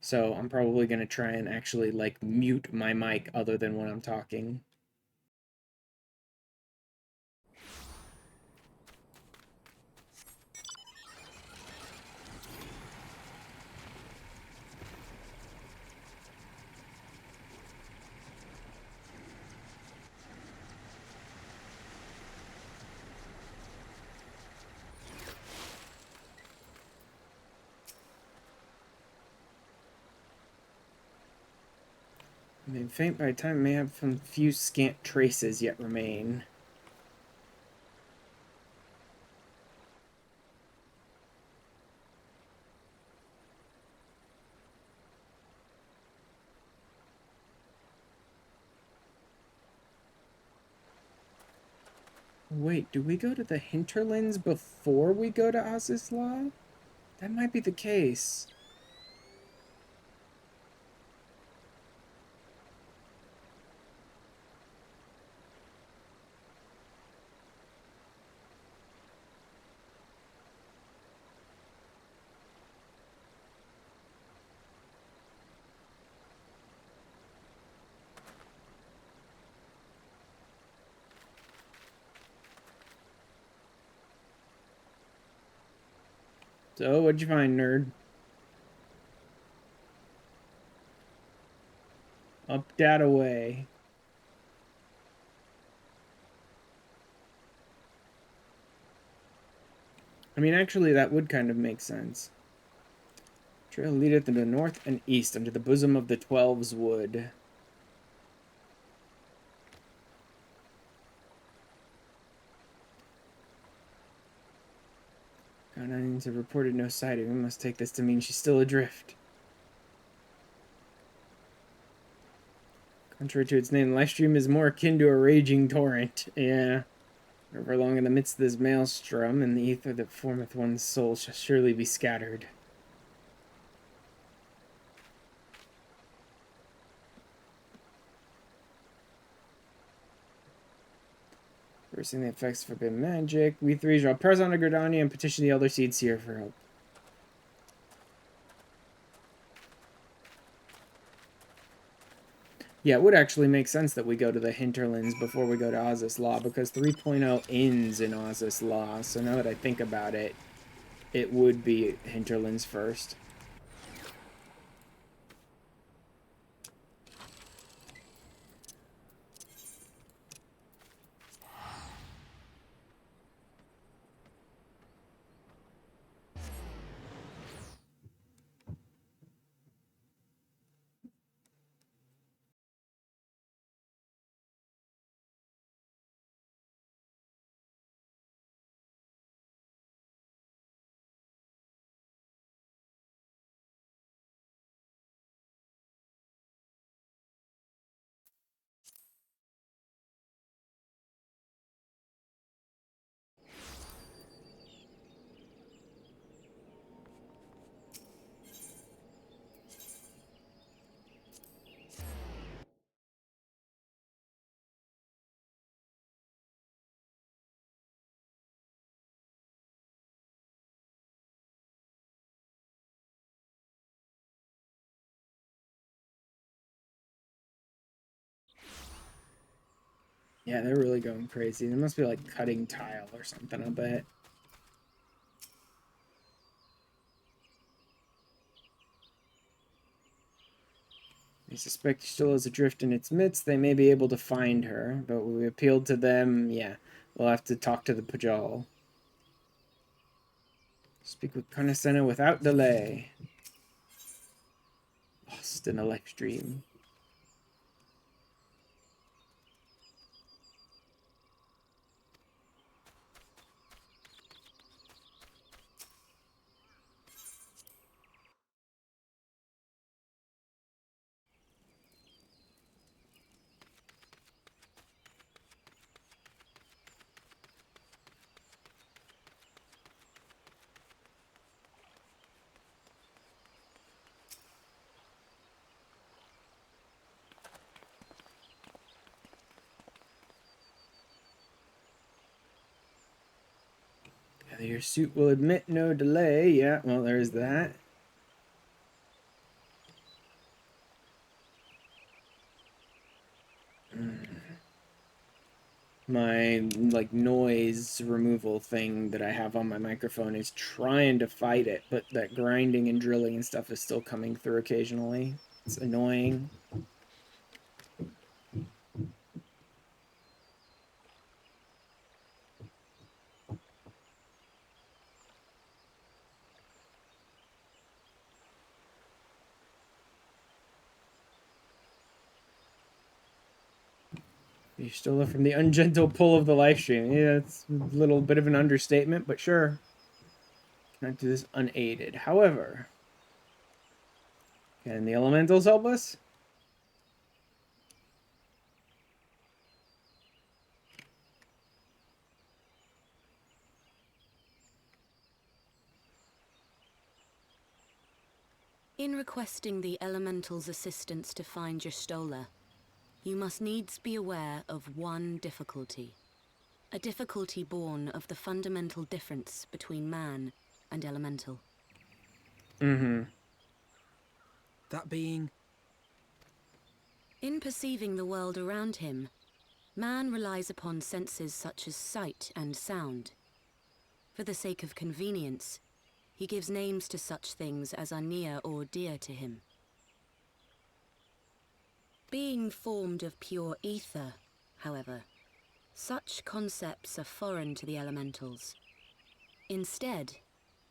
So I'm probably going to try and actually, like, mute my mic other than when I'm talking. I mean, faint by time may have some few scant traces yet remain. Wait, do we go to the hinterlands before we go to Azizla? That might be the case. So, what'd you find, nerd? Up that away. I mean, actually, that would kind of make sense. Trail leadeth to the north and east under the bosom of the Twelves Wood. Onions have reported no sighting. We must take this to mean she's still adrift. Contrary to its name, the Livestream is more akin to a raging torrent. Yeah. Wherever along in the midst of this maelstrom, and the ether that formeth one's soul shall surely be scattered. Reversing the effects of forbidden magic. We three shall press on to Gridania and petition the Elder Seeds here for help. Yeah, it would actually make sense that we go to the hinterlands before we go to Azizla, because 3.0 ends in Azizla, so now that I think about it, it would be hinterlands first. Yeah, they're really going crazy. They must be like cutting tile or something, I bet. They suspect Ystola's adrift in its midst. They may be able to find her, but when we appealed to them, yeah, we'll have to talk to the Pajal. Speak with Carnicena without delay. Lost in a life stream. Your suit will admit no delay. Yeah, well, there's that. My, like, noise removal thing that I have on my microphone is trying to fight it, but that grinding and drilling and stuff is still coming through occasionally. It's annoying. You stole it from the ungentle pull of the life stream. Yeah, it's a little bit of an understatement, but sure. Cannot do this unaided. However, can the elementals help us? In requesting the elemental's assistance to find Y'shtola, you must needs be aware of one difficulty. A difficulty born of the fundamental difference between man and elemental. Mm-hmm. That being? In perceiving the world around him, man relies upon senses such as sight and sound. For the sake of convenience, he gives names to such things as are near or dear to him. Being formed of pure ether, however, such concepts are foreign to the elementals. Instead,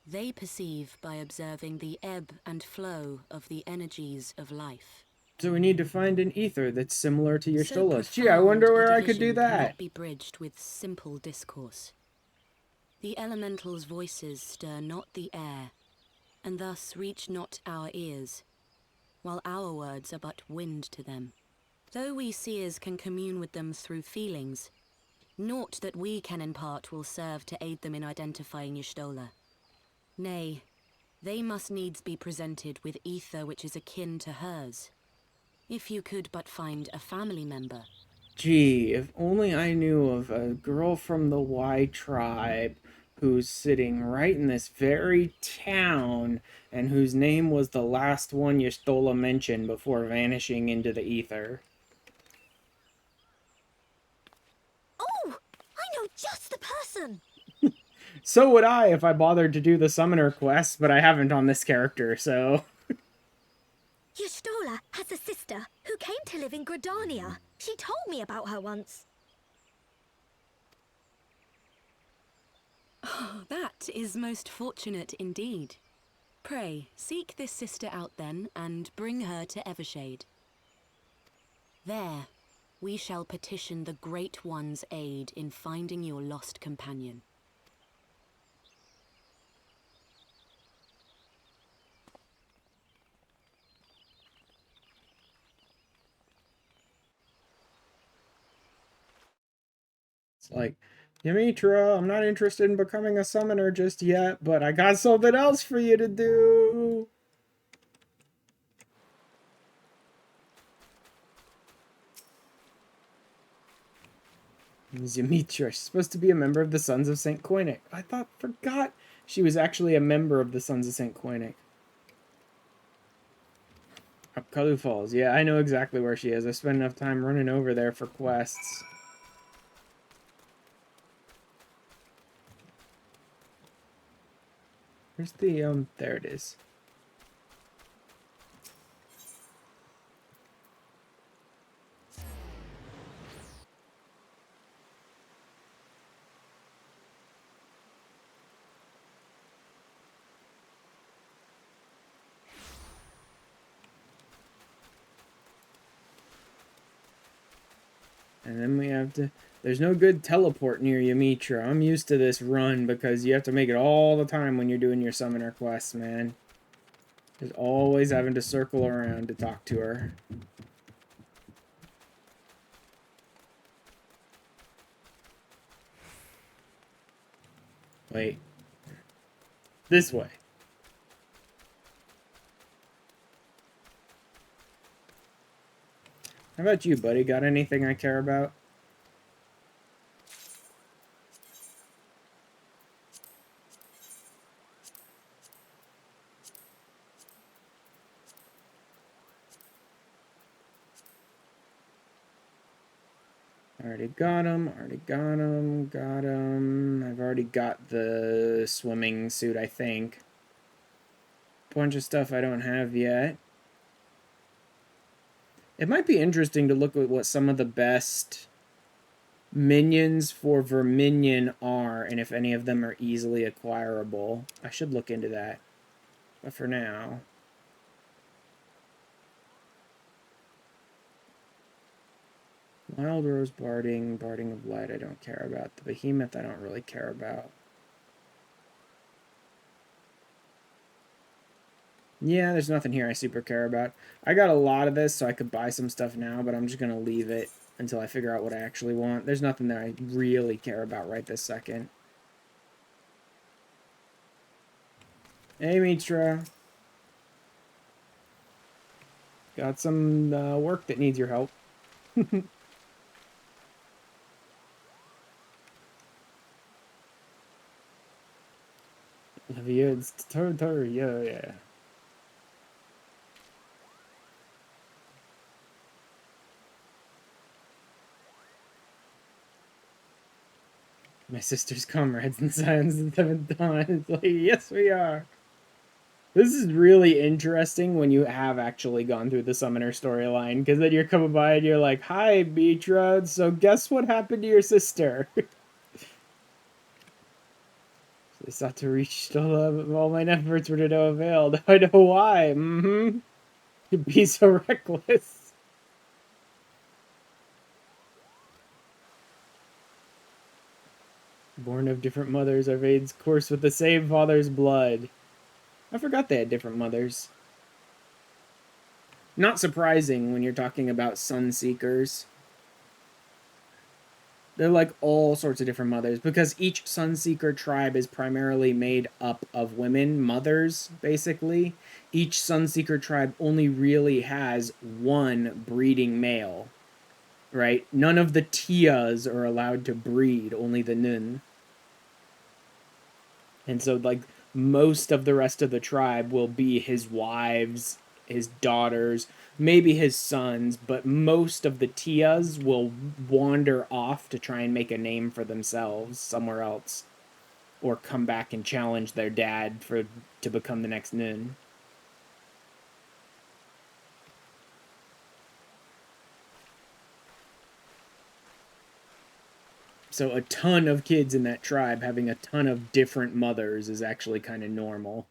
they perceive by observing the ebb and flow of the energies of life. So we need to find an ether that's similar to your So Y'shtola's. Gee, I wonder where I could do that. Cannot be bridged with simple discourse. The elementals' voices stir not the air, and thus reach not our ears, while our words are but wind to them. Though we seers can commune with them through feelings, naught that we can impart will serve to aid them in identifying Y'shtola. Nay, they must needs be presented with ether which is akin to hers. If you could but find a family member. Gee, if only I knew of a girl from the Y tribe who's sitting right in this very town and whose name was the last one Y'shtola mentioned before vanishing into the ether. Oh, I know just the person! So would I if I bothered to do the summoner quest, but I haven't on this character, so... Y'shtola has a sister who came to live in Gridania. She told me about her once. Oh, that is most fortunate indeed. Pray, seek this sister out then, and bring her to Evershade. There, we shall petition the Great One's aid in finding your lost companion. It's like, Demetra, I'm not interested in becoming a summoner just yet, but I got something else for you to do. Demetra, she's supposed to be a member of the Sons of St. Koinik. Forgot she was actually a member of the Sons of St. Koinik. Up Kalu Falls. Yeah, I know exactly where she is. I spent enough time running over there for quests. Where's the, there it is. And then we have to... There's no good teleport near you, Mitra. I'm used to this run because you have to make it all the time when you're doing your summoner quests, man. There's always having to circle around to talk to her. Wait. This way. How about you, buddy? Got anything I care about? Already got him, got him. I've already got the swimming suit, I think. Bunch of stuff I don't have yet. It might be interesting to look at what some of the best minions for Verminion are, and if any of them are easily acquirable. I should look into that. But for now... Wild Rose Barding, Barding of Light I don't care about. The Behemoth I don't really care about. Yeah, there's nothing here I super care about. I got a lot of this, so I could buy some stuff now, but I'm just going to leave it until I figure out what I actually want. There's nothing that I really care about right this second. Hey, Mitra. Got some work that needs your help. Yeah, it's yeah. My sister's comrades in Science of the 7th Dawn. It's like, yes, we are. This is really interesting when you have actually gone through the Summoner storyline, because then you're coming by and you're like, hi, Mitra, so guess what happened to your sister? They sought to reach all my efforts were to no avail. Now I know why. To be so reckless. Born of different mothers, our veins course with the same father's blood. I forgot they had different mothers. Not surprising when you're talking about Sunseekers. They're like all sorts of different mothers, because each Sunseeker tribe is primarily made up of women, mothers, basically. Each Sunseeker tribe only really has one breeding male, right? None of the Tias are allowed to breed, only the Nun. And so, like, most of the rest of the tribe will be his wives, his daughters, maybe his sons, but most of the Tias will wander off to try and make a name for themselves somewhere else, or come back and challenge their dad to become the next Nun. So a ton of kids in that tribe having a ton of different mothers is actually kind of normal.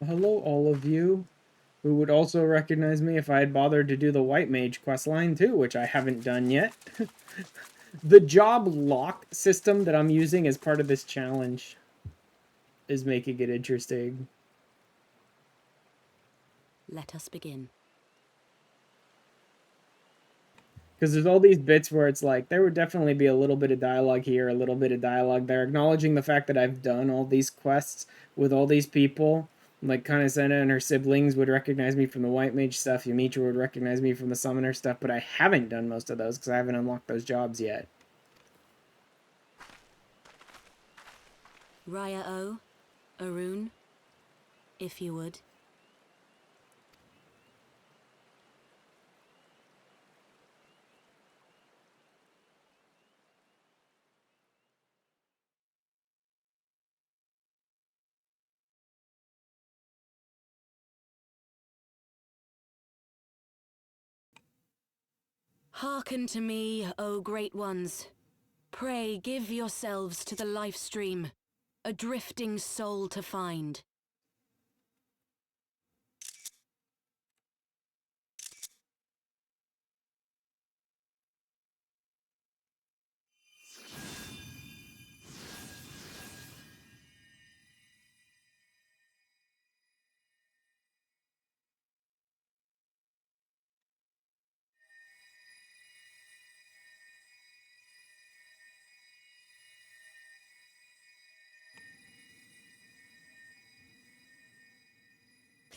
Hello, all of you, who would also recognize me if I had bothered to do the White Mage questline too, which I haven't done yet. The job lock system that I'm using as part of this challenge is making it interesting. Let us begin. Because there's all these bits where it's like, there would definitely be a little bit of dialogue here, a little bit of dialogue there, acknowledging the fact that I've done all these quests with all these people. Like, Kanesena and her siblings would recognize me from the White Mage stuff, Yamitra would recognize me from the Summoner stuff, but I haven't done most of those because I haven't unlocked those jobs yet. Raya O, Arun, if you would. Hearken to me, O great ones. Pray give yourselves to the life stream, a drifting soul to find.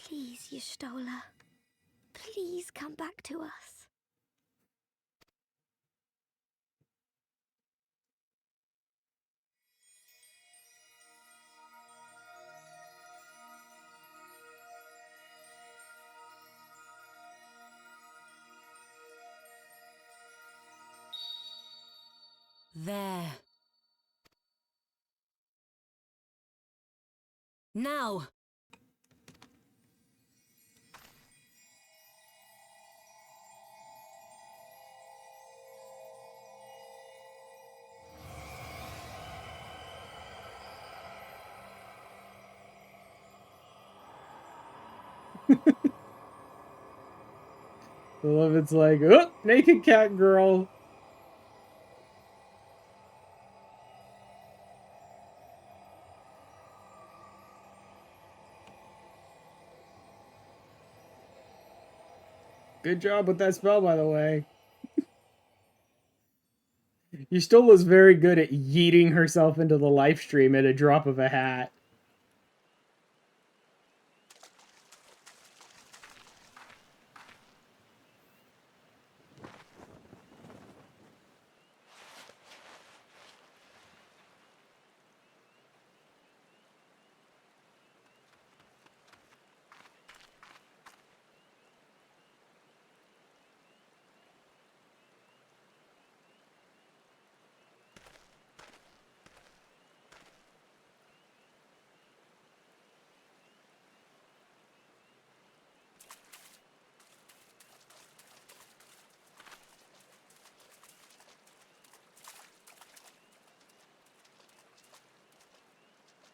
Please, Y'shtola. Please come back to us. There. Now! I love it's like, oh, naked cat girl. Good job with that spell, by the way. Y'shtola's very good at yeeting herself into the life stream at a drop of a hat.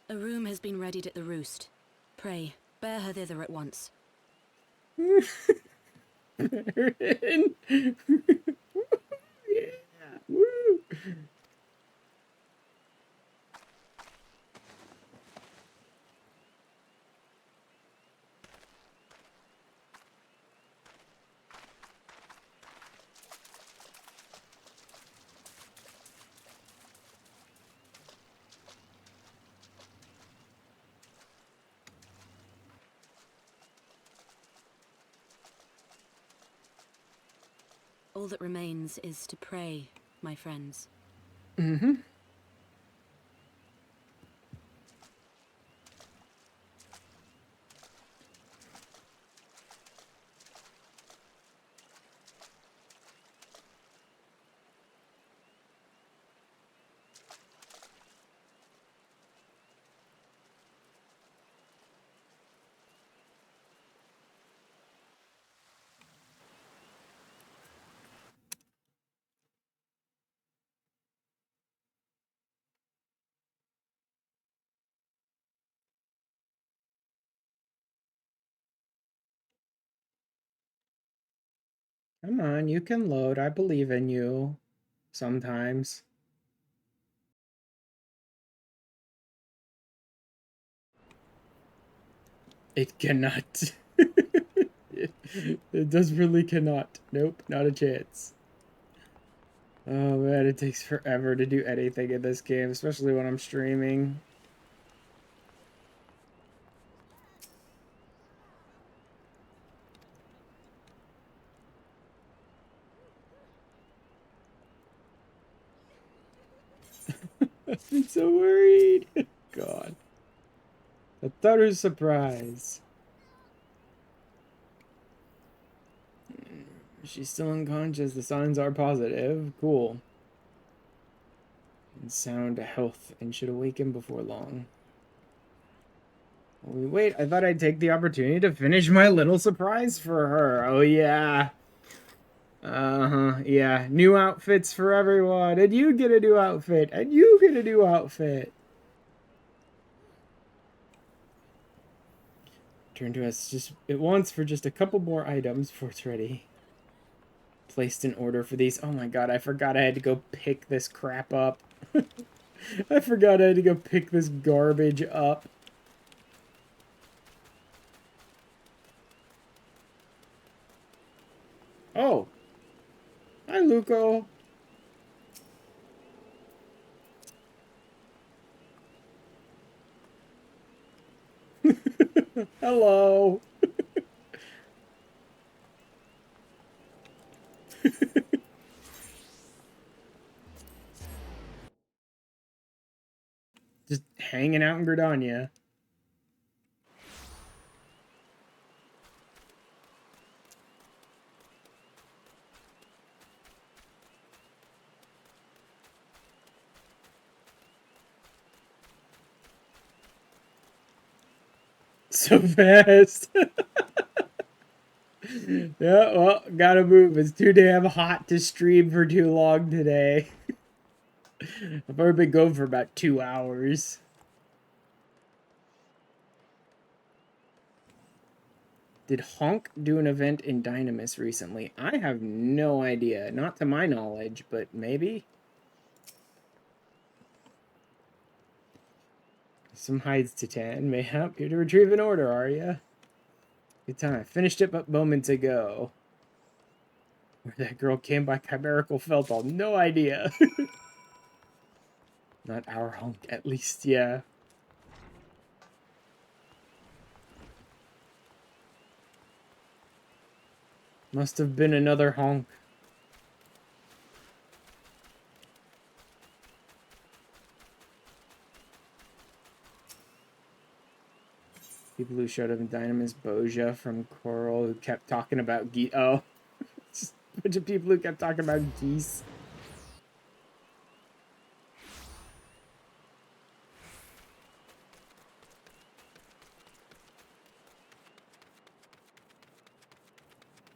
A room has been readied at the roost. Pray, bear her thither at once. Yeah. Woo. All that remains is to pray, my friends. Mm-hmm. Come on, you can load. I believe in you. Sometimes. It cannot. It desperately cannot. Nope, not a chance. Oh man, it takes forever to do anything in this game, especially when I'm streaming. I've been so worried. God. A thorough surprise. She's still unconscious. The signs are positive. Cool. And sound health and should awaken before long. Wait, I thought I'd take the opportunity to finish my little surprise for her. Oh, yeah. Uh-huh, yeah. New outfits for everyone. And you get a new outfit. And you get a new outfit. Turn to us just at once for just a couple more items before it's ready. Placed an order for these. Oh my god, I forgot I had to go pick this crap up. I forgot I had to go pick this garbage up. Oh. Hi, Luco. Hello. Just hanging out in Gridania. So fast. Yeah, well, gotta move. It's too damn hot to stream for too long today. I've already been going for about 2 hours. Did Honk do an event in Dynamis recently? I have no idea. Not to my knowledge, but maybe? Some hides to tan. Mayhap, here to retrieve an order, are ya? Good time. Finished it but moments ago. Where that girl came by chimerical Feltall. No idea. Not our Honk, at least, yeah. Must have been another Honk. People who showed up in Dynamis, Boja from Coral, who kept talking about geese. Oh, just a bunch of people who kept talking about geese.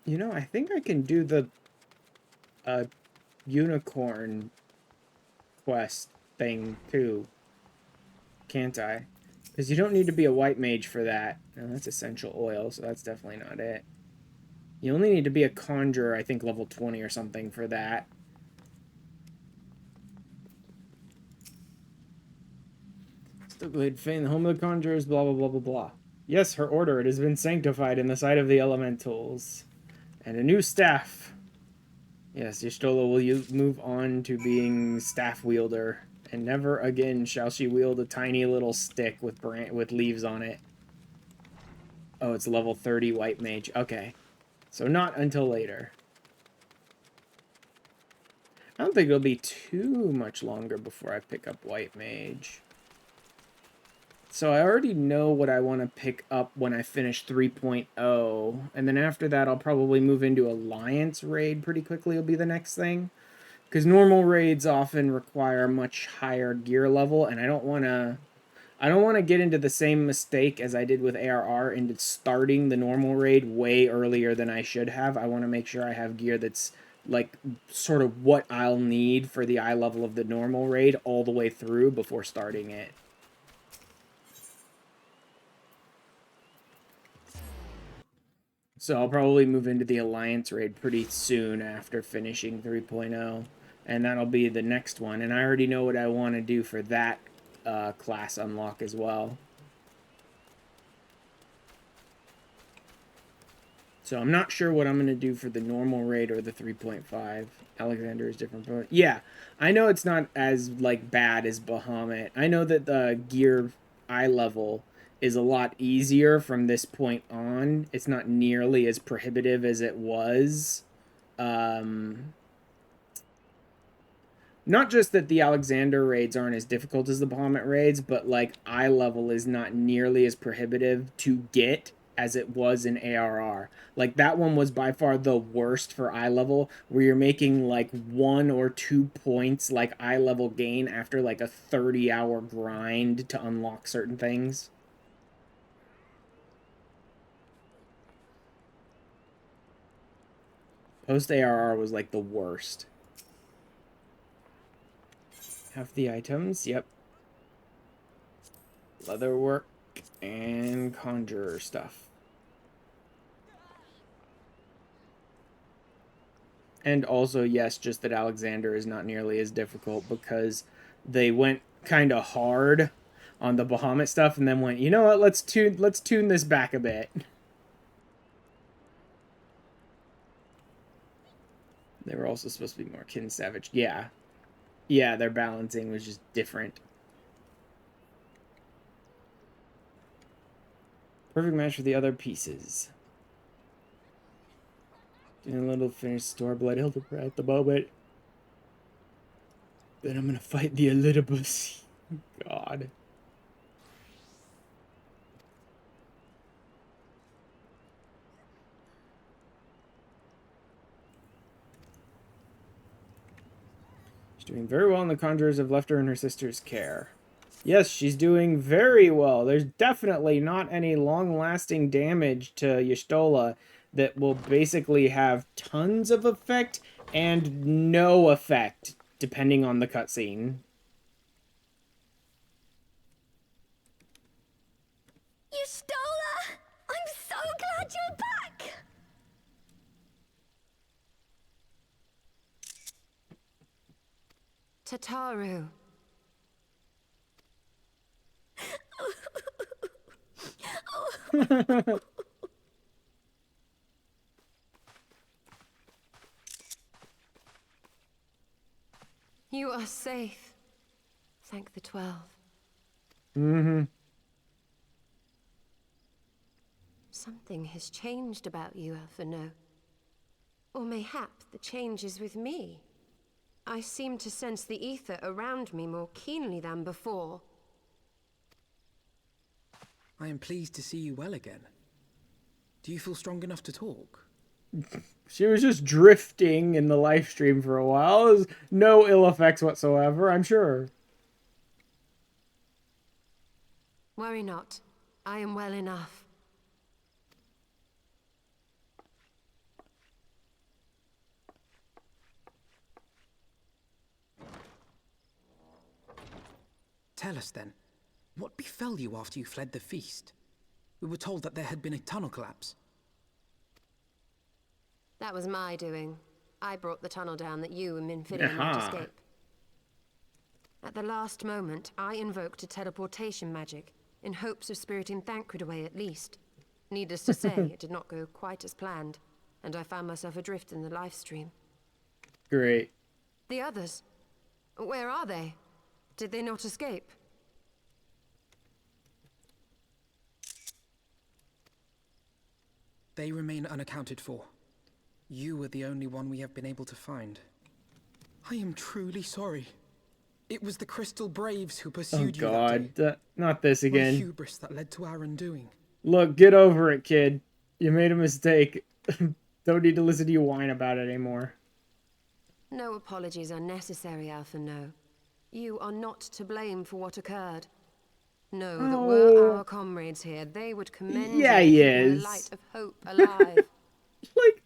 You know, I think I can do the unicorn quest thing too. Can't I? Because you don't need to be a white mage for that. No, that's essential oil, so that's definitely not it. You only need to be a conjurer, I think level 20 or something for that. Still Glade Fane, the home of the conjurers, blah blah blah blah blah. Yes, her order, it has been sanctified in the sight of the elementals. And a new staff. Yes, Y'shtola will move on to being staff wielder. And never again shall she wield a tiny little stick with leaves on it. Oh, it's level 30 white mage. Okay. So not until later. I don't think it'll be too much longer before I pick up white mage. So I already know what I want to pick up when I finish 3.0. And then after that, I'll probably move into Alliance raid pretty quickly will be the next thing. Because normal raids often require much higher gear level, and I don't want to get into the same mistake as I did with ARR into starting the normal raid way earlier than I should have. I want to make sure I have gear that's like sort of what I'll need for the eye level of the normal raid all the way through before starting it. So I'll probably move into the Alliance raid pretty soon after finishing 3.0. And that'll be the next one. And I already know what I want to do for that class unlock as well. So I'm not sure what I'm going to do for the normal raid or the 3.5. Alexander is different. But yeah, I know it's not as like bad as Bahamut. I know that the gear eye level is a lot easier from this point on. It's not nearly as prohibitive as it was. Not just that the Alexander raids aren't as difficult as the Bahamut raids, but like eye level is not nearly as prohibitive to get as it was in ARR. Like that one was by far the worst for eye level, where you're making like 1 or 2 points like eye level gain after like a 30-hour grind to unlock certain things. Post ARR was like the worst. Half the items, yep. Leatherwork and conjurer stuff. And also, yes, just that Alexander is not nearly as difficult because they went kind of hard on the Bahamut stuff and then went, you know what, let's tune this back a bit. They were also supposed to be more Kin Savage. Yeah. Yeah, their balancing was just different. Perfect match for the other pieces. Doing a little finished Storeblood Hildebrand at the moment. Then I'm gonna fight the Elidibus. God. She's doing very well, and the Conjurers have left her in her sister's care. Yes, she's doing very well. There's definitely not any long-lasting damage to Y'shtola that will basically have tons of effect and no effect, depending on the cutscene. Y'shtola! I'm so glad you're back! Tataru. You are safe. Thank the 12. Mm-hmm. Something has changed about you, Alphino. Or mayhap the change is with me. I seem to sense the ether around me more keenly than before. I am pleased to see you well again. Do you feel strong enough to talk? She was just drifting in the live stream for a while. There's no ill effects whatsoever, I'm sure. Worry not. I am well enough. Tell us then, what befell you after you fled the feast? We were told that there had been a tunnel collapse. That was my doing. I brought the tunnel down that you and Minfilia might escape. At the last moment, I invoked a teleportation magic, in hopes of spiriting Thancred away at least. Needless to say, it did not go quite as planned, and I found myself adrift in the live stream. Great. The others? Where are they? Did they not escape? They remain unaccounted for. You were the only one we have been able to find. I am truly sorry. It was the Crystal Braves who pursued you that day. Not this again. What hubris that led to our undoing. Look, get over it, kid. You made a mistake. Don't need to listen to you whine about it anymore. No apologies are necessary, Alphino. You are not to blame for what occurred. Know that were our comrades here, they would commend you for keeping the light of hope alive. Like,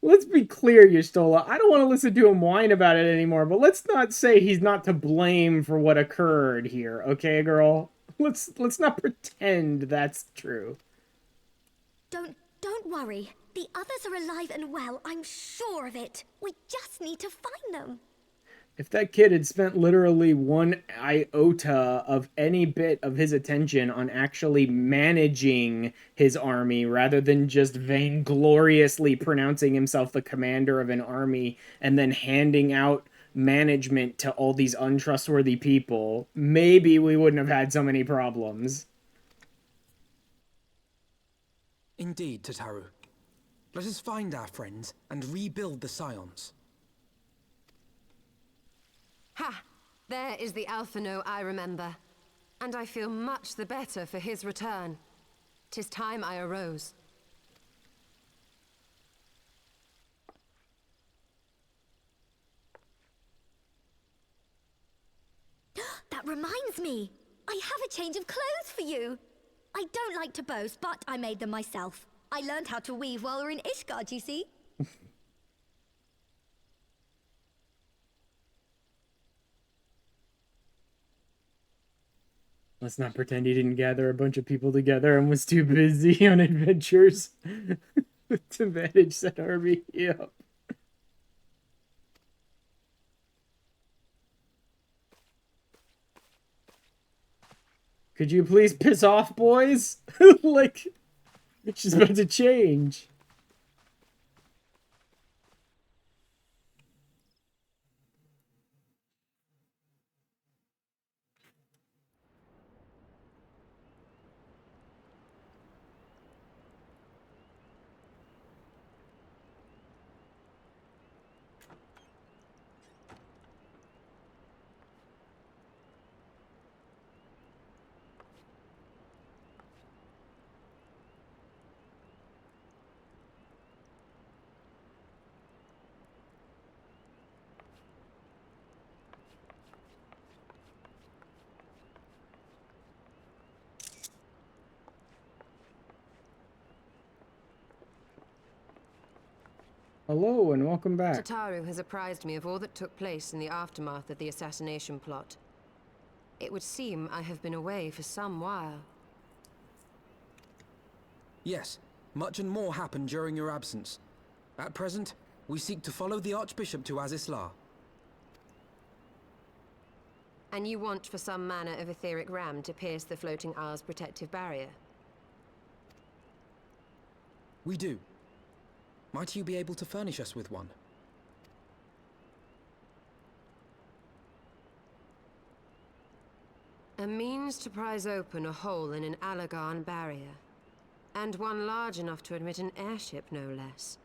let's be clear, Y'shtola. I don't want to listen to him whine about it anymore, but let's not say he's not to blame for what occurred here, okay, girl? Let's not pretend that's true. Don't worry. The others are alive and well, I'm sure of it. We just need to find them. If that kid had spent literally one iota of any bit of his attention on actually managing his army rather than just vaingloriously pronouncing himself the commander of an army and then handing out management to all these untrustworthy people, maybe we wouldn't have had so many problems. Indeed, Tataru. Let us find our friends and rebuild the Scions. Ha! There is the Alphino I remember. And I feel much the better for his return. 'Tis time I arose. That reminds me. I have a change of clothes for you. I don't like to boast, but I made them myself. I learned how to weave while we were in Ishgard, you see. Let's not pretend he didn't gather a bunch of people together and was too busy on adventures to manage that army. Yep. Could you please piss off, boys? Like, she's about to change. Hello and welcome back. Tataru has apprised me of all that took place in the aftermath of the assassination plot. It would seem I have been away for some while. Yes, much and more happened during your absence. At present, we seek to follow the Archbishop to Azisla. And you want for some manner of etheric ram to pierce the floating isle's protective barrier? We do. Might you be able to furnish us with one? A means to prise open a hole in an Alagan barrier. And one large enough to admit an airship, no less.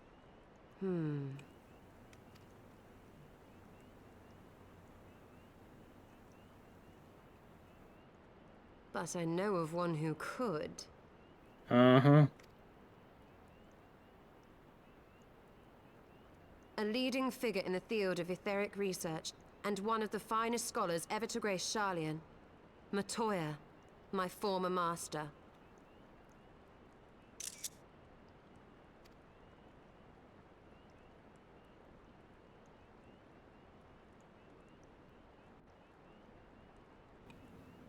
But I know of one who could. Uh-huh. A leading figure in the field of etheric research, and one of the finest scholars ever to grace Sharlayan. Matoya, my former master.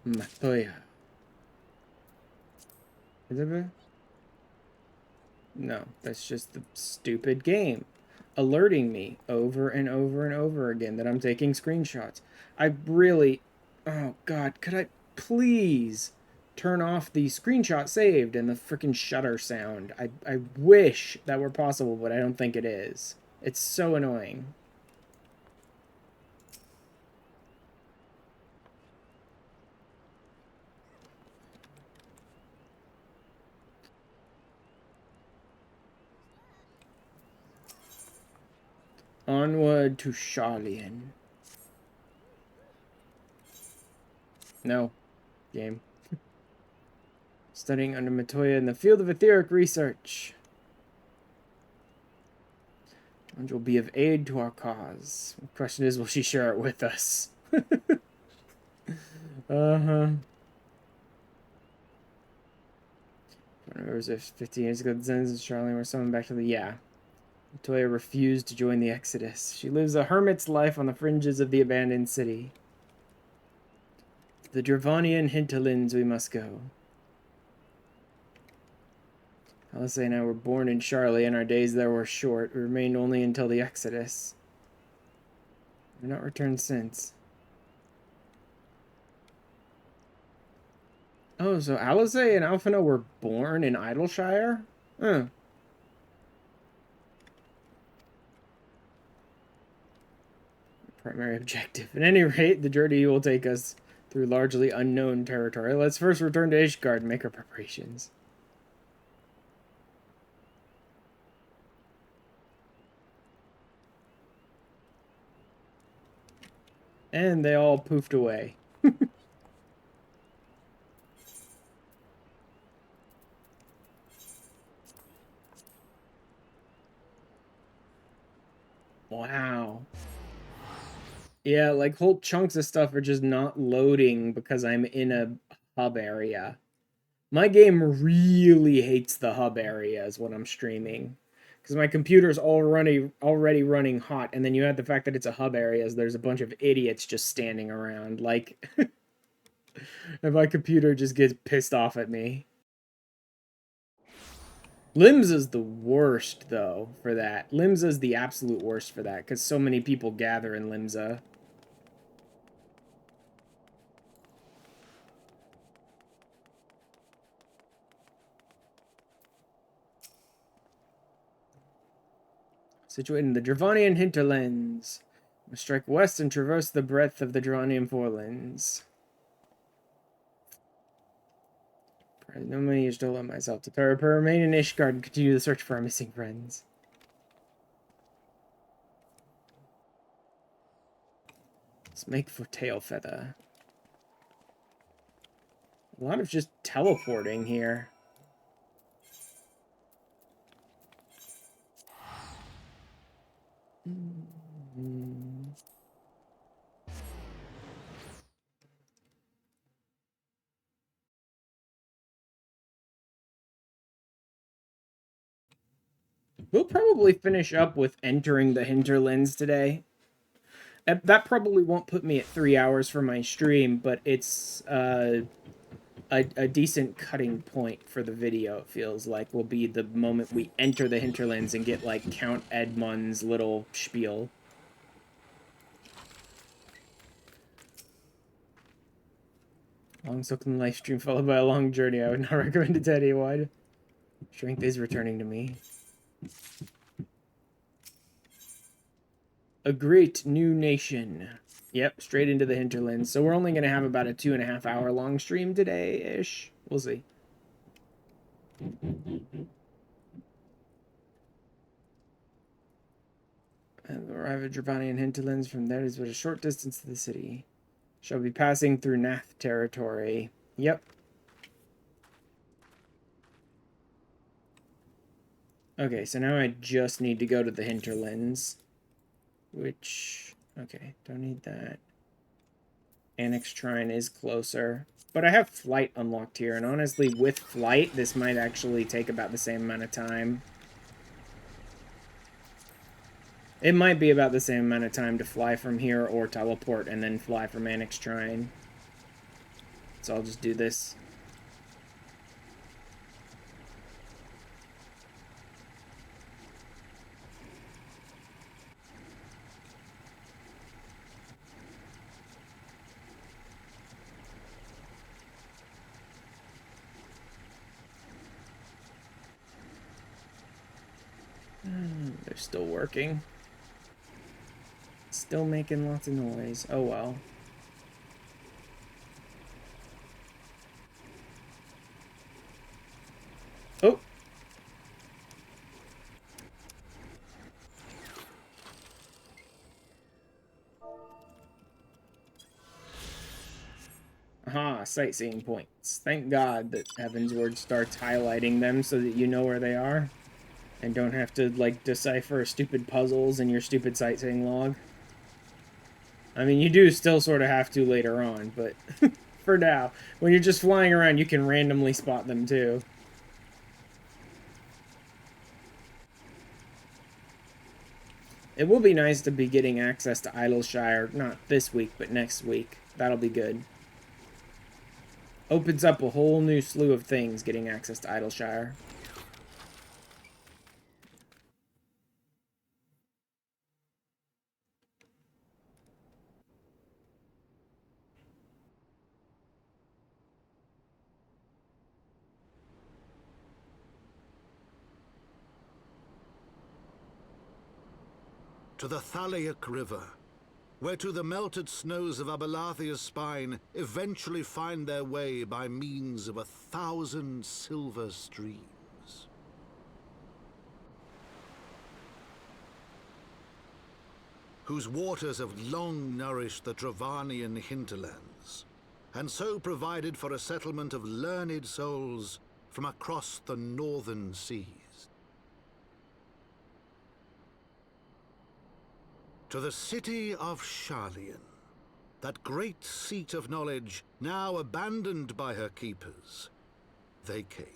Matoya. Is it a... No, that's just the stupid game alerting me over and over and over again that I'm taking screenshots. I really... Oh, God, could I please turn off the screenshot saved and the freaking shutter sound? I wish that were possible, but I don't think it is. It's so annoying. Onward to Sharlayan. No. Game. Studying under Matoya in the field of etheric research. And will be of aid to our cause. The question is, will she share it with us? Uh-huh. Whenever it was 15 years ago, the Zens and Sharlayan were summoned back to the... Yeah. Matoya refused to join the Exodus. She lives a hermit's life on the fringes of the abandoned city. To the Dravanian hinterlands we must go. Alice and I were born in Sharlayan, and our days there were short. We remained only until the Exodus. We have not returned since. Oh, so Alice and Alphina were born in Idleshire? Huh. Primary objective. At any rate, the journey will take us through largely unknown territory. Let's first return to Ishgard and make our preparations. And they all poofed away. Wow. Yeah, like whole chunks of stuff are just not loading because I'm in a hub area. My game really hates the hub areas when I'm streaming. Because my computer's already running hot, and then you add the fact that it's a hub area, there's a bunch of idiots just standing around. Like, And my computer just gets pissed off at me. Limsa's the worst, though, for that. Limsa's the absolute worst for that, because so many people gather in Limsa. Situated in the Dravanian hinterlands. We strike west and traverse the breadth of the Dravanian forelands. No many years to let myself to remain in Ishgard and continue the search for our missing friends. Let's make for Tailfeather. A lot of just teleporting here. We'll probably finish up with entering the hinterlands today. That probably won't put me at 3 hours for my stream, but it's a decent cutting point for the video, it feels like, will be the moment we enter the hinterlands and get, like, Count Edmund's little spiel. Long soaking life stream followed by a long journey. I would not recommend it to anyone. Strength is returning to me. A great new nation. Yep, straight into the hinterlands. So we're only going to have about a 2.5 hour long stream today-ish. We'll see. And arrive at Dravanian hinterlands. From there is but a short distance to the city. Shall be passing through Nath territory. Yep. Okay, so now I just need to go to the hinterlands. Which... okay, don't need that. Annex Shrine is closer. But I have Flight unlocked here, and honestly, with Flight, this might actually take about the same amount of time. It might be about the same amount of time to fly from here or teleport and then fly from Annex Shrine. So I'll just do this. They're still working. Still making lots of noise. Oh well. Oh! Aha, sightseeing points. Thank God that Heavensward starts highlighting them so that you know where they are. And don't have to, like, decipher stupid puzzles in your stupid sightseeing log. I mean, you do still sort of have to later on, but for now, when you're just flying around, you can randomly spot them too. It will be nice to be getting access to Idleshire, not this week, but next week. That'll be good. Opens up a whole new slew of things getting access to Idleshire. To the Thalaic River, where to the melted snows of Abelathia's spine eventually find their way by means of 1,000 silver streams. Whose waters have long nourished the Dravanian hinterlands, and so provided for a settlement of learned souls from across the northern seas. To the city of Sharlayan, that great seat of knowledge now abandoned by her keepers, they came.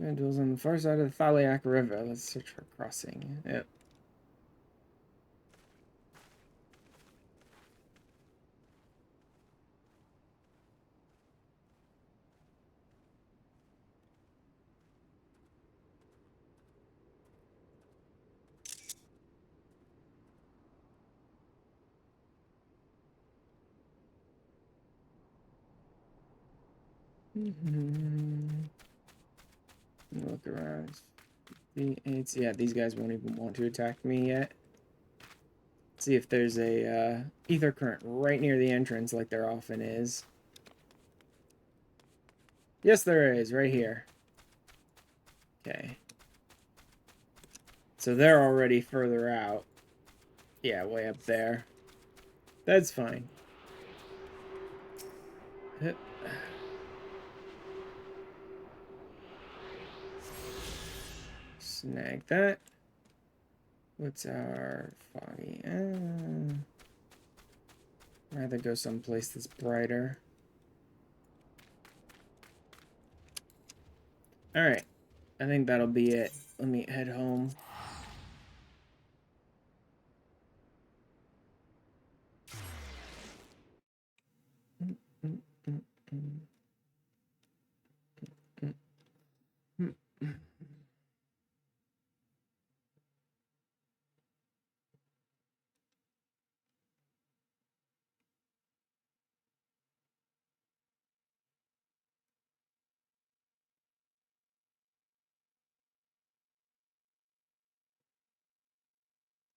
Vandals on the far side of the Thaliac River. Let's search for crossing. Yep. Look around. Yeah, these guys won't even want to attack me yet. See if there's a ether current right near the entrance like there often is. Yes, there is, right here. Okay. So they're already further out. Yeah, way up there. That's fine. Yep. Snag that. What's our foggy? Rather go someplace that's brighter. Alright. I think that'll be it. Let me head home.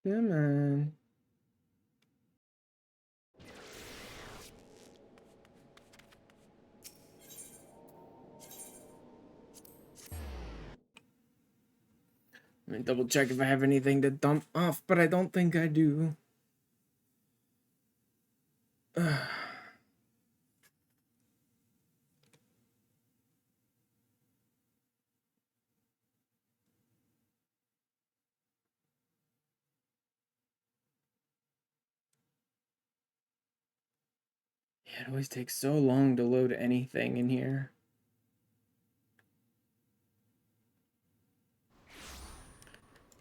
Come on. Let me double check if I have anything to dump off, but I don't think I do. Yeah, it always takes so long to load anything in here.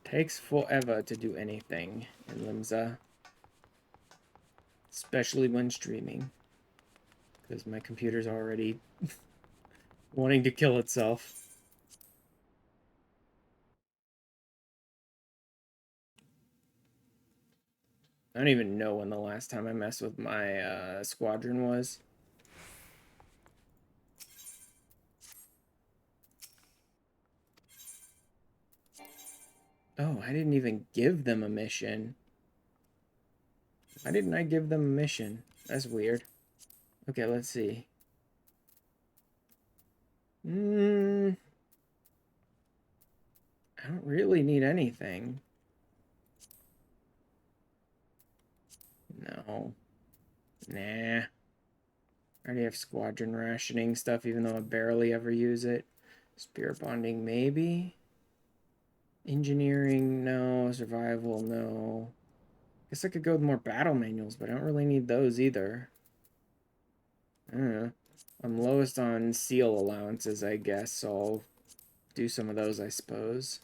Takes forever to do anything in Limsa. Especially when streaming. Because my computer's already wanting to kill itself. I don't even know when the last time I messed with my squadron was. Oh, I didn't even give them a mission. Why didn't I give them a mission? That's weird. Okay, let's see. I don't really need anything. No. Nah. I already have squadron rationing stuff, even though I barely ever use it. Spirit bonding, maybe? Engineering, no. Survival, no. Guess I could go with more battle manuals, but I don't really need those either. I don't know. I'm lowest on seal allowances, I guess, so I'll do some of those, I suppose.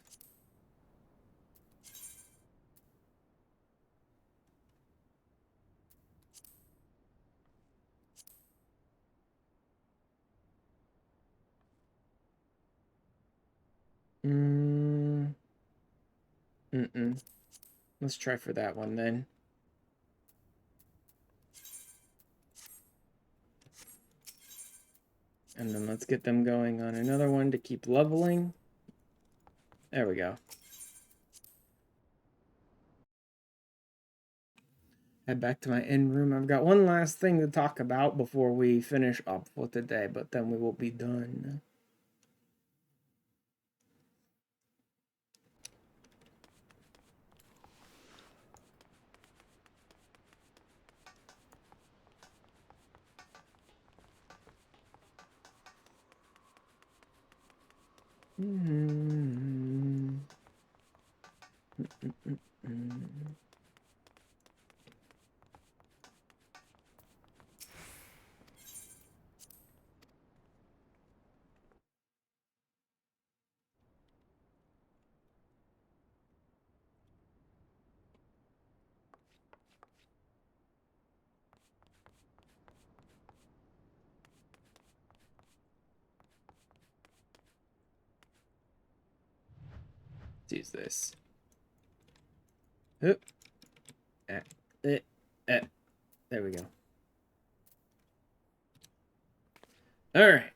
Let's try for that one then. And then let's get them going on another one to keep leveling. There we go. Head back to my inn room. I've got one last thing to talk about before we finish up for today, but then we will be done. Let's use this. Oop. There we go. Alright.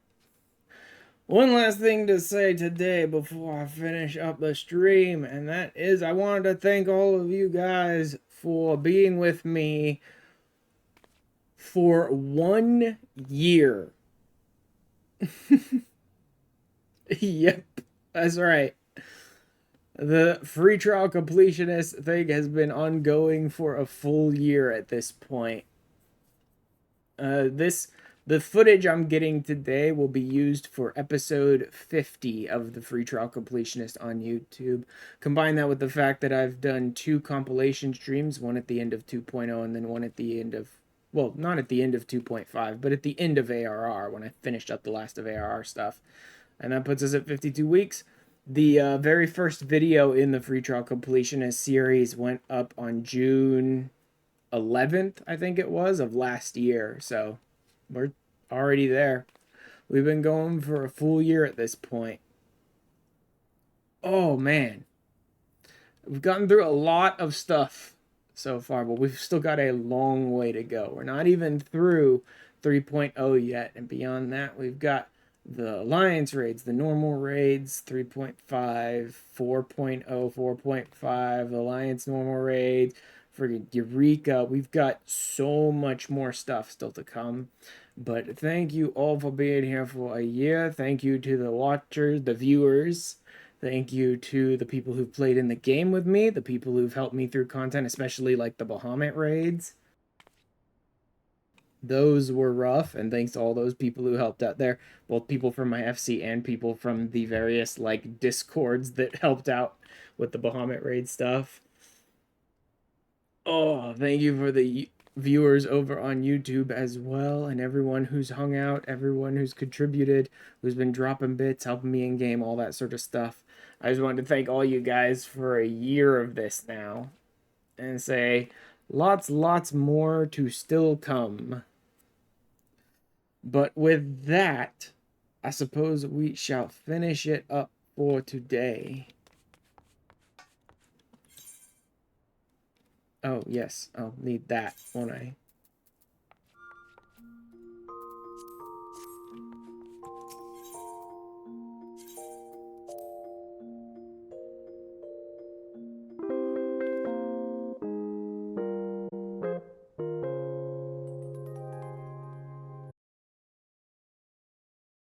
One last thing to say today before I finish up the stream, and that is I wanted to thank all of you guys for being with me for 1 year. Yep, that's right. The free trial completionist thing has been ongoing for a full year at this point. The footage I'm getting today will be used for episode 50 of the free trial completionist on YouTube. Combine that with the fact that I've done 2 compilation streams, one at the end of 2.0 and then one at the end of, well, not at the end of 2.5, but at the end of ARR when I finished up the last of ARR stuff. And that puts us at 52 weeks. The very first video in the free trial completionist series went up on June 11th, I think it was, of last year. So we're already there. We've been going for a full year at this point. Oh, man. We've gotten through a lot of stuff so far, but we've still got a long way to go. We're not even through 3.0 yet. And beyond that, we've got the Alliance raids, the normal raids, 3.5, 4.0, 4.5, Alliance normal raids, friggin' Eureka. We've got so much more stuff still to come. But thank you all for being here for a year. Thank you to the watchers, the viewers. Thank you to the people who've played in the game with me, the people who've helped me through content, especially like the Bahamut raids. Those were rough, and thanks to all those people who helped out there, both people from my FC and people from the various like discords that helped out with the Bahamut raid stuff. Oh, thank you for the viewers over on YouTube as well, and everyone who's hung out, everyone who's contributed, who's been dropping bits, helping me in game, all that sort of stuff. I just wanted to thank all you guys for a year of this now, and say lots more to still come. But with that, I suppose we shall finish it up for today. Oh, yes, I'll need that, won't I?